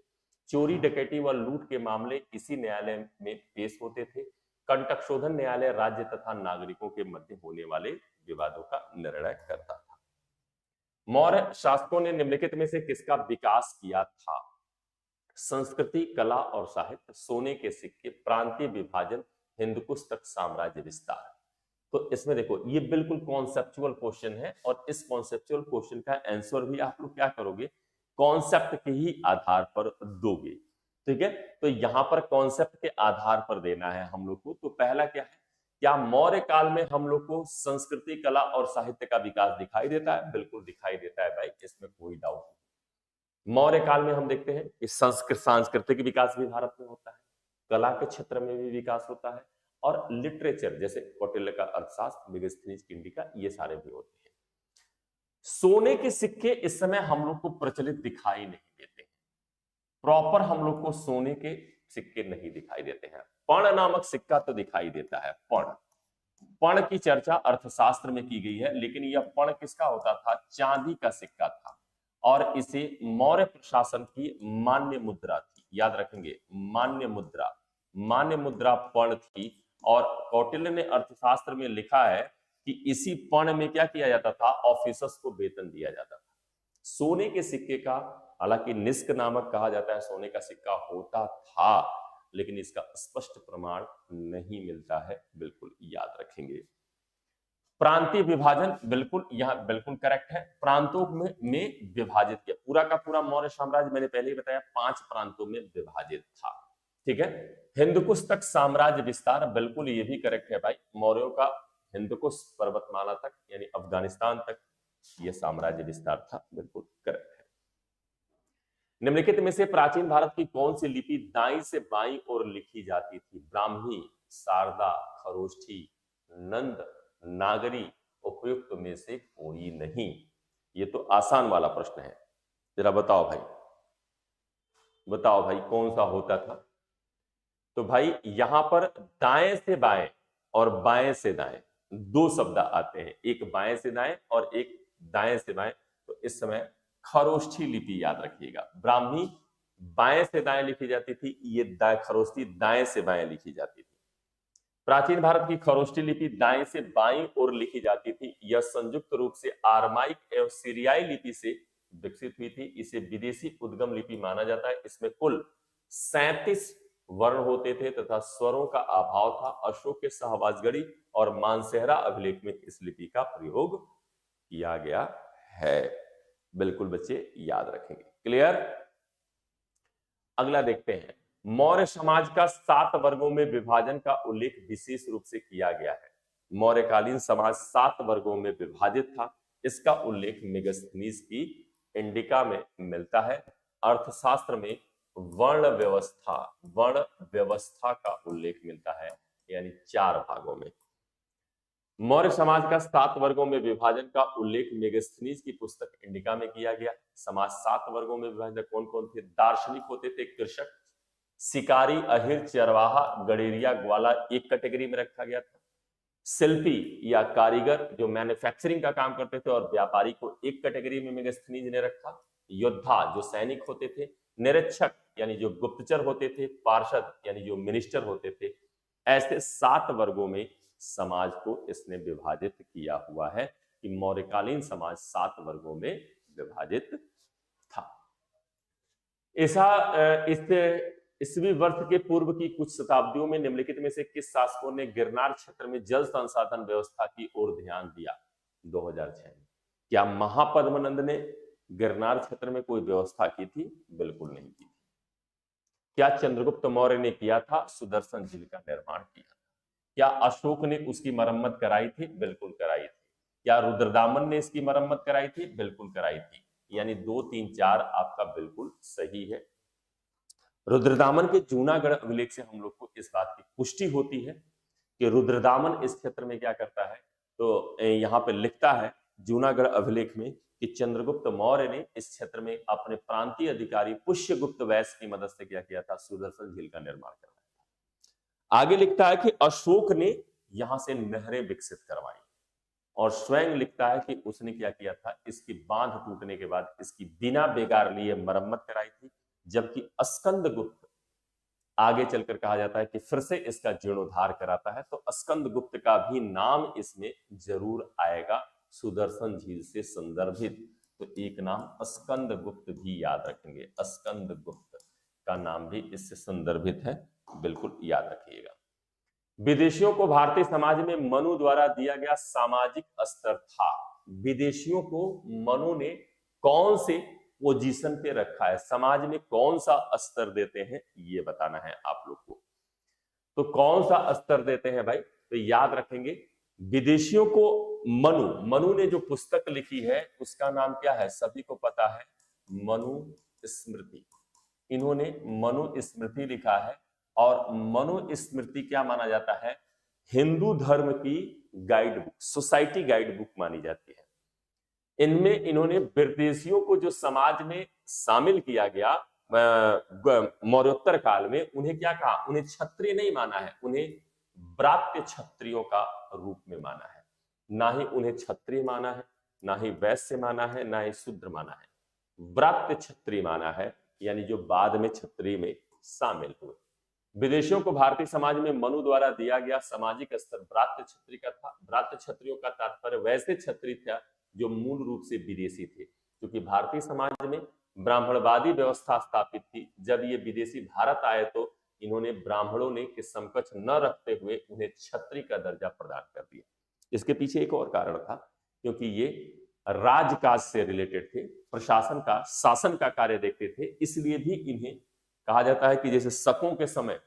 चोरी डकैती व लूट के मामले इसी न्यायालय में पेश होते थे। कंटक शोधन न्यायालय राज्य तथा नागरिकों के मध्य होने वाले विवादों का निर्णय करता था। मौर्य शासकों ने निम्नलिखित में से किसका विकास किया था, संस्कृति, कला और साहित्य, सोने के सिक्के, प्रांतीय विभाजन, हिंदकुश तक साम्राज्य विस्तार। तो इसमें देखो ये बिल्कुल कॉन्सेप्चुअल क्वेश्चन है और इस कॉन्सेप्चुअल क्वेश्चन का आंसर भी आप लोग क्या करोगे, कॉन्सेप्ट के ही आधार पर दोगे, ठीक है। तो यहां पर कॉन्सेप्ट के आधार पर देना है हम लोग को। तो पहला क्या है, क्या मौर्य काल में हम लोग को संस्कृति, कला और साहित्य का विकास दिखाई देता है, बिल्कुल दिखाई देता है भाई, इसमें कोई डाउट नहीं। मौर्य काल में हम देखते हैं कि संस्कृत सांस्कृतिक विकास भी भारत में होता है, कला के क्षेत्र में भी विकास होता है, और लिटरेचर जैसे कौटिल्य का अर्थशास्त्र, मेगास्थनीज की इंडिका, ये सारे भी होते हैं। सोने के सिक्के इस समय हम लोग को प्रचलित दिखाई नहीं देते हैं, प्रॉपर हम लोग को सोने के सिक्के नहीं दिखाई देते हैं। पर्ण नामक सिक्का तो दिखाई देता है। पर्ण की चर्चा अर्थशास्त्र में की गई है, लेकिन यह पर्ण किसका होता था? चांदी का सिक्का था, और इसे मौर्य प्रशासन की मान्य मुद्रा थी। याद रखेंगे, मान्य मुद्रा पर्ण थी। और कौटिल्य ने अर्थशास्त्र में लिखा है कि इसी पर्ण में क्या किया जाता था? ऑफिसर्स को वेतन दिया जाता था। सोने के सिक्के का, हालांकि निष्क नामक कहा जाता है, सोने का सिक्का होता था, लेकिन इसका स्पष्ट प्रमाण नहीं मिलता है, बिल्कुल याद रखेंगे। प्रांतीय विभाजन बिल्कुल यहां बिल्कुल करेक्ट है। प्रांतों में विभाजित किया, पूरा का पूरा मौर्य साम्राज्य मैंने पहले ही बताया 5 प्रांतों में विभाजित था। ठीक है। हिंदकुश तक साम्राज्य विस्तार, बिल्कुल ये भी करेक्ट है भाई। मौर्यों का हिंदकुश पर्वतमाला तक यानी अफगानिस्तान तक यह साम्राज्य विस्तार था, बिल्कुल करेक्ट है। निम्नलिखित में से प्राचीन भारत की कौन सी लिपि दाईं से बाईं ओर लिखी जाती थी? ब्राह्मी, शारदा, खरोष्ठी, नंद, नागरी, उपयुक्त में से कोई नहीं। ये तो आसान वाला प्रश्न है, जरा बताओ भाई, बताओ भाई कौन सा होता था? तो भाई यहां पर दाएं से बाएं और बाएं से दाएं दो शब्द आते हैं, एक बाएं से दाएं और एक दाएं से बाएं। तो इस समय खरोष्ठी लिपि याद रखिएगा। ब्राह्मी बाएं से दाएं लिखी जाती थी, ये खरोष्ठी दाएं से बाएं लिखी जाती थी। प्राचीन भारत की खरोष्ठी लिपि दाएं से बाईं ओर लिखी जाती थी। यह संयुक्त रूप से आरमाइक एवं सीरियाई लिपि से विकसित हुई थी। इसे विदेशी उद्गम लिपि माना जाता है। इसमें कुल 37 वर्ण होते थे तथा स्वरों का अभाव था। अशोक के सहवाजगढ़ी और मानसेहरा अभिलेख में इस लिपि का प्रयोग किया गया है। बिल्कुल बच्चे याद रखेंगे। क्लियर? अगला देखते हैं। मौर्य समाज का 7 वर्गों में विभाजन का उल्लेख विशेष रूप से किया गया है। मौर्यकालीन समाज 7 वर्गों में विभाजित था। इसका उल्लेख मेगास्थनीज की इंडिका में मिलता है। अर्थशास्त्र में वर्ण व्यवस्था का उल्लेख मिलता है, यानी 4 भागों में। मौर्य समाज का 7 वर्गों में विभाजन का उल्लेख मेगास्थनीज की पुस्तक इंडिका में किया गया। समाज 7 वर्गों में विभाजन कौन कौन थे? दार्शनिक होते थे, कृषक, शिकारी, अहिर, चरवाहा, गडेरिया, ग्वाला एक कैटेगरी में रखा गया था। शिल्पी या कारीगर जो मैन्युफैक्चरिंग का काम करते थे और व्यापारी को एक कैटेगरी में मेगास्थनीज ने रखा। योद्धा जो सैनिक होते थे, निरीक्षक यानी जो गुप्तचर होते थे, पार्षद यानी जो मिनिस्टर होते थे। ऐसे 7 वर्गों में समाज को इसने विभाजित किया हुआ है कि मौर्यकालीन समाज 7 वर्गों में विभाजित था। ऐसा इस ईस्वी वर्ष के पूर्व की कुछ शताब्दियों में निम्नलिखित में से किस शासकों ने गिरनार क्षेत्र में जल संसाधन व्यवस्था की ओर ध्यान दिया? 2006 में। क्या महापद्मनंद ने गिरनार क्षेत्र में कोई व्यवस्था की थी? बिल्कुल नहीं की थी। क्या चंद्रगुप्त मौर्य ने किया था? सुदर्शन झील का निर्माण किया था। क्या अशोक ने उसकी मरम्मत कराई थी? बिल्कुल कराई थी। क्या रुद्रदामन ने इसकी मरम्मत कराई थी? बिल्कुल कराई थी। यानी 2, 3, 4 आपका बिल्कुल सही है। रुद्रदामन के जूनागढ़ अभिलेख से हम लोग को इस बात की पुष्टि होती है कि रुद्रदामन इस क्षेत्र में क्या करता है। तो यहाँ पे लिखता है जूनागढ़ अभिलेख में कि चंद्रगुप्त मौर्य ने इस क्षेत्र में अपने प्रांतीय अधिकारी पुष्यगुप्त वैश्य की मदद से क्या किया था? सुदर्शन झील का निर्माण करवाया था। आगे लिखता है कि अशोक ने यहां से नहरें विकसित करवाई, और स्वयं लिखता है कि उसने क्या किया था? इसकी बांध टूटने के बाद इसकी बिना बेगार लिए मरम्मत कराई थी। जबकि स्कंदगुप्त आगे चलकर कहा जाता है कि फिर से इसका जीर्णोद्धार कराता है। तो स्कंदगुप्त का भी नाम इसमें जरूर आएगा, सुदर्शन झील से संदर्भित। तो एक नाम स्कंदगुप्त भी याद रखेंगे, स्कंदगुप्त का नाम भी इससे संदर्भित है, बिल्कुल याद रखिएगा। विदेशियों को भारतीय समाज में मनु द्वारा दिया गया सामाजिक स्तर था। विदेशियों को मनु ने कौन से पोजीशन पे रखा है, समाज में कौन सा स्तर देते हैं, ये बताना है आप लोग को। तो कौन सा स्तर देते हैं भाई? तो याद रखेंगे विदेशियों को मनु ने जो पुस्तक लिखी है उसका नाम क्या है? सभी को पता है, मनु मनुस्मृति, इन्होंने मनुस्मृति लिखा है। और मनुस्मृति क्या माना जाता है? हिंदू धर्म की guide book, society guide book मानी जाती है। इनमें इन्होंने विदेशियों को जो समाज में शामिल किया गया मौर्योत्तर काल में, उन्हें क्या कहा? उन्हें क्षत्रिय नहीं माना है, उन्हें ब्रात्य क्षत्रियों का रूप में माना है। ना ही उन्हें क्षत्रिय माना है, ना ही वैश्य माना है, ना ही शूद्र माना है, ब्रात्य क्षत्रिय माना है, यानी जो बाद में क्षत्रिय में शामिल हुए। विदेशियों को भारतीय समाज में मनु द्वारा दिया गया सामाजिक स्तर ब्रात्य क्षत्रिय का था। ब्रात्य क्षत्रियों का तात्पर्य वैसे क्षत्रिय था जो मूल रूप से विदेशी थे, क्योंकि भारतीय समाज में ब्राह्मणवादी व्यवस्था स्थापित थी। जब ये विदेशी भारत आए तो इन्होंने ब्राह्मणों ने के समकक्ष न रखते हुए उन्हें क्षत्रिय का दर्जा प्रदान कर दिया। इसके पीछे एक और कारण था, क्योंकि ये राजकाज से रिलेटेड थे, प्रशासन का, शासन का कार्य देखते थे। इसलिए भी इन्हें कहा जाता है कि जैसे शकों के समय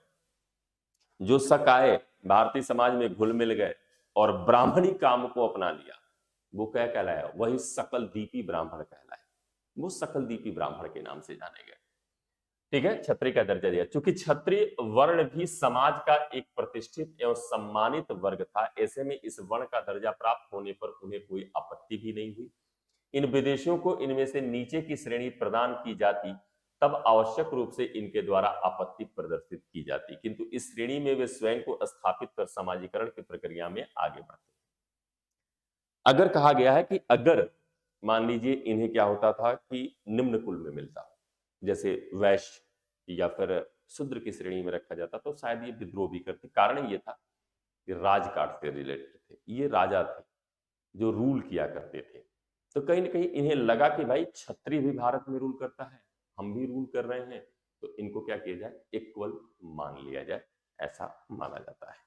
जो शक आए, भारतीय समाज में घुल मिल गए और ब्राह्मणी काम को अपना लिया, वो क्या कहलाया? वही सकल दीपी ब्राह्मण कहलाया। वो सकल दीपी ब्राह्मण के नाम से जाने गए। ठीक है, क्षत्रिय का दर्जा दिया। चूंकि क्षत्रिय वर्ण भी समाज का एक प्रतिष्ठित एवं सम्मानित वर्ग था, ऐसे में इस वर्ण का दर्जा प्राप्त होने पर उन्हें कोई आपत्ति भी नहीं हुई। इन विदेशियों को इनमें से नीचे की श्रेणी प्रदान की जाती, तब आवश्यक रूप से इनके द्वारा आपत्ति प्रदर्शित की जाती, किंतु इस श्रेणी में वे स्वयं को स्थापित कर समाजीकरण की प्रक्रिया में आगे बढ़ते। अगर कहा गया है कि अगर मान लीजिए इन्हें क्या होता था कि निम्न कुल में मिलता, जैसे वैश्य या फिर शूद्र की श्रेणी में रखा जाता, तो शायद ये विद्रोह भी करते। कारण ये था कि राजकाट से रिलेटेड थे, ये राजा थे जो रूल किया करते थे। तो कहीं ना कहीं इन्हें लगा कि भाई क्षत्रिय भी भारत में रूल करता है, हम भी रूल कर रहे हैं, तो इनको क्या किया जाए? इक्वल मान लिया जाए, ऐसा माना जाता है।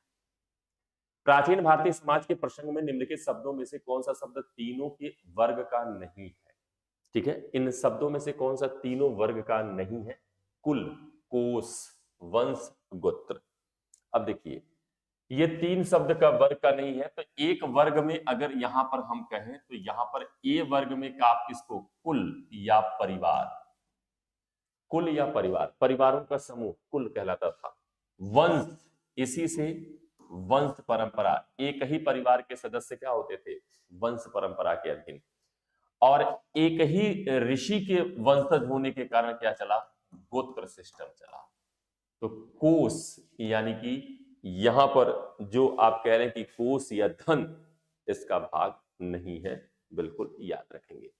प्राचीन भारतीय समाज के प्रसंग में निम्नलिखित शब्दों में से कौन सा शब्द तीनों के वर्ग का नहीं है? ठीक है, इन शब्दों में से कौन सा तीनों वर्ग का नहीं है? कुल, कोश, वंश, गोत्र। अब देखिए, ये तीन शब्द का वर्ग का नहीं है, तो एक वर्ग में अगर यहां पर हम कहें तो यहां पर ए वर्ग में का आप किसको? कुल या परिवार, कुल या परिवार, परिवारों का समूह कुल कहलाता था। वंश, इसी से वंश परंपरा, एक ही परिवार के सदस्य क्या होते थे? वंश परंपरा के अधीन। और एक ही ऋषि के वंशज होने के कारण क्या चला? गोत्र सिस्टम चला। तो कोश, यानी कि यहां पर जो आप कह रहे हैं कि कोश या धन, इसका भाग नहीं है, बिल्कुल याद रखेंगे।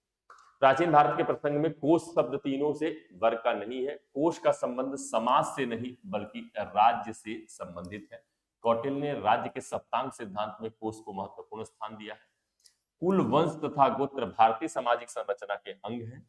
प्राचीन भारत के प्रसंग में कोश शब्द तीनों से वर्ग का नहीं है। कोश का संबंध समाज से नहीं बल्कि राज्य से संबंधित है। कौटिल्य ने राज्य के सप्तांग सिद्धांत में कोश को महत्वपूर्ण स्थान दिया है। कुल, वंश तथा गोत्र भारतीय सामाजिक संरचना के अंग हैं।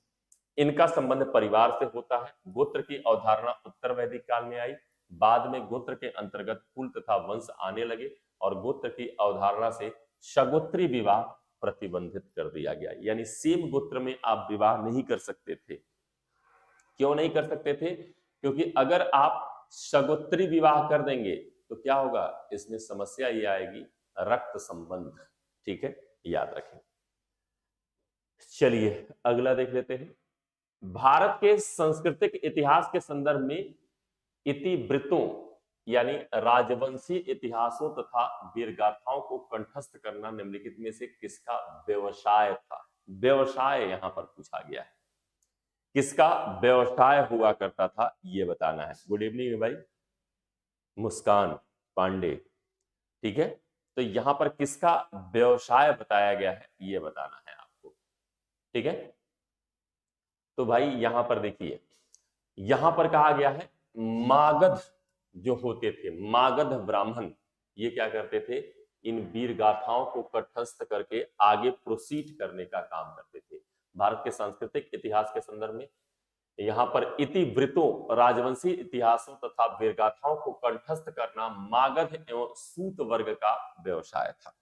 इनका संबंध परिवार से होता है। गोत्र की अवधारणा उत्तर वैदिक काल में आई, बाद में गोत्र के अंतर्गत कुल तथा वंश आने लगे और गोत्र की अवधारणा से सगोत्री विवाह प्रतिबंधित कर दिया गया। यानी सेम गोत्र में आप विवाह नहीं कर सकते थे। क्यों नहीं कर सकते थे? क्योंकि अगर आप सगोत्री विवाह कर देंगे तो क्या होगा? इसमें समस्या ये आएगी, रक्त संबंध। ठीक है, याद रखें। चलिए अगला देख लेते हैं। भारत के सांस्कृतिक इतिहास के संदर्भ में इतिवृत्तों यानी राजवंशी इतिहासों तथा वीरगाथाओं को कंठस्थ करना निम्नलिखित में से किसका व्यवसाय था? व्यवसाय यहां पर पूछा गया है, किसका व्यवसाय हुआ करता था, यह बताना है। गुड इवनिंग भाई मुस्कान पांडे। ठीक है, तो यहां पर किसका व्यवसाय बताया गया है, यह बताना है आपको। ठीक है, तो भाई यहां पर देखिए, यहां पर कहा गया है मागध जो होते थे, मागध ब्राह्मण, ये क्या करते थे? इन वीर गाथाओं को कंठस्थ करके आगे प्रोसीड करने का काम करते थे। भारत के सांस्कृतिक इतिहास के संदर्भ में यहां पर इतिवृत्तों राजवंशी इतिहासों तथा वीरगाथाओं को कंठस्थ करना मागध एवं सूत वर्ग का व्यवसाय था।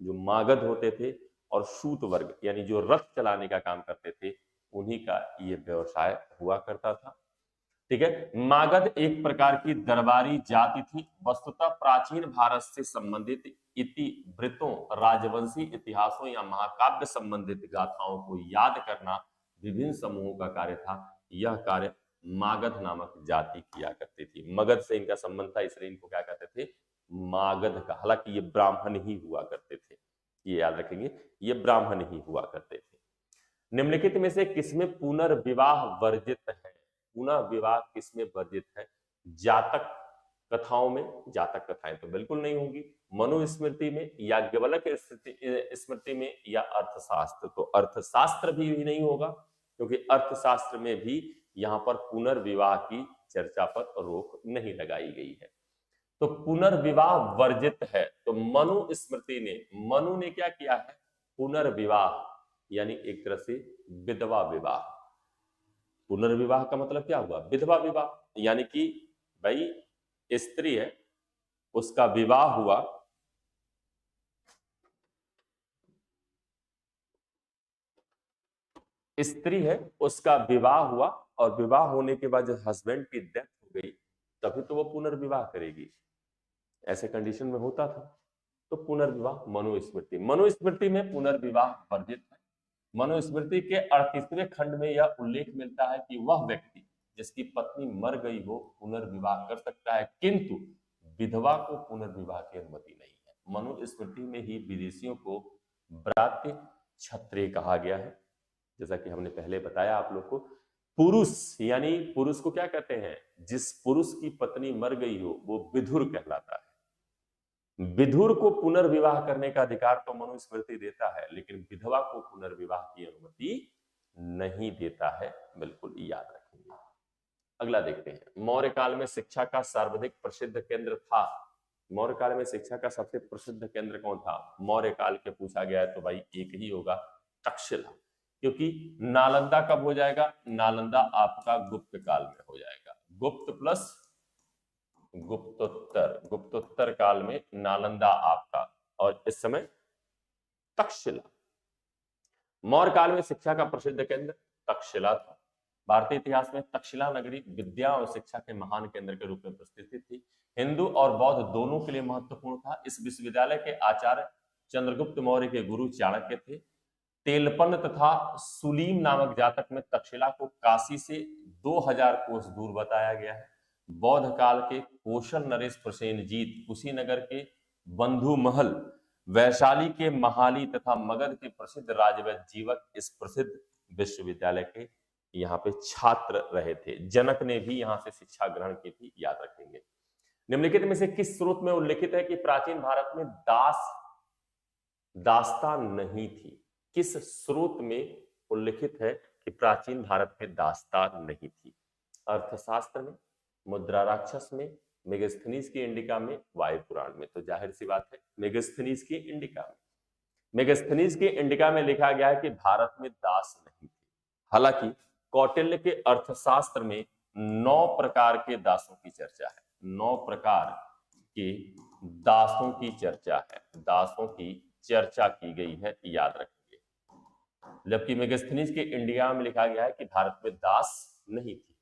जो मागध होते थे और सूत वर्ग यानी जो रथ चलाने का काम करते थे, उन्हीं का ये व्यवसाय हुआ करता था। ठीक है, मागध एक प्रकार की दरबारी जाति थी। वस्तुतः प्राचीन भारत से संबंधित इतिवृत्तों राजवंशी इतिहासों या महाकाव्य संबंधित गाथाओं को याद करना विभिन्न समूहों का कार्य था। यह कार्य मागध नामक जाति किया करती थी। मगध से इनका संबंध था, इसलिए इनको क्या कहते थे, मागध का। हालांकि ये ब्राह्मण ही हुआ करते थे, ये याद रखेंगे, ये ब्राह्मण ही हुआ करते थे। निम्नलिखित में से किसमें पुनर्विवाह वर्जित है? पुनर्विवाह किसमें वर्जित है? जातक कथाओं में? जातक कथाएं तो बिल्कुल नहीं होंगी। मनुस्मृति में, याज्ञवल्क्य स्मृति में, या अर्थशास्त्र? तो अर्थशास्त्र भी नहीं होगा, क्योंकि अर्थशास्त्र में भी यहां पर पुनर्विवाह की चर्चा पर रोक नहीं लगाई गई है। तो पुनर्विवाह वर्जित है। तो मनुस्मृति ने, मनु ने क्या किया है? पुनर्विवाह, यानी एक तरह से विधवा विवाह। पुनर्विवाह का मतलब क्या हुआ? विधवा विवाह, यानी कि भाई स्त्री है, उसका विवाह हुआ, स्त्री है, उसका विवाह हुआ, और विवाह होने के बाद जब हस्बैंड की डेथ हो गई, तभी तो वो पुनर्विवाह करेगी। ऐसे कंडीशन में होता था। तो पुनर्विवाह मनुस्मृति, मनुस्मृति में पुनर्विवाह वर्जित है। मनुस्मृति के 38वें खंड में यह उल्लेख मिलता है कि वह व्यक्ति जिसकी पत्नी मर गई हो पुनर्विवाह कर सकता है, किंतु विधवा को पुनर्विवाह की अनुमति नहीं है। मनुस्मृति में ही विदेशियों को ब्रात्य क्षत्रिय कहा गया है। जैसा कि हमने पहले बताया आप लोग को, पुरुष, यानी पुरुष को क्या कहते हैं? जिस पुरुष की पत्नी मर गई हो वो विधुर कहलाता है। विधुर को पुनर्विवाह करने का अधिकार तो मनुस्मृति देता है, लेकिन विधवा को पुनर्विवाह की अनुमति नहीं देता है, बिल्कुल याद रखेंगे। अगला देखते हैं, मौर्य काल में शिक्षा का सर्वाधिक प्रसिद्ध केंद्र था। मौर्य काल में शिक्षा का सबसे प्रसिद्ध केंद्र कौन था? मौर्य काल के पूछा गया है तो भाई एक ही होगा, तक्षशिला। क्योंकि नालंदा कब हो जाएगा? नालंदा आपका गुप्त काल में हो जाएगा। गुप्त प्लस गुप्तोत्तर, गुप्तोत्तर काल में नालंदा आपका, और इस समय तक्षशिला। मौर्य काल में शिक्षा का प्रसिद्ध केंद्र तक्षशिला था। भारतीय इतिहास में तक्षशिला नगरी विद्या और शिक्षा के महान केंद्र के रूप में प्रतिष्ठित थी। हिंदू और बौद्ध दोनों के लिए महत्वपूर्ण था। इस विश्वविद्यालय के आचार्य चंद्रगुप्त मौर्य के गुरु चाणक्य थे। तेलपन तथा सुलीम नामक जातक में तक्षशिला को काशी से 2000 कोस दूर बताया गया है। बौद्ध काल के कौशल नरेश प्रसेनजीत कुशीनगर के बंधु महल, वैशाली के महाली तथा मगध के प्रसिद्ध राजवैद्य जीवक इस प्रसिद्ध विश्वविद्यालय के यहाँ पे छात्र रहे थे। जनक ने भी यहाँ से शिक्षा ग्रहण की थी, याद रखेंगे। निम्नलिखित में से किस स्रोत में उल्लेखित है कि प्राचीन भारत में दास्तां नहीं थी? किस स्रोत में उल्लेखित है कि प्राचीन भारत में दास्तां नहीं थी? अर्थशास्त्र में, मुद्रा राक्षस में, मेगास्थनीज की इंडिका में, वायु पुराण में? तो जाहिर सी बात है मेगास्थनीज की इंडिका में। मेगास्थनीज की इंडिका में लिखा गया है कि भारत में दास नहीं थे। हालांकि कौटिल्य के अर्थशास्त्र में 9 प्रकार के दासों की चर्चा है। 9 प्रकार के दासों की चर्चा है, दासों की चर्चा की गई है, याद रखेंगे। जबकि मेगास्थनीज के इंडिया में लिखा गया है कि भारत में दास नहीं थी।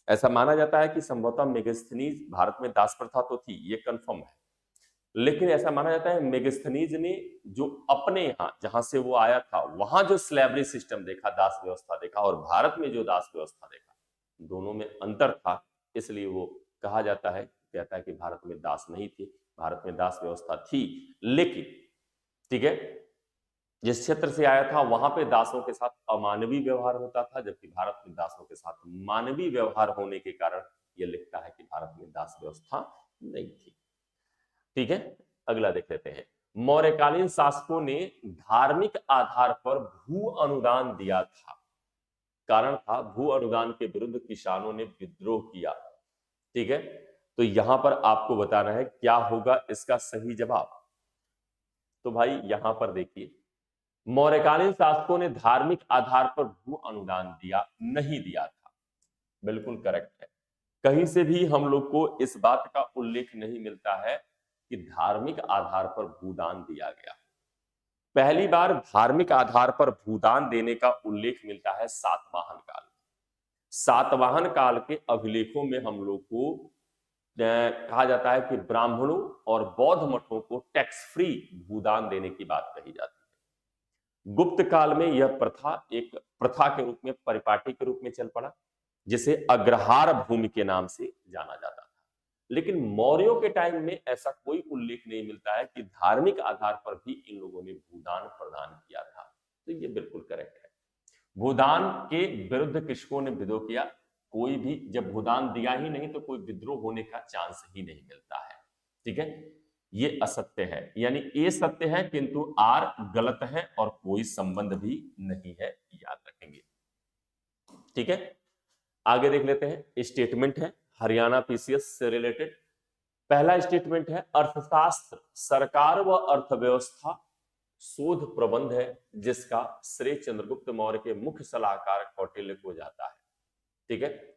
ऐसा माना जाता है कि संभवतः मेगास्थनीज भारत में दास प्रथा तो थी, ये कंफर्म है, लेकिन ऐसा माना जाता है मेगास्थनीज ने जो अपने यहाँ जहां से वो आया था वहां जो स्लैवरी सिस्टम देखा, दास व्यवस्था देखा, और भारत में जो दास व्यवस्था देखा, दोनों में अंतर था। इसलिए वो कहा जाता है, कहता है कि भारत में दास नहीं थी, भारत में दास व्यवस्था थी, लेकिन ठीक है, जिस क्षेत्र से आया था वहां पे दासों के साथ अमानवीय व्यवहार होता था, जबकि भारत में दासों के साथ मानवीय व्यवहार होने के कारण यह लिखता है कि भारत में दास व्यवस्था नहीं थी। ठीक है, अगला देख लेते हैं। मौर्यकालीन शासकों ने धार्मिक आधार पर भू अनुदान दिया था। कारण था भू अनुदान के विरुद्ध किसानों ने विद्रोह किया। ठीक है, तो यहां पर आपको बताना है क्या होगा इसका सही जवाब। तो भाई यहां पर देखिए, मौर्यकालीन शासकों ने धार्मिक आधार पर भू अनुदान दिया, नहीं दिया था, बिल्कुल करेक्ट है। कहीं से भी हम लोग को इस बात का उल्लेख नहीं मिलता है कि धार्मिक आधार पर भूदान दिया गया। पहली बार धार्मिक आधार पर भूदान देने का उल्लेख मिलता है सातवाहन काल में। सातवाहन काल के अभिलेखों में हम लोग को कहा जाता है कि ब्राह्मणों और बौद्ध मठों को टैक्स फ्री भूदान देने की बात कही जाती है। गुप्त काल में यह प्रथा एक प्रथा के रूप में, परिपाटी के रूप में चल पड़ा, जिसे अग्रहार भूमि के नाम से जाना जाता था। लेकिन मौर्यों के टाइम में ऐसा कोई उल्लेख नहीं मिलता है कि धार्मिक आधार पर भी इन लोगों ने भूदान प्रदान किया था। तो ये बिल्कुल करेक्ट है। भूदान के विरुद्ध किसको ने विद्रोह किया? कोई भी, जब भूदान दिया ही नहीं तो कोई विद्रोह होने का चांस ही नहीं मिलता है। ठीक है, ये असत्य है, यानी ए सत्य है किंतु आर गलत है और कोई संबंध भी नहीं है, याद रखेंगे। ठीक है, आगे देख लेते हैं। स्टेटमेंट है हरियाणा पीसीएस से रिलेटेड। पहला स्टेटमेंट है अर्थशास्त्र, सरकार व अर्थव्यवस्था शोध प्रबंध है जिसका श्रेय चंद्रगुप्त मौर्य के मुख्य सलाहकार कौटिल्य को जाता है। ठीक है,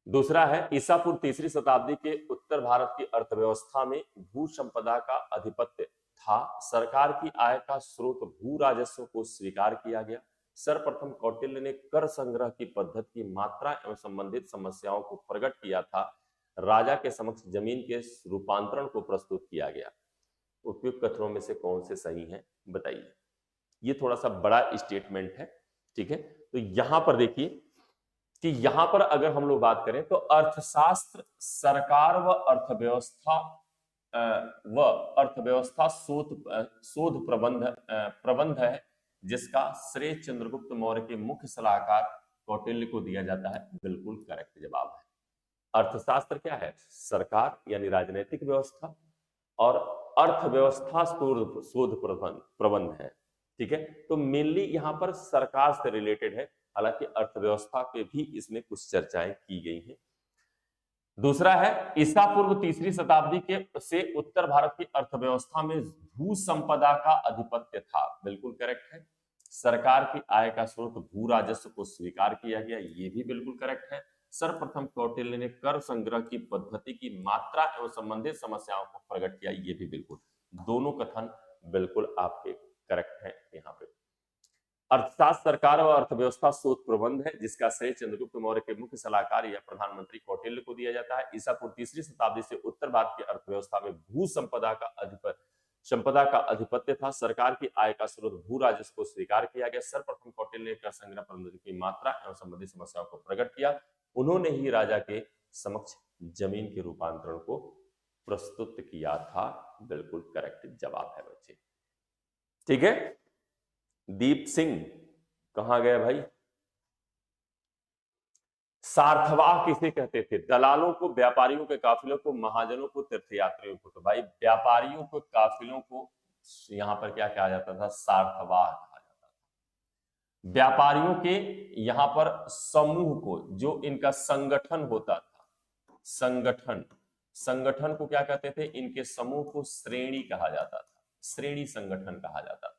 दूसरा है ईसा पूर्व तीसरी शताब्दी के उत्तर भारत की अर्थव्यवस्था में भू संपदा का आधिपत्य था, सरकार की आय का स्रोत भू राजस्व को स्वीकार किया गया। सर्वप्रथम कौटिल्य ने कर संग्रह की पद्धति की मात्रा एवं संबंधित समस्याओं को प्रकट किया था। राजा के समक्ष जमीन के रूपांतरण को प्रस्तुत किया गया। उपयुक्त कथनों में से कौन से सही हैं बताइए। ये थोड़ा सा बड़ा स्टेटमेंट है। ठीक है, तो यहां पर देखिए कि यहां पर अगर हम लोग बात करें तो अर्थशास्त्र, सरकार व अर्थव्यवस्था शोध प्रबंध है जिसका श्रेय चंद्रगुप्त मौर्य के मुख्य सलाहकार कौटिल्य को दिया जाता है। बिल्कुल करेक्ट जवाब है। अर्थशास्त्र क्या है? सरकार यानी राजनीतिक व्यवस्था, और अर्थव्यवस्था शोध प्रबंध है। ठीक है, तो मेनली यहां पर सरकार से रिलेटेड है, हालांकि अर्थव्यवस्था पे भी इसमें कुछ चर्चाएं की गई हैं। दूसरा है ईसा पूर्व तीसरी शताब्दी के से उत्तर भारत की अर्थव्यवस्था में भू संपदा का आधिपत्य था। बिल्कुल करेक्ट है। सरकार की आय का स्रोत भू राजस्व को स्वीकार किया गया, ये भी बिल्कुल करेक्ट है। सर्वप्रथम कौटिल्य ने कर संग्रह की पद्धति की मात्रा एवं संबंधित समस्याओं को प्रकट किया, ये भी बिल्कुल, दोनों कथन बिल्कुल आपके करेक्ट हैं। यहाँ पे अर्थशास्त्र, सरकार और अर्थव्यवस्था शोध प्रबंध है जिसका श्रेय चंद्रगुप्त मौर्य के मुख्य सलाहकार या प्रधानमंत्री कौटिल्य को दिया जाता है। ईसा पूर्व तीसरी शताब्दी से उत्तर भारत की अर्थव्यवस्था में भू संपदा का आधिपत्य था। सरकार की आय का स्रोत भू राजस्व को स्वीकार किया गया। सर्वप्रथम कौटिल्य ने कर संग्रह पद्धति की मात्रा एवं संबंधित समस्याओं को प्रकट किया। उन्होंने ही राजा के समक्ष जमीन के रूपांतरण को प्रस्तुत किया था। बिल्कुल करेक्ट जवाब है बच्चे। ठीक है, दीप सिंह कहां गए भाई? सार्थवाह किसे कहते थे? दलालों को, व्यापारियों के काफिलों को, महाजनों को, तीर्थयात्रियों को। तो भाई व्यापारियों को, काफिलों को यहां पर क्या कहा जाता था? सार्थवाह कहा जाता था। व्यापारियों के यहां पर समूह को, जो इनका संगठन होता था, संगठन को क्या कहते थे? इनके समूह को श्रेणी कहा जाता था, श्रेणी संगठन कहा जाता था।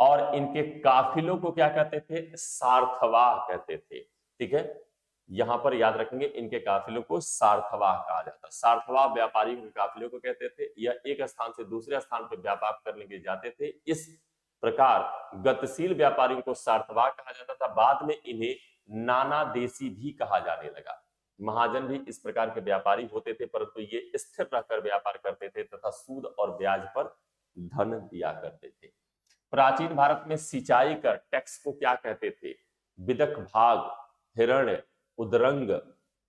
और इनके काफिलों को क्या कहते थे? सार्थवाह कहते थे। ठीक है, यहां पर याद रखेंगे, इनके काफिलों को सार्थवाह कहा जाता। सार्थवाह व्यापारियों के काफिलों को कहते थे। यह एक स्थान से दूसरे स्थान पर व्यापार करने के जाते थे। इस प्रकार गतिशील व्यापारियों को सार्थवाह कहा जाता था। बाद में इन्हें नाना देशी भी कहा जाने लगा। महाजन भी इस प्रकार के व्यापारी होते थे, परंतु ये स्थिर रहकर व्यापार करते थे तथा सूद और ब्याज पर धन दिया करते थे। प्राचीन भारत में सिंचाई कर टैक्स को क्या कहते थे? विदक भाग, हिरण्य, उदरंग,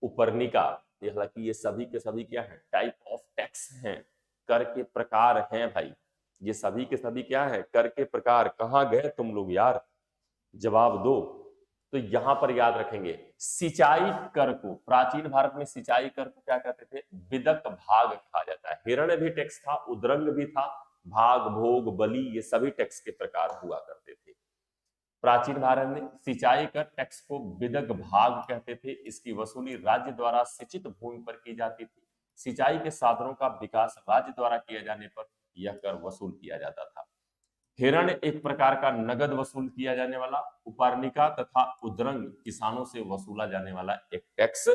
उपरनिका। हालांकि ये सभी के सभी क्या है? टाइप ऑफ टैक्स हैं, कर के प्रकार हैं भाई। ये सभी के सभी क्या है? कर के प्रकार। कहां गए तुम लोग यार, जवाब दो। तो यहां पर याद रखेंगे, सिंचाई कर को, प्राचीन भारत में सिंचाई कर को क्या कहते थे? विदक भाग कहा जाता है। हिरण्य भी टैक्स था, उदरंग भी था, भाग, भोग, बलि, ये सभी टैक्स के प्रकार हुआ करते थे। प्राचीन भारत में सिंचाई कर टैक्स को विदक भाग कहते थे। इसकी वसूली राज्य द्वारा सिंचित भूमि पर की जाती थी। सिंचाई के साधनों का विकास राज्य द्वारा किए जाने पर यह कर वसूल किया जाता था। हिरण्य एक प्रकार का नगद वसूल किया जाने वाला, उपरनिका तथा उदरंग किसानों से वसूला जाने वाला एक टैक्स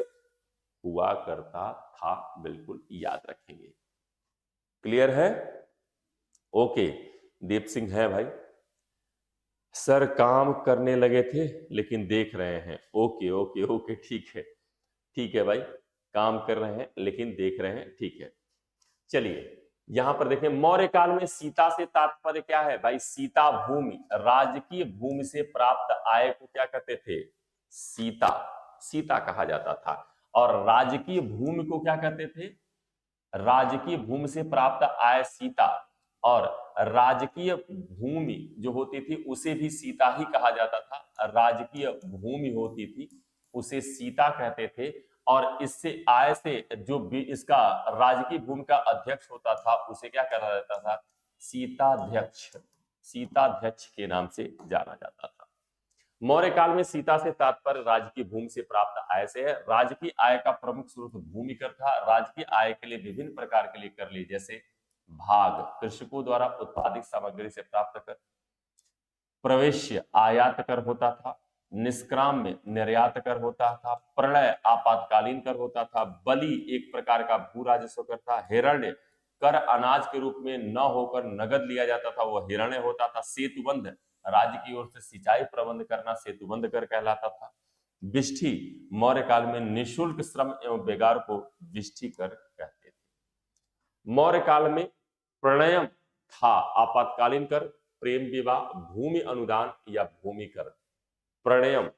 हुआ करता था। बिल्कुल याद रखेंगे। क्लियर है? ओके, दीप सिंह है भाई। सर काम करने लगे थे लेकिन देख रहे हैं। ओके ओके ओके, ठीक है भाई, काम कर रहे हैं लेकिन देख रहे हैं। ठीक है, चलिए यहां पर देखें, मौर्य काल में सीता से तात्पर्य क्या है भाई? सीता भूमि, राजकीय भूमि से प्राप्त आय को क्या कहते थे? सीता, सीता कहा जाता था। और राजकीय भूमि को क्या कहते थे? राजकीय भूमि से प्राप्त आय सीता। और राजकीय भूमि जो होती थी उसे भी सीता ही कहा जाता था। राजकीय भूमि होती थी उसे सीता कहते थे। और इससे आय से जो भी इसका राजकीय भूमि का अध्यक्ष होता था उसे क्या कहा जाता था? सीताध्यक्ष, सीताध्यक्ष के नाम से जाना जाता था। मौर्य काल में सीता से तात्पर्य राजकीय भूमि से प्राप्त आय से है। राजकीय आय का प्रमुख स्रोत भूमि कर था। राजकीय आय के लिए विभिन्न प्रकार के लिए कर ली, जैसे भाग, कृषकों द्वारा उत्पादित सामग्री से प्राप्त कर, प्रवेश्य आयात कर होता था, निष्क्राम में निर्यात कर होता था, प्रलय आपातकालीन कर होता था, बलि एक प्रकार का भू राजस्व कर था, हिरण्य कर अनाज के रूप में न होकर नगद लिया जाता था, वो हिरण्य होता था, सेतुबंध राज्य की ओर से सिंचाई प्रबंध करना सेतुबंध कर कहलाता था, विष्ठी मौर्य काल में निःशुल्क श्रम एवं बेगार को विष्ठी कर कहते थे। मौर्य काल में प्रणयम था आपातकालीन कर, प्रेम विवाह, भूमि अनुदान या भूमि कर। प्रणयम,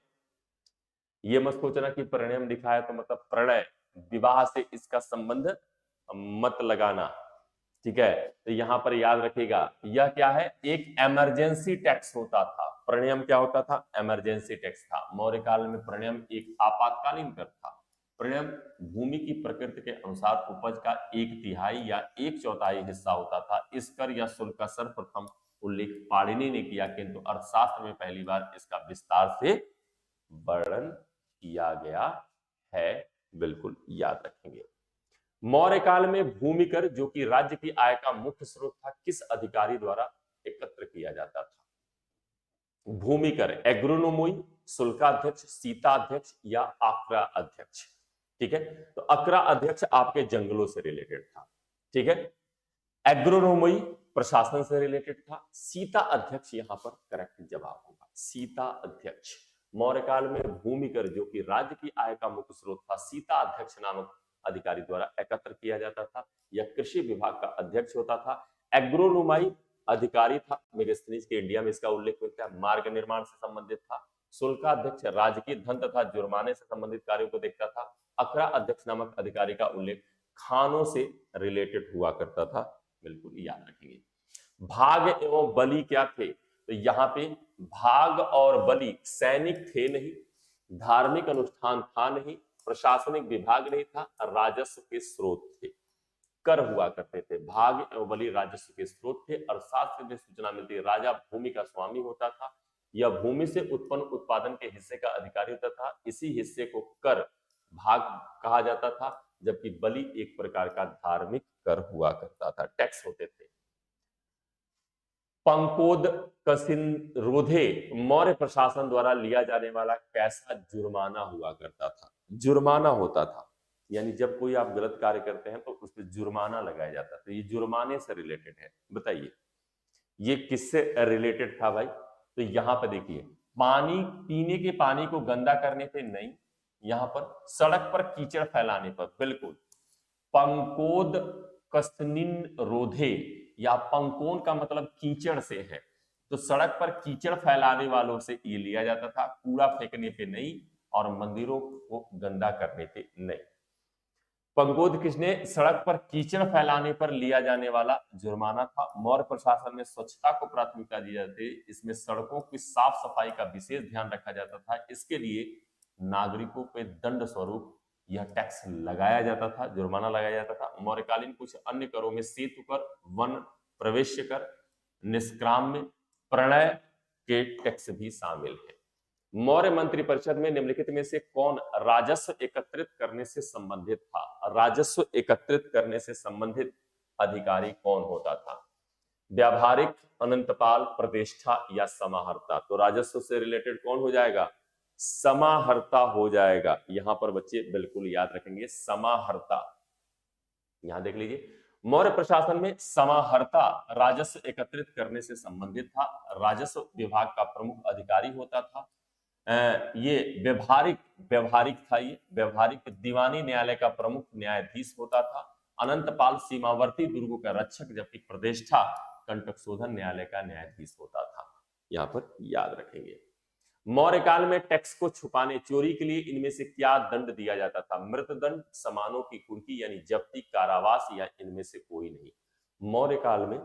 ये मत सोचना कि प्रणयम लिखा है तो मतलब प्रणय, विवाह से इसका संबंध मत लगाना, ठीक है? तो यहां पर याद रखिएगा यह क्या है? एक इमरजेंसी टैक्स होता था। प्रणयम क्या होता था? इमरजेंसी टैक्स था। मौर्य काल में प्रणयम एक आपातकालीन कर था। प्रणयम भूमि की प्रकृति के अनुसार उपज का 1/3 या 1/4 हिस्सा होता था। इस कर या शुल्क का सर्वप्रथम उल्लेख पाणिनि ने किया, किंतु अर्थशास्त्र में पहली बार इसका विस्तार से वर्णन किया गया है। बिल्कुल याद रखेंगे। मौर्य काल में भूमि कर जो कि राज्य की आय का मुख्य स्रोत था, किस अधिकारी द्वारा एकत्र किया जाता था? भूमि कर एग्रोनोमोई, शुल्काध्यक्ष, सीताध्यक्ष या आक्रा अध्यक्ष। ठीक है, तो अक्रा अध्यक्ष आपके जंगलों से रिलेटेड था। ठीक है, एग्रोनोमोई प्रशासन से रिलेटेड था। सीता अध्यक्ष यहां पर करेक्ट जवाब होगा, सीता अध्यक्ष। मौर्य काल में भूमि कर जो कि राज्य की आय का मुख्य स्रोत था, सीता अध्यक्ष नामक अधिकारी द्वारा एकत्र किया जाता था। यह कृषि विभाग का अध्यक्ष होता था। एग्रोनोमाई अधिकारी था, मेगास्थनीज के इंडिया में इसका उल्लेख होता है, मार्ग निर्माण से संबंधित था। शुल्काध्यक्ष राजकीय धन तथा जुर्माने से संबंधित कार्यों को देखता था। अखरा अध्यक्ष नामक अधिकारी का उल्लेख खानों से रिलेटेड हुआ करता था। बिल्कुल याद रखेंगे। भाग एवं बलि क्या थे? तो यहाँ पे भाग और बलि सैनिक थे नहीं, धार्मिक अनुष्ठान था नहीं, प्रशासनिक विभाग नहीं था, राजस्व के स्रोत थे, कर हुआ करते थे। भाग एवं बलि राजस्व के स्रोत थे। और शास्त्र में सूचना मिलती है राजा भूमि का स्वामी होता था। यह भूमि से उत्पन्न उत्पादन के हिस्से का अधिकारी होता था। इसी हिस्से को कर भाग कहा जाता था, जबकि बलि एक प्रकार का धार्मिक कर हुआ करता था, टैक्स होते थे। पंकोद कसिनरोधे मौर्य प्रशासन द्वारा लिया जाने वाला कैसा जुर्माना हुआ करता था? जुर्माना होता था, यानी जब कोई आप गलत कार्य करते हैं तो उस पर जुर्माना लगाया जाता था। ये जुर्माने से रिलेटेड है। बताइए ये किससे रिलेटेड था भाई? तो यहां पर देखिए, पानी पीने के पानी को गंदा करने पे नहीं, यहां पर सड़क पर कीचड़ फैलाने पर बिल्कुल। पंकोद कस्तनिन रोधे, या पंकोन का मतलब कीचड़ से है, तो सड़क पर कीचड़ फैलाने वालों से ये लिया जाता था, कूड़ा फेंकने पे नहीं और मंदिरों को गंदा करने पे नहीं। पंगोद किसने? सड़क पर कीचड़ फैलाने पर लिया जाने वाला जुर्माना था। मौर्य प्रशासन में स्वच्छता को प्राथमिकता दी जाती, इसमें सड़कों की साफ सफाई का विशेष ध्यान रखा जाता था। इसके लिए नागरिकों पे दंड स्वरूप यह टैक्स लगाया जाता था, जुर्माना लगाया जाता था। मौर्यकालीन कुछ अन्य करों में सेतु कर, वन प्रवेश कर, निष्क्राम्य, प्रणय के टैक्स भी शामिल है। मौर्य मंत्रिपरिषद में निम्नलिखित में से कौन राजस्व एकत्रित करने से संबंधित था? राजस्व एकत्रित करने से संबंधित अधिकारी कौन होता था? व्यावहारिक, अनंतपाल, प्रतिष्ठा या समाहर्ता? तो राजस्व से रिलेटेड कौन हो जाएगा? समाहर्ता हो जाएगा। यहां पर बच्चे बिल्कुल याद रखेंगे, समाहर्ता। यहां देख लीजिए, मौर्य प्रशासन में समाहर्ता राजस्व एकत्रित करने से संबंधित था। राजस्व विभाग का प्रमुख अधिकारी होता था। ये व्यवहारिक व्यवहारिक था, ये व्यवहारिक दीवानी न्यायालय का प्रमुख न्यायाधीश होता था। अनंतपाल सीमावर्ती दुर्गों का रक्षक, जबकि प्रतिष्ठा कंटक शोधन न्यायालय का न्यायाधीश होता था। यहां पर याद रखेंगे। मौर्य काल में टैक्स को छुपाने, चोरी के लिए इनमें से क्या दंड दिया जाता था? मृतदंड, समानों की कुर्की यानी जब्ती, कारावास या इनमें से कोई नहीं। मौर्य काल में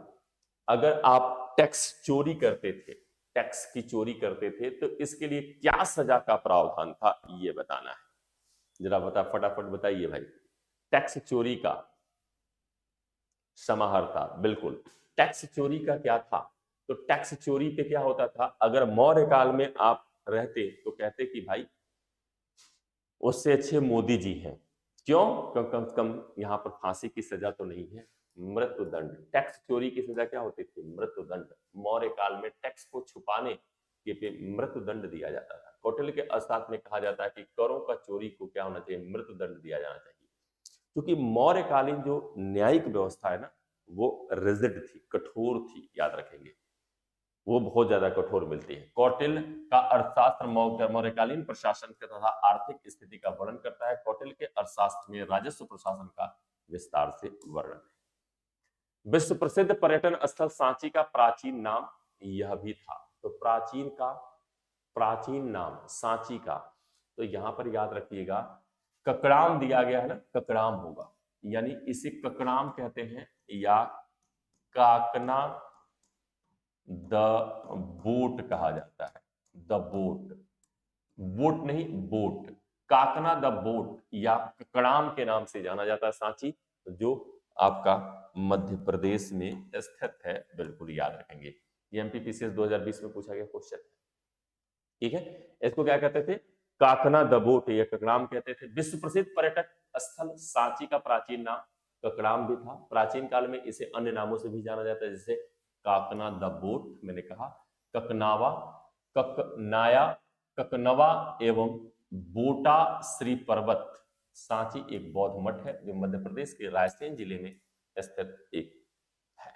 अगर आप टैक्स चोरी करते थे, टैक्स की चोरी करते थे, तो इसके लिए क्या सजा का प्रावधान था, ये बताना है। जरा फटाफट बताइए भाई। टैक्स चोरी का समाहर्ता, बिल्कुल। टैक्स चोरी का क्या था? तो टैक्स चोरी पे क्या होता था, अगर मौर्य काल में आप रहते तो कहते कि भाई उससे अच्छे मोदी जी हैं। क्यों? कम से कम यहां पर फांसी की सजा तो नहीं है, मृत्युदंड। टैक्स चोरी की सजा क्या होती थी? मृत्युदंड। मौर्य काल में टैक्स को छुपाने के पे मृत्युदंड दिया जाता था। कौटिल्य के अर्थशास्त्र में कहा जाता है कि करों का चोरी को क्या होना चाहिए? मृत्युदंड दिया जाना चाहिए। क्योंकि मौर्यकालीन जो न्यायिक व्यवस्था है ना, वो रिजिड थी, कठोर थी, याद रखेंगे। वो बहुत ज्यादा कठोर मिलती है। कौटिल्य का अर्थशास्त्र मौर्यकालीन प्रशासन के तथा आर्थिक स्थिति का वर्णन करता है। कौटिल्य के अर्थशास्त्र में राजस्व प्रशासन का विस्तार से वर्णन है। विश्व प्रसिद्ध पर्यटन स्थल सांची का प्राचीन नाम यह भी था। तो प्राचीन नाम सांची का, तो यहां पर याद रखिएगा ककड़ाम दिया गया है ना, ककड़ाम होगा, यानी इसे ककड़ाम कहते हैं या काकना द बोट कहा जाता है। द बोट, बोट नहीं बोट, काकना द बोट या ककड़ाम के नाम से जाना जाता है सांची, जो आपका मध्य प्रदेश में स्थित है। बिल्कुल याद रखेंगे। ये एमपीपीसीएस 2020 में पूछा गया क्वेश्चन है। ठीक है, इसको क्या कहते थे? काकना द बोट या ककड़ाम कहते थे। विश्व प्रसिद्ध पर्यटक स्थल सांची का प्राचीन नाम ककड़ाम भी था। प्राचीन काल में इसे अन्य नामों से भी जाना जाता है, जैसे काकना द बोट, मैंने कहा, ककनावा, ककनाया, ककनवा एवं बोटा श्री पर्वत। सांची एक बौद्ध मठ है जो मध्य प्रदेश के रायसेन जिले में स्थित एक है।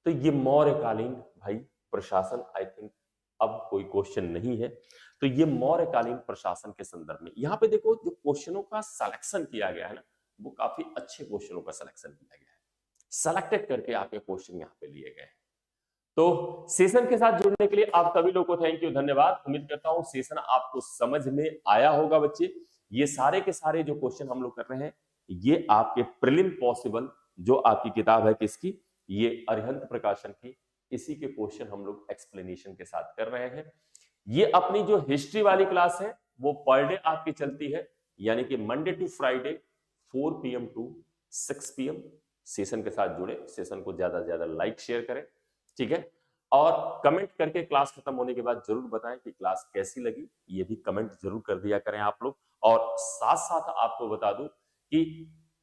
तो ये मौर्यकालीन भाई प्रशासन, आई थिंक अब कोई क्वेश्चन नहीं है। तो ये मौर्यकालीन प्रशासन के संदर्भ में यहां पे देखो जो क्वेश्चनों का सिलेक्शन किया गया है ना, वो काफी अच्छे क्वेश्चनों का सिलेक्शन किया गया है। सेलेक्टेड करके आपके क्वेश्चन यहाँ पे लिए गए हैं। तो सेशन के साथ जुड़ने के लिए आप सभी लोगों को थैंक यू, धन्यवाद। उम्मीद करता हूं सेशन आपको समझ में आया होगा बच्चे। ये सारे के सारे जो क्वेश्चन हम लोग कर रहे हैं, ये आपके प्रीलिम पॉसिबल जो आपकी किताब है किसकी, ये अरिहंत प्रकाशन की, इसी के क्वेश्चन हम लोग एक्सप्लेनेशन के साथ कर रहे हैं। ये अपनी जो हिस्ट्री वाली क्लास है वो पर डे आपकी चलती है, यानी कि Monday to Friday 4 PM to 6 PM। Session के साथ जुड़े, सेशन को ज्यादा से ज्यादा लाइक शेयर करें, ठीक है। और कमेंट करके क्लास खत्म होने के बाद जरूर बताएं कि क्लास कैसी लगी, ये भी कमेंट जरूर कर दिया करें आप लोग। और साथ साथ आपको बता दूं कि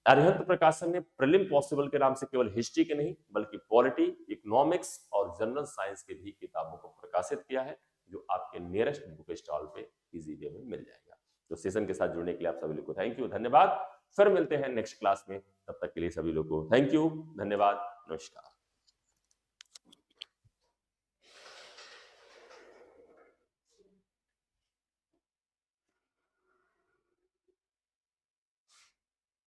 अरिहंत प्रकाशन ने प्रीलिम पॉसिबल के नाम से केवल हिस्ट्री के नहीं बल्कि पॉलिटी, इकोनॉमिक्स और जनरल साइंस के भी किताबों को प्रकाशित किया है, जो आपके नियरेस्ट बुक स्टॉल पे इजी वे में मिल जाएगा। तो सेशन के साथ जुड़ने के लिए आप सभी लोग को थैंक यू, धन्यवाद। फिर मिलते हैं नेक्स्ट क्लास में, तब तक के लिए सभी लोग को थैंक यू, धन्यवाद, नमस्कार।